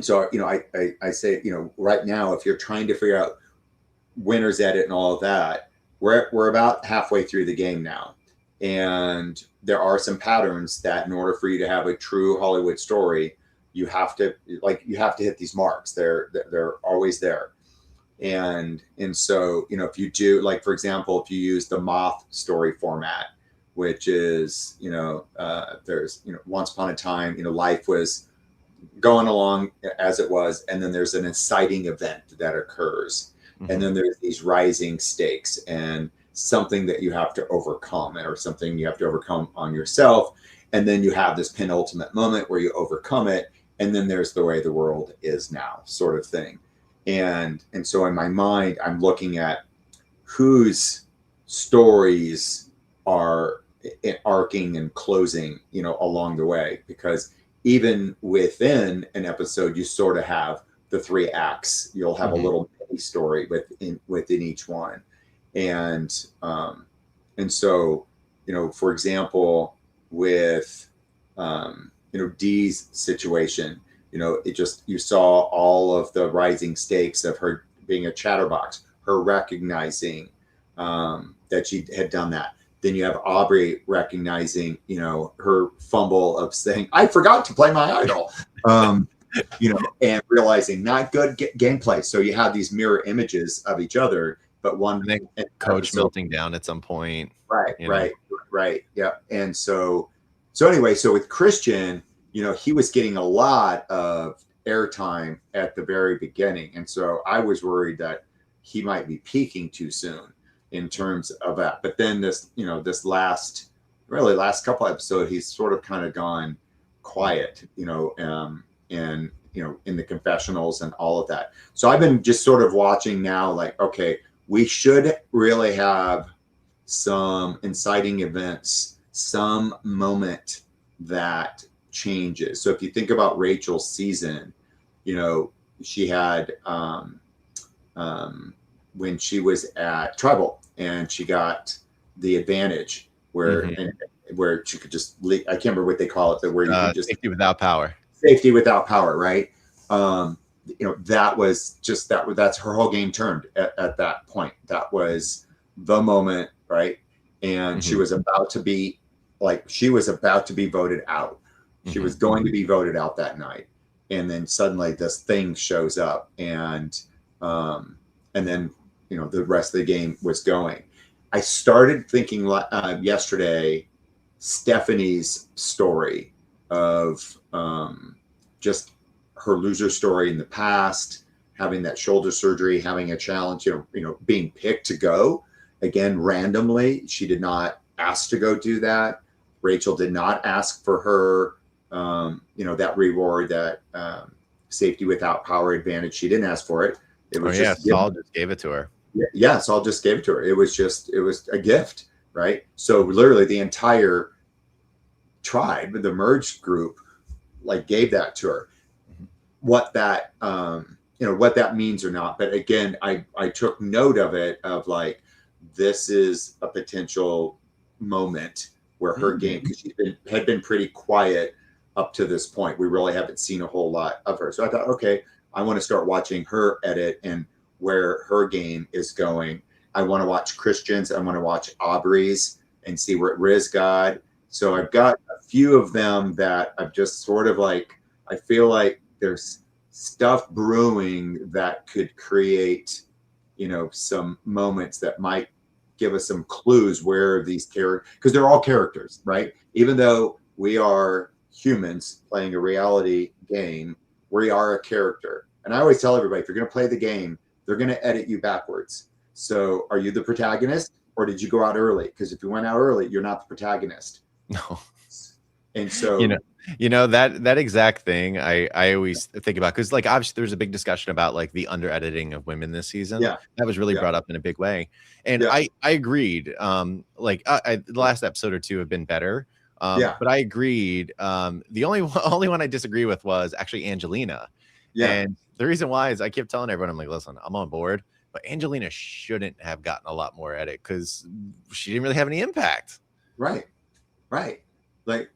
so I say, right now, if you're trying to figure out winners edit and all of that, we're about halfway through the game now, and there are some patterns that in order for you to have a true Hollywood story, you have to hit these marks. They're always there. And so, you know, if you do, like, for example, if you use the moth story format, which is, you know, there's, you know, once upon a time, you know, life was going along as it was, and then there's an inciting event that occurs, and then there's these rising stakes and something that you have to overcome, or something you have to overcome on yourself, and then you have this penultimate moment where you overcome it, and then there's the way the world is now, sort of thing. And so in my mind, I'm looking at whose stories are arcing and closing, you know, along the way, because even within an episode, you sort of have the 3 acts. You'll have a little mini story within each one. And so, you know, for example, with, you know, Dee's situation, you know, it just, you saw all of the rising stakes of her being a chatterbox, her recognizing that she had done that. Then you have Aubry recognizing, you know, her fumble of saying, I forgot to play my idol, you know, and realizing not good gameplay. So you have these mirror images of each other, but one coach melting down at some point. Right. Yeah. And so anyway, so with Christian, you know, he was getting a lot of airtime at the very beginning. And so I was worried that he might be peaking too soon in terms of that. But then this, you know, this last couple episodes, he's sort of kind of gone quiet, you know, and, you know, in the confessionals and all of that. So I've been just sort of watching now, like, okay, we should really have some inciting events, some moment that changes. So if you think about Rachel's season, you know, she had when she was at Tribal and she got the advantage where where she could just leave. I can't remember what they call it, where you can just safety without power. Safety without power, right? You know, that was just that's her whole game turned at that point. That was the moment, right? And she was about to be voted out. She was going to be voted out that night, and then suddenly this thing shows up, and then, you know, the rest of the game was going. I started thinking yesterday, Stephenie's story of just her loser story in the past, having that shoulder surgery, having a challenge, you know, being picked to go again randomly. She did not ask to go do that. Rachel did not ask for her, you know, that reward, that safety without power advantage. She didn't ask for it. It was Saul just gave it to her. Yeah, Saul just gave it to her. It was a gift, right? So literally the entire tribe, the merged group, like gave that to her. What that, you know, what that means or not. But again, I took note of it, of like, this is a potential moment where her game, because she had been pretty quiet up to this point. We really haven't seen a whole lot of her. So I thought, okay, I want to start watching her edit and where her game is going. I want to watch Christian's. I want to watch Aubry's and see where Riz got. So I've got a few of them that I've just sort of like, I feel like there's stuff brewing that could create, you know, some moments that might give us some clues where these characters, because they're all characters, right? Even though we are humans playing a reality game, we are a character. And I always tell everybody, if you're going to play the game, they're going to edit you backwards. So are you the protagonist, or did you go out early? Because if you went out early, you're not the protagonist. No. And so, you know that exact thing I always think about, because like obviously there's a big discussion about like the under editing of women this season. Yeah, that was really brought up in a big way, and I agreed. Like the last episode or two have been better. But I agreed. The only one I disagree with was actually Angelina. And the reason why is I kept telling everyone, I'm like, listen, I'm on board, but Angelina shouldn't have gotten a lot more edit because she didn't really have any impact. Right. Like,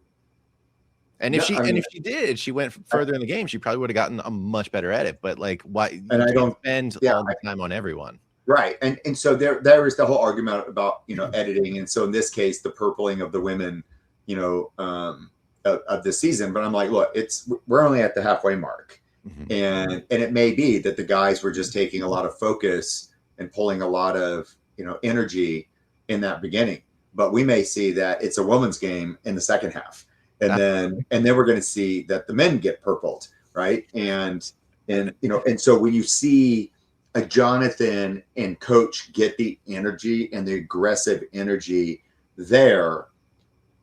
and if she did, she went further in the game, she probably would have gotten a much better edit. But like, why? And I don't spend all the time on everyone. Right. And so there is the whole argument about, you know, editing. And so in this case, the purpling of the women, you know, of the season. But I'm like, look, we're only at the halfway mark. And it may be that the guys were just taking a lot of focus and pulling a lot of, energy in that beginning. But we may see that it's a woman's game in the second half. And then we're going to see that the men get purpled, right? And so when you see a Jonathan and Coach get the energy and the aggressive energy there,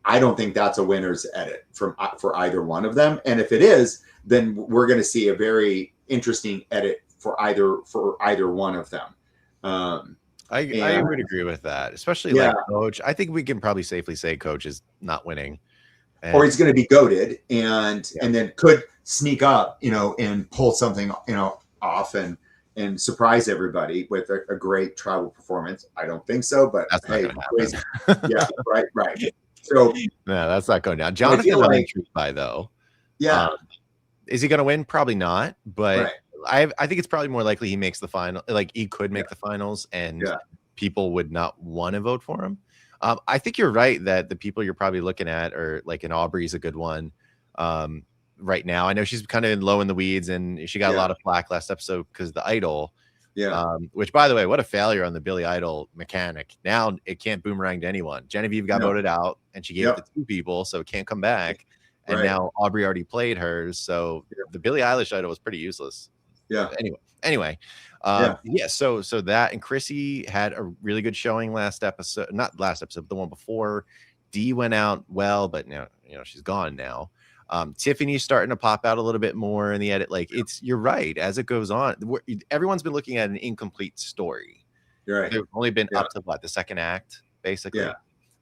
I don't think that's a winner's edit for either one of them. And if it is, then we're going to see a very interesting edit for either one of them. I would agree with that, especially like Coach. I think we can probably safely say Coach is not winning, or he's going to be goated and then could sneak up, and pull something, off and surprise everybody with a great tribal performance. I don't think so, but that's hey, yeah, right. So no, that's not going down. Jonathan, I'm intrigued by though. Yeah, is he going to win? Probably not, but I think it's probably more likely he makes the final. Like he could make the finals, and people would not want to vote for him. I think you're right that the people you're probably looking at are like an Aubry's a good one. Right now, I know she's kind of low in the weeds, and she got a lot of flack last episode because the idol. Yeah. Which, by the way, what a failure on the Billy Idol mechanic. Now it can't boomerang to anyone. Genevieve got voted out, and she gave it to 2 people, so it can't come back. And now Aubry already played hers, so the Billie Eilish idol was pretty useless. Yeah. Anyway. So that, and Chrissy had a really good showing last episode. Not last episode, but the one before. Dee went out well, but now she's gone now. Tiffany's starting to pop out a little bit more in the edit. Like you're right. As it goes on, everyone's been looking at an incomplete story. You're right. They've only been up to the second act, basically.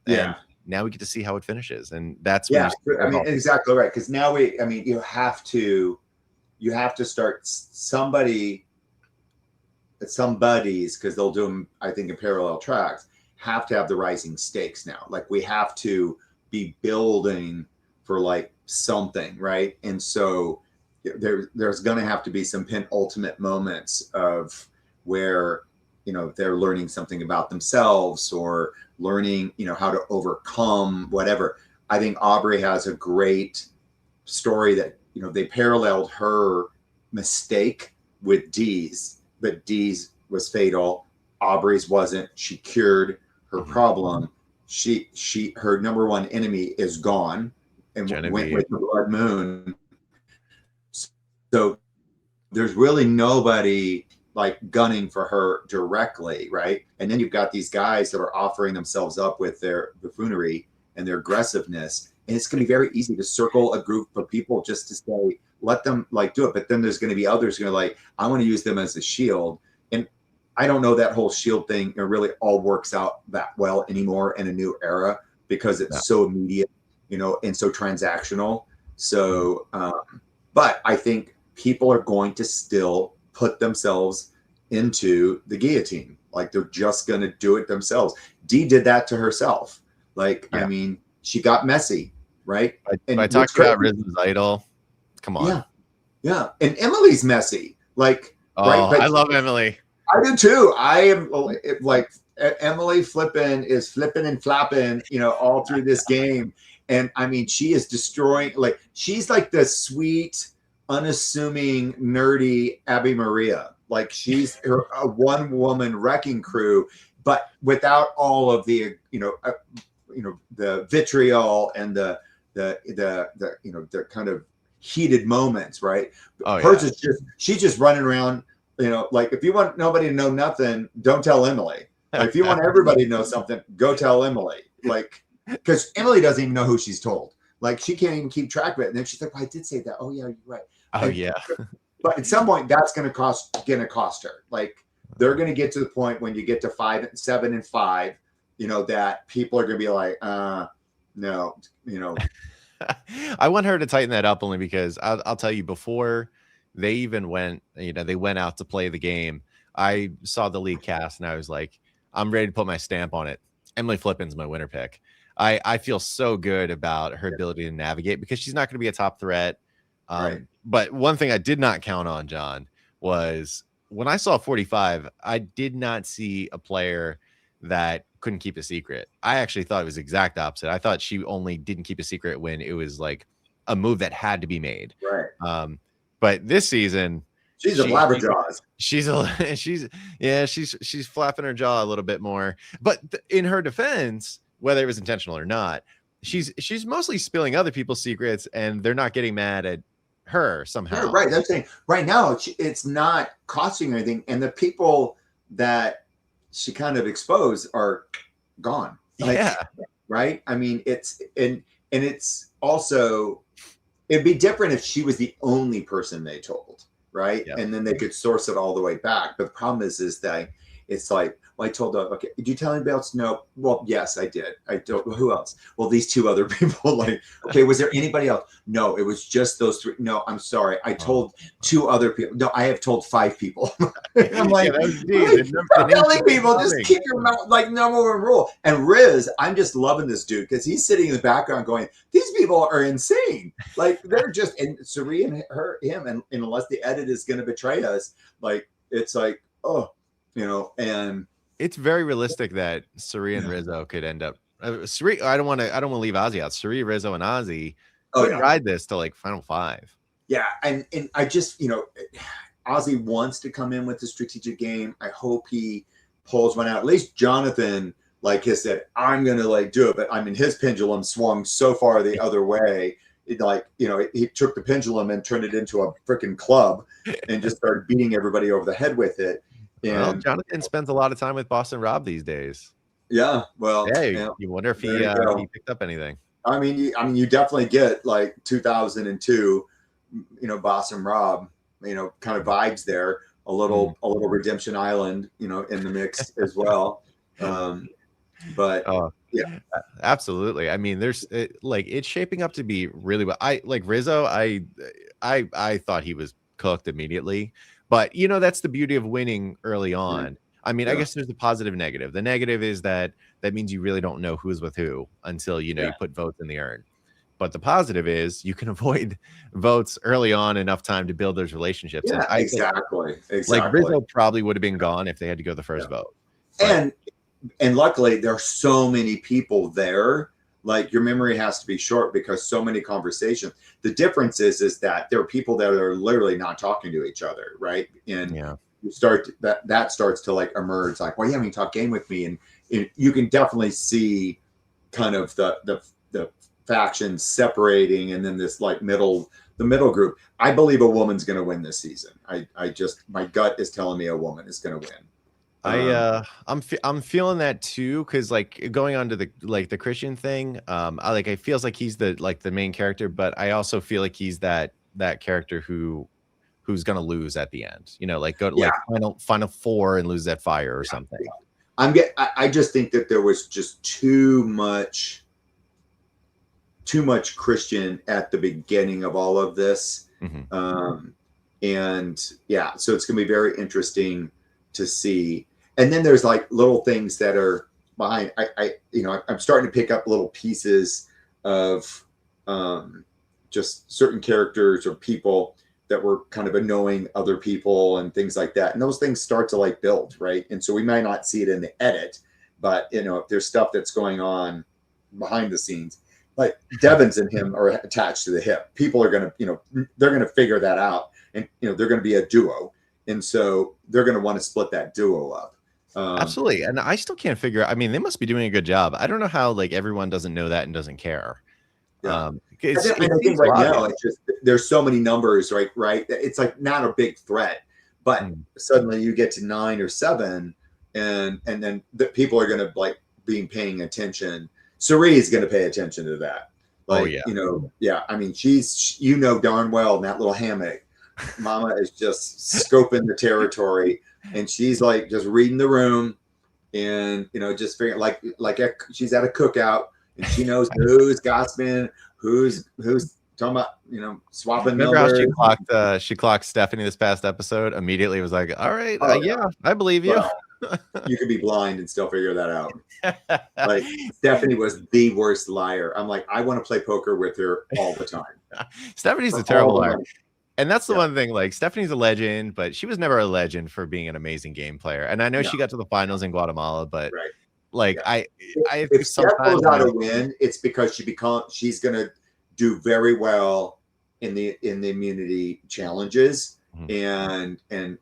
And now we get to see how it finishes, and that's exactly right. Because now you have to start somebody's because they'll do them, I think, in parallel tracks. Have to have the rising stakes now. Like we have to be building for like something, right? And so there's going to have to be some penultimate moments of where they're learning something about themselves or learning how to overcome whatever. I think Aubry has a great story that they paralleled her mistake with Dee's, but Dee's was fatal. Aubry's wasn't. She cured her problem. Her number one enemy is gone and went with the blood moon. So there's really nobody like gunning for her directly, right? And then you've got these guys that are offering themselves up with their buffoonery and their aggressiveness. And it's going to be very easy to circle a group of people just to say, let them like do it. But then there's going to be others who are like, I want to use them as a shield. And I don't know that whole shield thing really all works out that well anymore in a new era because it's so immediate, and so transactional. So, but I think people are going to still put themselves into the guillotine. Like they're just going to do it themselves. Dee did that to herself. Like, I mean, she got messy, right? I talked about Riz's idol. Come on. Yeah. And Emily's messy. Like, right? But I love Emily. I do too. I am like Emily is flipping and flapping, all through this game. And I mean, she is destroying, like, she's like the sweet, unassuming, nerdy Abby Maria. Like she's a one woman wrecking crew, but without all of the, the vitriol and the kind of heated moments, right? Hers is she's just running around, like if you want nobody to know nothing, don't tell Emily. Like, if you want everybody to know something, go tell Emily. Like, because Emily doesn't even know who she's told. Like, she can't even keep track of it. And then she's like, well, I did say that. Oh yeah, you're right. But at some point, that's going to cost her. Like, they're going to get to the point when you get to 5, 7, and 5, that people are going to be like, no, I want her to tighten that up only because I'll tell you, before they even went, they went out to play the game, I saw the league cast and I was like, I'm ready to put my stamp on it. Emily Flippin's my winner pick. I feel so good about her ability to navigate because she's not going to be a top threat. Right. But one thing I did not count on, John, was when I saw 45, I did not see a player that couldn't keep a secret. I actually thought it was the exact opposite. I thought she only didn't keep a secret when it was like a move that had to be made. Right. But this season, she's a blabberjaws. She's flapping her jaw a little bit more. But in her defense, whether it was intentional or not, she's mostly spilling other people's secrets, and they're not getting mad at her somehow. Yeah, right. That's saying right now it's not costing anything, and the people that she kind of exposed are gone. Right. I mean, it's and it's also, it'd be different if she was the only person they told, right? Yep. And then they could source it all the way back. But the problem is that it's like, well, I told her, okay, did you tell anybody else? No. Well, yes, I did. I don't. Who else? Well, these two other people. Like, okay, was there anybody else? No, it was just those three. No, I'm sorry. I told two other people. No, I have told 5 people. I'm like, telling people, just keep your mouth, like, number one rule. And Riz, I'm just loving this dude because he's sitting in the background going, these people are insane. Like, they're just, and Cirie and him, and unless the edit is going to betray us, like, it's like, oh, you know, and it's very realistic that Cirie and Rizzo could end up. Cirie, I don't want to leave Ozzy out. Cirie, Rizzo, and Ozzy could ride this to like Final 5. Yeah, and I just, you know, Ozzy wants to come in with the strategic game. I hope he pulls one out. At least Jonathan, like he said, I'm gonna like do it, but I mean, his pendulum swung so far the other way. It, like, you know, he took the pendulum and turned it into a freaking club and just started beating everybody over the head with it. And well, Jonathan spends a lot of time with Boston Rob these days. Yeah, well, yeah, you wonder if he picked up anything. I mean, you definitely get like 2002, you know, Boston Rob, you know, kind of vibes there. A little Redemption Island, you know, in the mix as well. But yeah, absolutely. I mean, there's it's shaping up to be really well. I like Rizzo. I thought he was cooked immediately. But, you know, that's the beauty of winning early on. I mean, I guess there's the positive and negative. The negative is that means you really don't know who's with who until, you know, you put votes in the urn. But the positive is you can avoid votes early on enough time to build those relationships. Yeah, and exactly. Like Rizzo probably would have been gone if they had to go the first vote. But, and luckily there are so many people there. Like, your memory has to be short because so many conversations. The difference is that there are people that are literally not talking to each other, right? And you start that starts to like emerge. Like, well, you haven't talked game with me, and you can definitely see kind of the factions separating, and then this like the middle group. I believe a woman's going to win this season. I just, my gut is telling me a woman is going to win. I'm feeling that too, because like going on to the Christian thing, I feels like he's the main character, but I also feel like he's that character who's gonna lose at the end, you know, like go like final 4 and lose that fire or something. I just think that there was just too much Christian at the beginning of all of this. And yeah, so it's gonna be very interesting to see. And then there's like little things that are behind. I'm starting to pick up little pieces of just certain characters or people that were kind of annoying other people and things like that. And those things start to like build, right? And so we might not see it in the edit, but you know, if there's stuff that's going on behind the scenes, like Devens and him are attached to the hip. People are gonna, you know, they're gonna figure that out, and you know, they're gonna be a duo, and so they're gonna want to split that duo up. Absolutely. And I still can't figure out, I mean, they must be doing a good job. I don't know how like everyone doesn't know that and doesn't care. I think right now it's just there's so many numbers, right? It's like not a big threat, but suddenly you get to 9 or 7, and then the people are going to like be paying attention. Cirie is going to pay attention to that. Like, you know, I mean, she's, you know, darn well in that little hammock, Mama is just scoping the territory. And she's like just reading the room, and you know, just figuring like she's at a cookout, and she knows who's gossiping, who's talking about, you know, swapping numbers. Remember how she clocked Stephenie this past episode? Immediately was like, all right, I believe you. Well, you could be blind and still figure that out. Like, Stephenie was the worst liar. I'm like, I want to play poker with her all the time. Stephenie's a terrible liar. And that's the one thing, like, Stephenie's a legend, but she was never a legend for being an amazing game player. And I know she got to the finals in Guatemala, but like, if Steph goes out to win, it's because she's going to do very well in the immunity challenges, and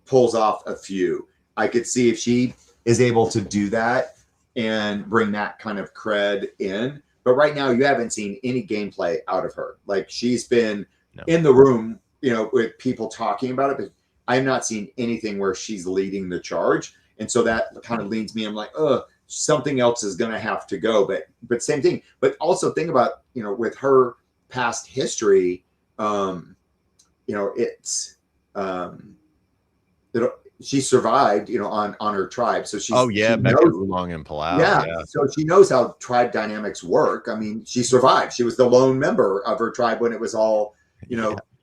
pulls off a few. I could see if she is able to do that and bring that kind of cred in. But right now, you haven't seen any gameplay out of her. Like, she's been in the room, with people talking about it, but I've not seen anything where she's leading the charge. And so that kind of leads me, I'm like, oh, something else is going to have to go. But same thing. But also think about, with her past history, it's, she survived, on her tribe. So she's, Becca Oolong and Palau. Yeah. So she knows how tribe dynamics work. I mean, she survived. She was the lone member of her tribe when it was all,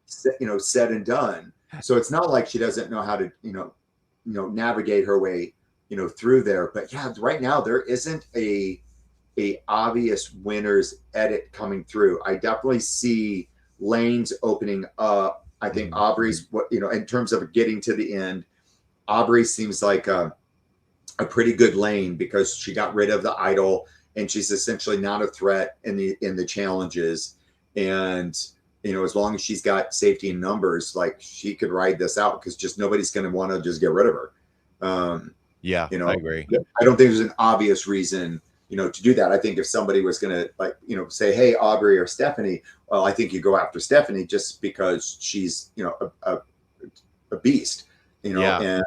said and done. So it's not like she doesn't know how to, navigate her way, through there. But yeah, right now there isn't a obvious winners edit coming through. I definitely see lanes opening up. I think Aubry's, in terms of getting to the end, Aubry seems like a pretty good lane because she got rid of the idol and she's essentially not a threat in the challenges. And, as long as she's got safety in numbers, like, she could ride this out because just nobody's going to want to just get rid of her. I agree. I don't think there's an obvious reason, to do that. I think if somebody was going to say, hey, Aubry or Stephenie, well, I think you go after Stephenie just because she's, a beast, and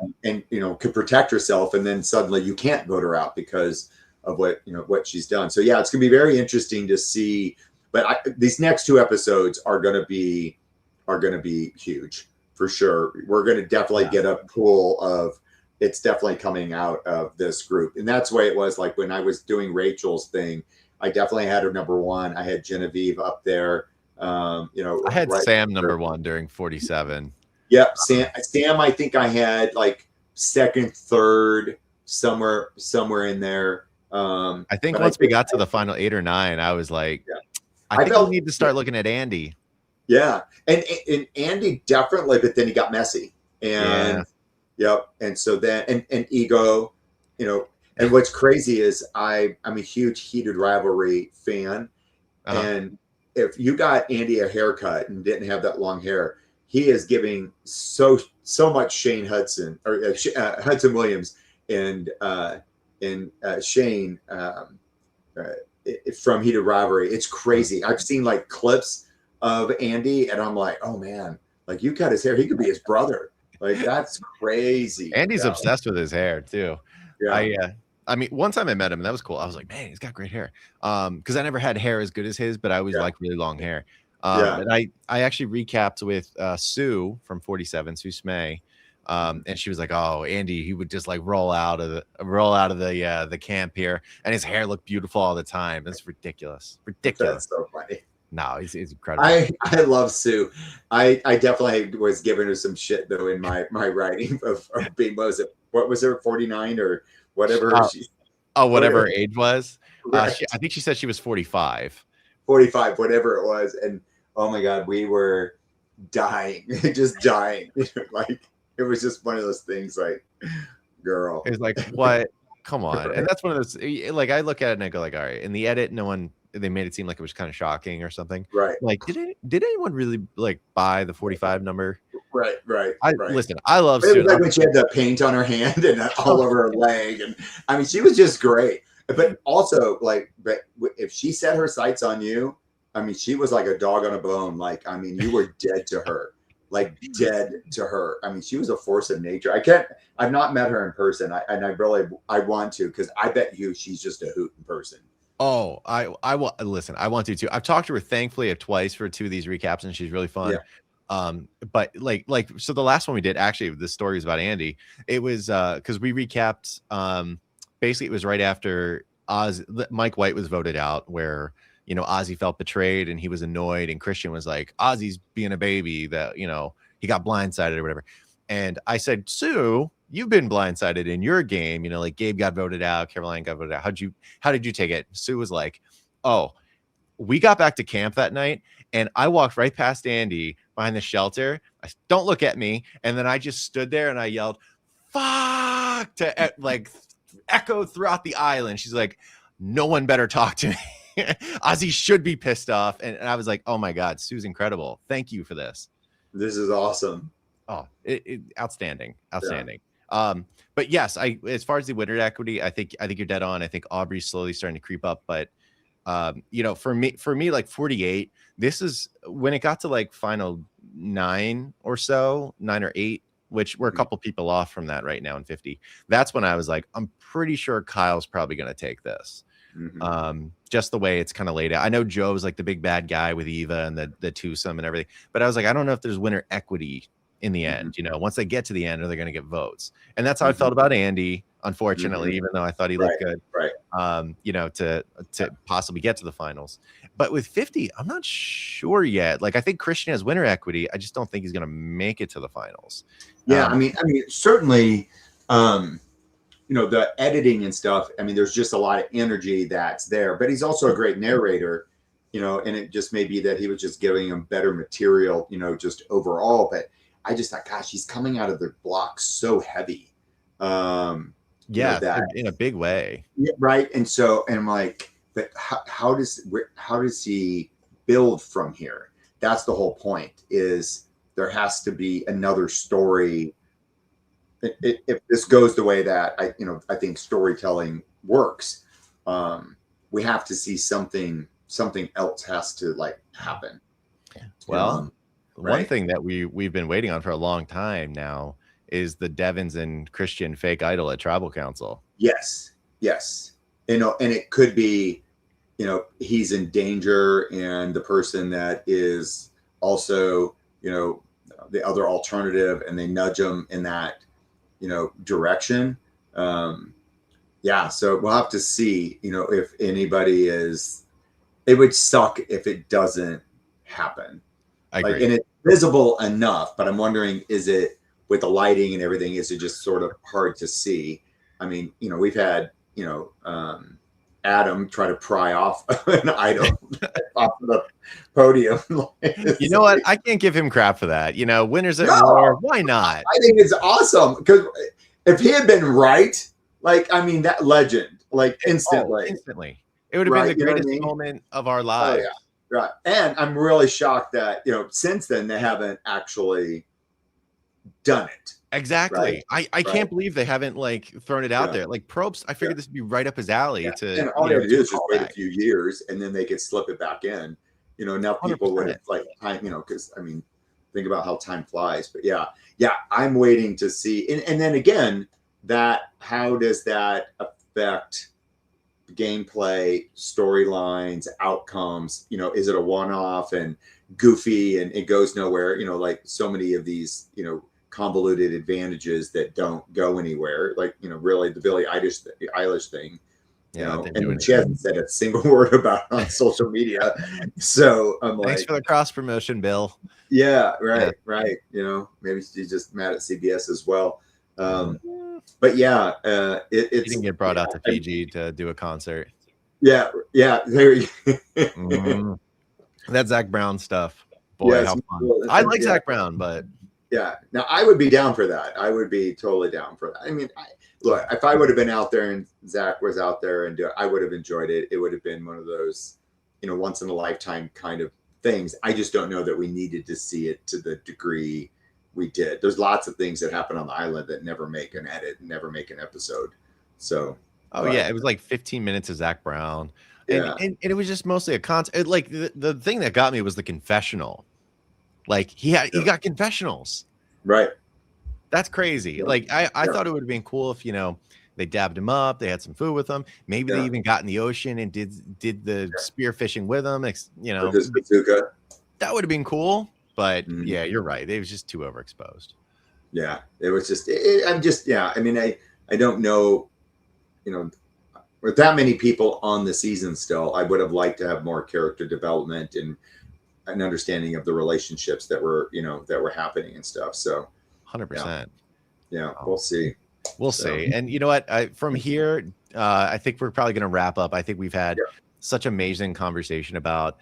could protect herself. And then suddenly you can't vote her out because of what she's done. So yeah, it's going to be very interesting to see, but these next 2 episodes are going to be huge for sure. We're going to definitely get a pool of, it's definitely coming out of this group. And that's the way it was. Like, when I was doing Rachel's thing, I definitely had her number 1. I had Genevieve up there. I had Sam number 1 during 47. Yep. Sam, I think I had like 2nd, 3rd, somewhere in there. I think once we got to the final 8 or 9, I was like, I think we need to start looking at Andy. Yeah. And Andy definitely, but then he got messy. And yep. And so then, and ego, and what's crazy is I'm a huge Heated Rivalry fan. And if you got Andy a haircut and didn't have that long hair, he is giving so much Shane Hudson or Hudson Williams and Shane from Heated Rivalry. It's crazy. I've seen like clips of Andy and I'm like, oh man, like, you cut his hair. He could be his brother. Like, that's crazy. Andy's obsessed with his hair too. Yeah. I mean, one time I met him, and that was cool. I was like, man, he's got great hair. Because I never had hair as good as his, but I always liked really long hair. And I actually recapped with Sue from 47, Sue Smay. And she was like, oh, Andy, he would just like roll out of the camp here, and his hair looked beautiful all the time. It's ridiculous. That's so funny. No, he's incredible. I love Sue. I definitely was giving her some shit though in my writing of being, what was her 49 or whatever? Whatever her age was. Right. I think she said she was 45. 45, whatever it was, and oh my god, we were dying, just dying. Like, it was just one of those things. Like, girl, it's like, what? Come on. And that's one of those, like, I look at it and I go like, all right, in the edit, they made it seem like it was kind of shocking or something. Right. Like, did anyone really like buy the 45 number? Right. Listen, I love Sue. Sue. Like when she had the paint on her hand and all over her leg. And I mean, she was just great. But also, like, but if she set her sights on you, I mean, she was like a dog on a bone. Like, I mean, you were dead to her. Like, dead to her. I mean, she was a force of nature. I've not met her in person. I want to, because I bet you she's just a hoot in person. Oh, I listen, I want to too. I've talked to her thankfully twice for 2 of these recaps, and she's really fun. Yeah. But like, so the last one we did, actually, the story is about Andy. It was because we recapped. Basically, it was right after Mike White was voted out, where Ozzy felt betrayed and he was annoyed, and Christian was like, Ozzy's being a baby, that he got blindsided or whatever. And I said, Sue, you've been blindsided in your game. Like, Gabe got voted out, Caroline got voted out. How did you take it? Sue was like, oh, we got back to camp that night, and I walked right past Andy behind the shelter. I said, don't look at me. And then I just stood there and I yelled, fuck, to like echo throughout the island. She's like, no one better talk to me. Ozzy should be pissed off. And I was like, oh my God, Sue's incredible. Thank you for this. This is awesome. Oh, outstanding. But yes, as far as the winner equity, I think you're dead on. I think Aubry's slowly starting to creep up, but for me, like 48, this is when it got to like final 9 or 8, which we're a couple people off from that right now in 50. That's when I was like, I'm pretty sure Kyle's probably going to take this. Just the way it's kind of laid out. I know Joe's like the big bad guy with Eva and the twosome and everything, but I was like, I don't know if there's winner equity in the end. Once they get to the end, are they going to get votes? And that's how I felt about Andy, unfortunately, even though I thought he looked good, to possibly get to the finals. But with 50, I'm not sure yet. Like, I think Christian has winner equity. I just don't think he's going to make it to the finals. I mean, certainly, the editing and stuff. I mean, there's just a lot of energy that's there, but he's also a great narrator, and it just may be that he was just giving him better material, just overall. But I just thought, gosh, he's coming out of the block so heavy. That in a big way. Yeah, right. And I'm like, but how does he build from here? That's the whole point, is there has to be another story. If this goes the way that I think storytelling works, we have to see something else has to like happen. Well, one thing that we've been waiting on for a long time now is the Devens and Christian fake idol at Tribal Council. Yes. And it could be, he's in danger, and the person that is also, the other alternative, and they nudge him in that, direction. So we'll have to see, if anybody is. It would suck if it doesn't happen. I agree. And it's visible enough, but I'm wondering, is it with the lighting and everything, is it just sort of hard to see? I mean, we've had, Adam try to pry off an idol off the podium. You know what? I can't give him crap for that. Winners at war. Why not? I think it's awesome, because if he had been right, that legend, instantly. It would have been the greatest moment of our lives. Oh, yeah. Right. And I'm really shocked that, since then they haven't actually done it. Exactly. Right? I can't believe they haven't thrown it out there. Like Probst, I figured this would be right up his alley. And all they have to do is just wait a few years, and then they could slip it back in. Now people 100%. Would time, because think about how time flies. But I'm waiting to see. And then again, how does that affect gameplay, storylines, outcomes? Is it a one-off and goofy and it goes nowhere? Like so many of these, convoluted advantages that don't go anywhere. Really the Billie Eilish thing. And she hasn't said a single word about it on social media. So I'm like, thanks for the cross promotion, Bill. Yeah, right. Maybe she's just mad at CBS as well. But it's he didn't get brought out to Fiji to do a concert. Yeah. There you go. That Zac Brown stuff. Boy, how fun. I like Zac Brown, but now I would be down for that. I would be totally down for that. I mean, look, if I would have been out there and Zac was out there and I would have enjoyed it. It would have been one of those, once in a lifetime kind of things. I just don't know that we needed to see it to the degree we did. There's lots of things that happen on the island that never make an edit, never make an episode. So, it was like 15 minutes of Zac Brown, and it was just mostly a concert. Like the thing that got me was the confessional. Like he got confessionals. Right. That's crazy. Yeah. Like I thought it would have been cool if, they dabbed him up, they had some food with him. Maybe they even got in the ocean and did the spear fishing with him. With his bazooka. That would have been cool. But you're right. It was just too overexposed. Yeah, it was just, I mean, I don't know, with that many people on the season still, I would have liked to have more character development and an understanding of the relationships that were happening and stuff. So 100%. Yeah, we'll see. We'll see. And you know what? From here, I think we're probably going to wrap up. I think we've had such amazing conversation about,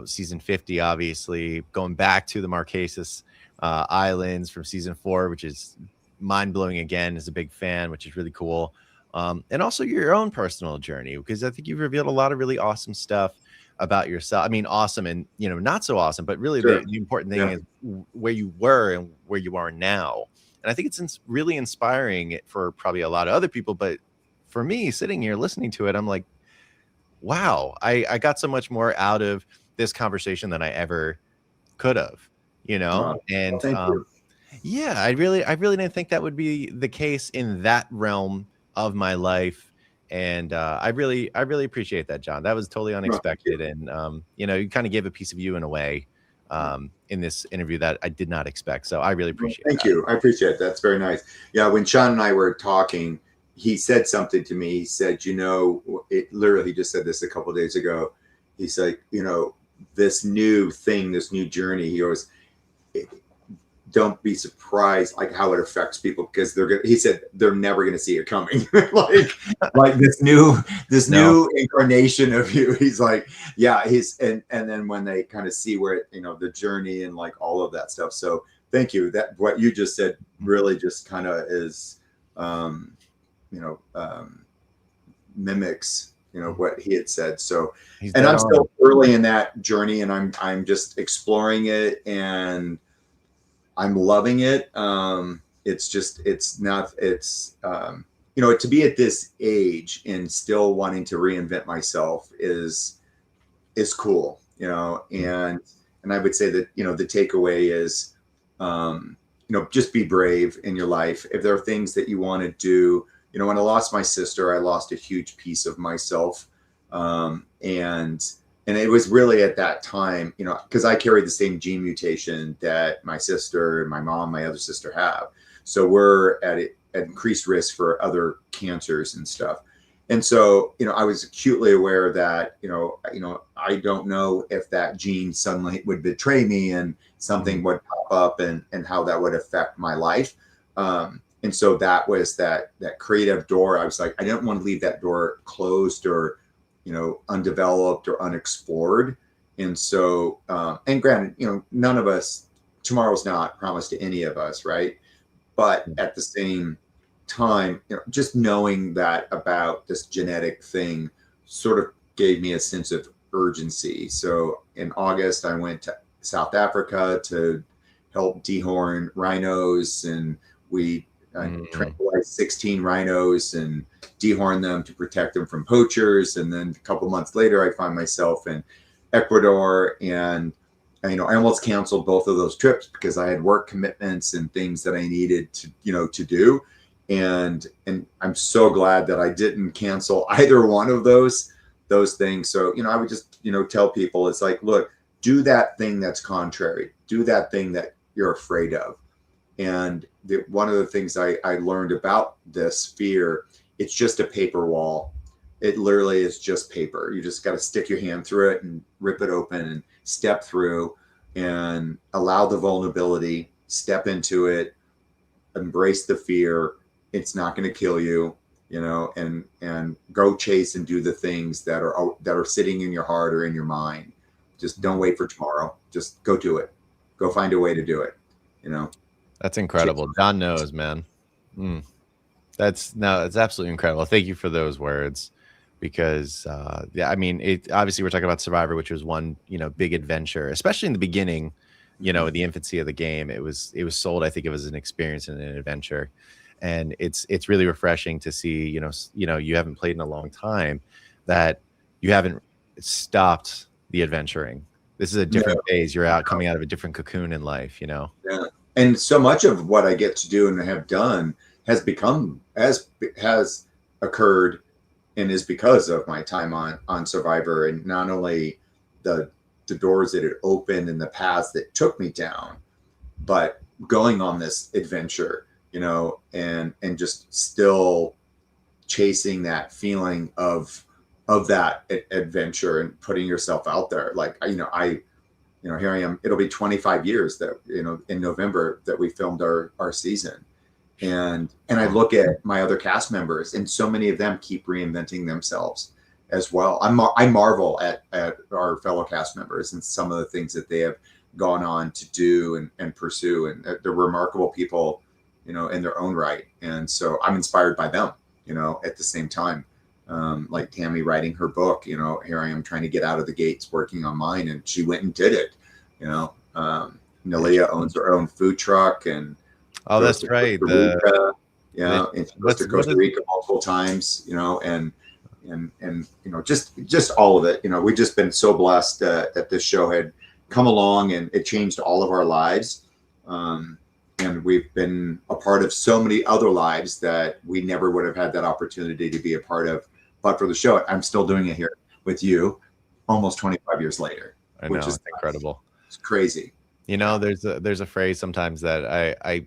season 50, obviously going back to the Marquesas Islands from season 4, which is mind blowing again, as a big fan, which is really cool. And also your own personal journey, because I think you've revealed a lot of really awesome stuff about yourself. I mean, awesome and, you know, not so awesome, but really Sure. the important thing is where you were and where you are now. And I think it's really inspiring for probably a lot of other people. But for me, sitting here listening to it, I'm like, wow, I got so much more out of this conversation than I ever could have, you know? And thank you. yeah, I really didn't think that would be the case in that realm of my life. And I really appreciate that, John. That was totally unexpected. And you know, you kind of gave a piece of you in a way in this interview that I did not expect. So I really appreciate Thank that. you. I appreciate it. That's very nice. Yeah, when Sean and I were talking, he said something to me. He said, you know, it literally just said this a couple of days ago. He's like, you know, this new thing, this new journey, he goes, don't be surprised like how it affects people, because he said they're never going to see it coming. like this new incarnation of you. He's like, yeah, and then when they kind of see where it, you know, the journey and like all of that stuff. So thank you. That what you just said really just kind of is, mimics, you know, what he had said. So, and I'm still early in that journey, and I'm just exploring it, and I'm loving it. You know, to be at this age and still wanting to reinvent myself is cool, you know, and I would say that, you know, the takeaway is, you know, just be brave in your life. If there are things that you want to do, you know, when I lost my sister, I lost a huge piece of myself. And it was really at that time, you know, because I carried the same gene mutation that my sister and my mom, my other sister have. So we're at increased risk for other cancers and stuff. And so, you know, I was acutely aware that, you know, I don't know if that gene suddenly would betray me and something would pop up and how that would affect my life. And so that was that creative door. I was like, I didn't want to leave that door closed or, you know, undeveloped or unexplored. And so, and granted, you know, none of us, tomorrow's not promised to any of us, right? But at the same time, you know, just knowing that about this genetic thing sort of gave me a sense of urgency. So in August, I went to South Africa to help dehorn rhinos, and we tranquilized 16 rhinos and dehorn them to protect them from poachers. And then a couple months later, I find myself in Ecuador, and you know, I almost canceled both of those trips because I had work commitments and things that I needed to, you know, to do. And I'm so glad that I didn't cancel either one of those things. So, you know, I would just, you know, tell people, it's like, look, do that thing that's contrary, do that thing that you're afraid of. And one of the things I learned about this fear, it's just a paper wall. It literally is just paper. You just got to stick your hand through it and rip it open and step through and allow the vulnerability, step into it, embrace the fear. It's not going to kill you, you know, and go chase and do the things that are sitting in your heart or in your mind. Just don't wait for tomorrow. Just go do it. Go find a way to do it, you know. That's incredible. John knows, man. It's absolutely incredible. Thank you for those words, because yeah, I mean, obviously we're talking about Survivor, which was one, you know, big adventure, especially in the beginning, you know, the infancy of the game. It was sold, I think it was an experience and an adventure. And it's really refreshing to see, you know, you haven't played in a long time, that you haven't stopped the adventuring. This is a different phase. You're coming out of a different cocoon in life, you know? Yeah. And so much of what I get to do and have done has occurred and is because of my time on Survivor, and not only the doors that it opened and the paths that took me down, but going on this adventure, you know, and just still chasing that feeling of that adventure and putting yourself out there. Like, you know, here I am. It'll be 25 years that, you know, in November that we filmed our season. And I look at my other cast members, and so many of them keep reinventing themselves as well. I marvel at our fellow cast members and some of the things that they have gone on to do and pursue. And they're remarkable people, you know, in their own right. And so I'm inspired by them, you know, at the same time. like Tammy writing her book, you know, here I am trying to get out of the gates working on mine, and she went and did it, you know. Nalia owns her own food truck and that's right. Yeah, and she goes to Costa Rica multiple times, you know, and you know, just all of it. You know, we've just been so blessed that this show had come along and it changed all of our lives. And we've been a part of so many other lives that we never would have had that opportunity to be a part of, but for the show. I'm still doing it here with you almost 25 years later, which is incredible. It's crazy. You know, there's a phrase sometimes that I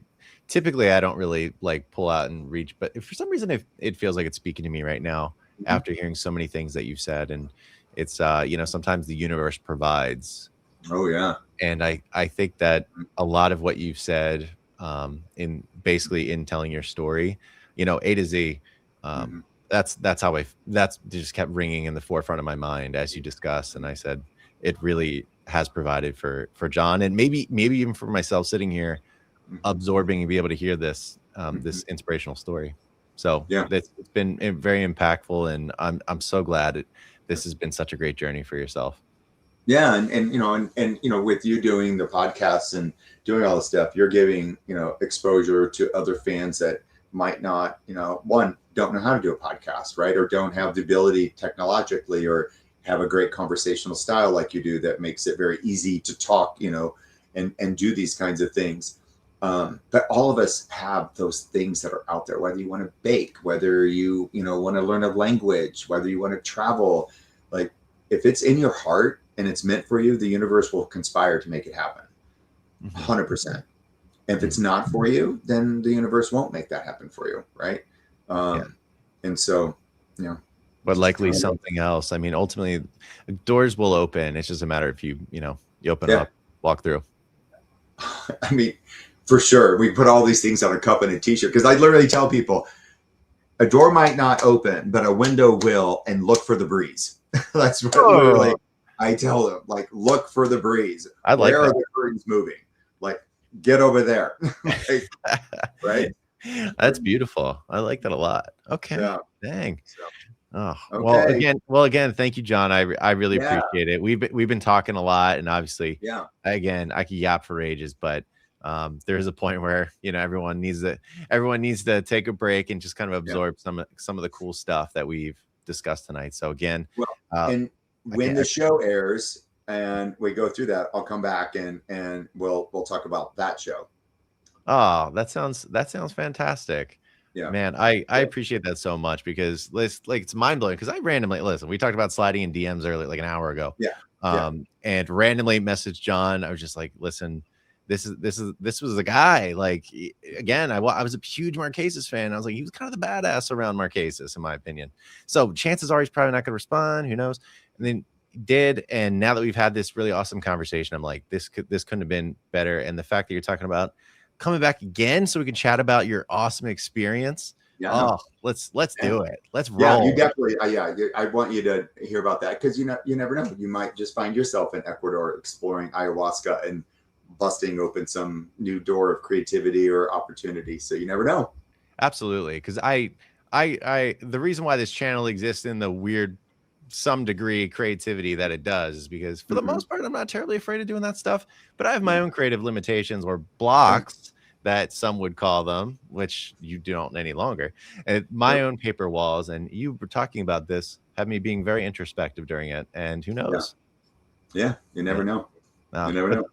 typically I don't really like pull out and reach, but if for some reason it feels like it's speaking to me right now after hearing so many things that you've said, and it's you know, sometimes the universe provides. Oh yeah. And I think that a lot of what you've said in basically in telling your story, you know, A to Z, that's how that's just kept ringing in the forefront of my mind as you discuss. And I said, it really has provided for John, and maybe even for myself sitting here absorbing and be able to hear this this inspirational story. So yeah, it's been very impactful, and I'm so glad this has been such a great journey for yourself. Yeah, and you know, and you know, with you doing the podcasts and doing all the stuff, you're giving, you know, exposure to other fans that might not, you know, one, don't know how to do a podcast, right, or don't have the ability technologically, or have a great conversational style like you do that makes it very easy to talk, you know, and do these kinds of things. But all of us have those things that are out there, whether you want to bake, whether you know, want to learn a language, whether you want to travel. Like, if it's in your heart and it's meant for you, the universe will conspire to make it happen. 100%. If it's not for you, then the universe won't make that happen for you. Right. And so, you know, but likely something else. I mean, ultimately doors will open. It's just a matter of you know, you open up, walk through. I mean, for sure. We put all these things on a cup and a t-shirt, because I literally tell people a door might not open, but a window will, and look for the breeze. That's what literally I tell them, like, look for the breeze. I like Where are the curtains moving? Like, get over there. Like, right. That's beautiful. I like that a lot. Okay. Yeah. Dang. So, oh, okay. well, again, thank you, John. I really appreciate it. We've been talking a lot, and obviously, again, I could yap for ages, but there's a point where, you know, everyone needs to take a break and just kind of absorb some of the cool stuff that we've discussed tonight. So again, and when the show airs and we go through that, I'll come back and we'll talk about that show. Oh, that sounds fantastic. Yeah, man, I appreciate that so much, because it's mind blowing, because I randomly we talked about sliding in DMs earlier, like an hour ago. And randomly messaged John. I was just like, listen, this was the guy. Like, again, I was a huge Marquesas fan. I was like, he was kind of the badass around Marquesas, in my opinion. So chances are he's probably not going to respond. Who knows? And then he did. And now that we've had this really awesome conversation, I'm like, this couldn't have been better. And the fact that you're talking about coming back again so we can chat about your awesome experience. Let's do it. Let's roll. You definitely I want you to hear about that, because you never know, you might just find yourself in Ecuador exploring ayahuasca and busting open some new door of creativity or opportunity. So you never know. Absolutely. Because I the reason why this channel exists in the weird, some degree, creativity that it does is because for the most part, I'm not terribly afraid of doing that stuff, but I have my own creative limitations, or blocks that some would call them, which you don't any longer. And my own paper walls, and you were talking about this, have me being very introspective during it. And who knows? Yeah, you never know. You never know.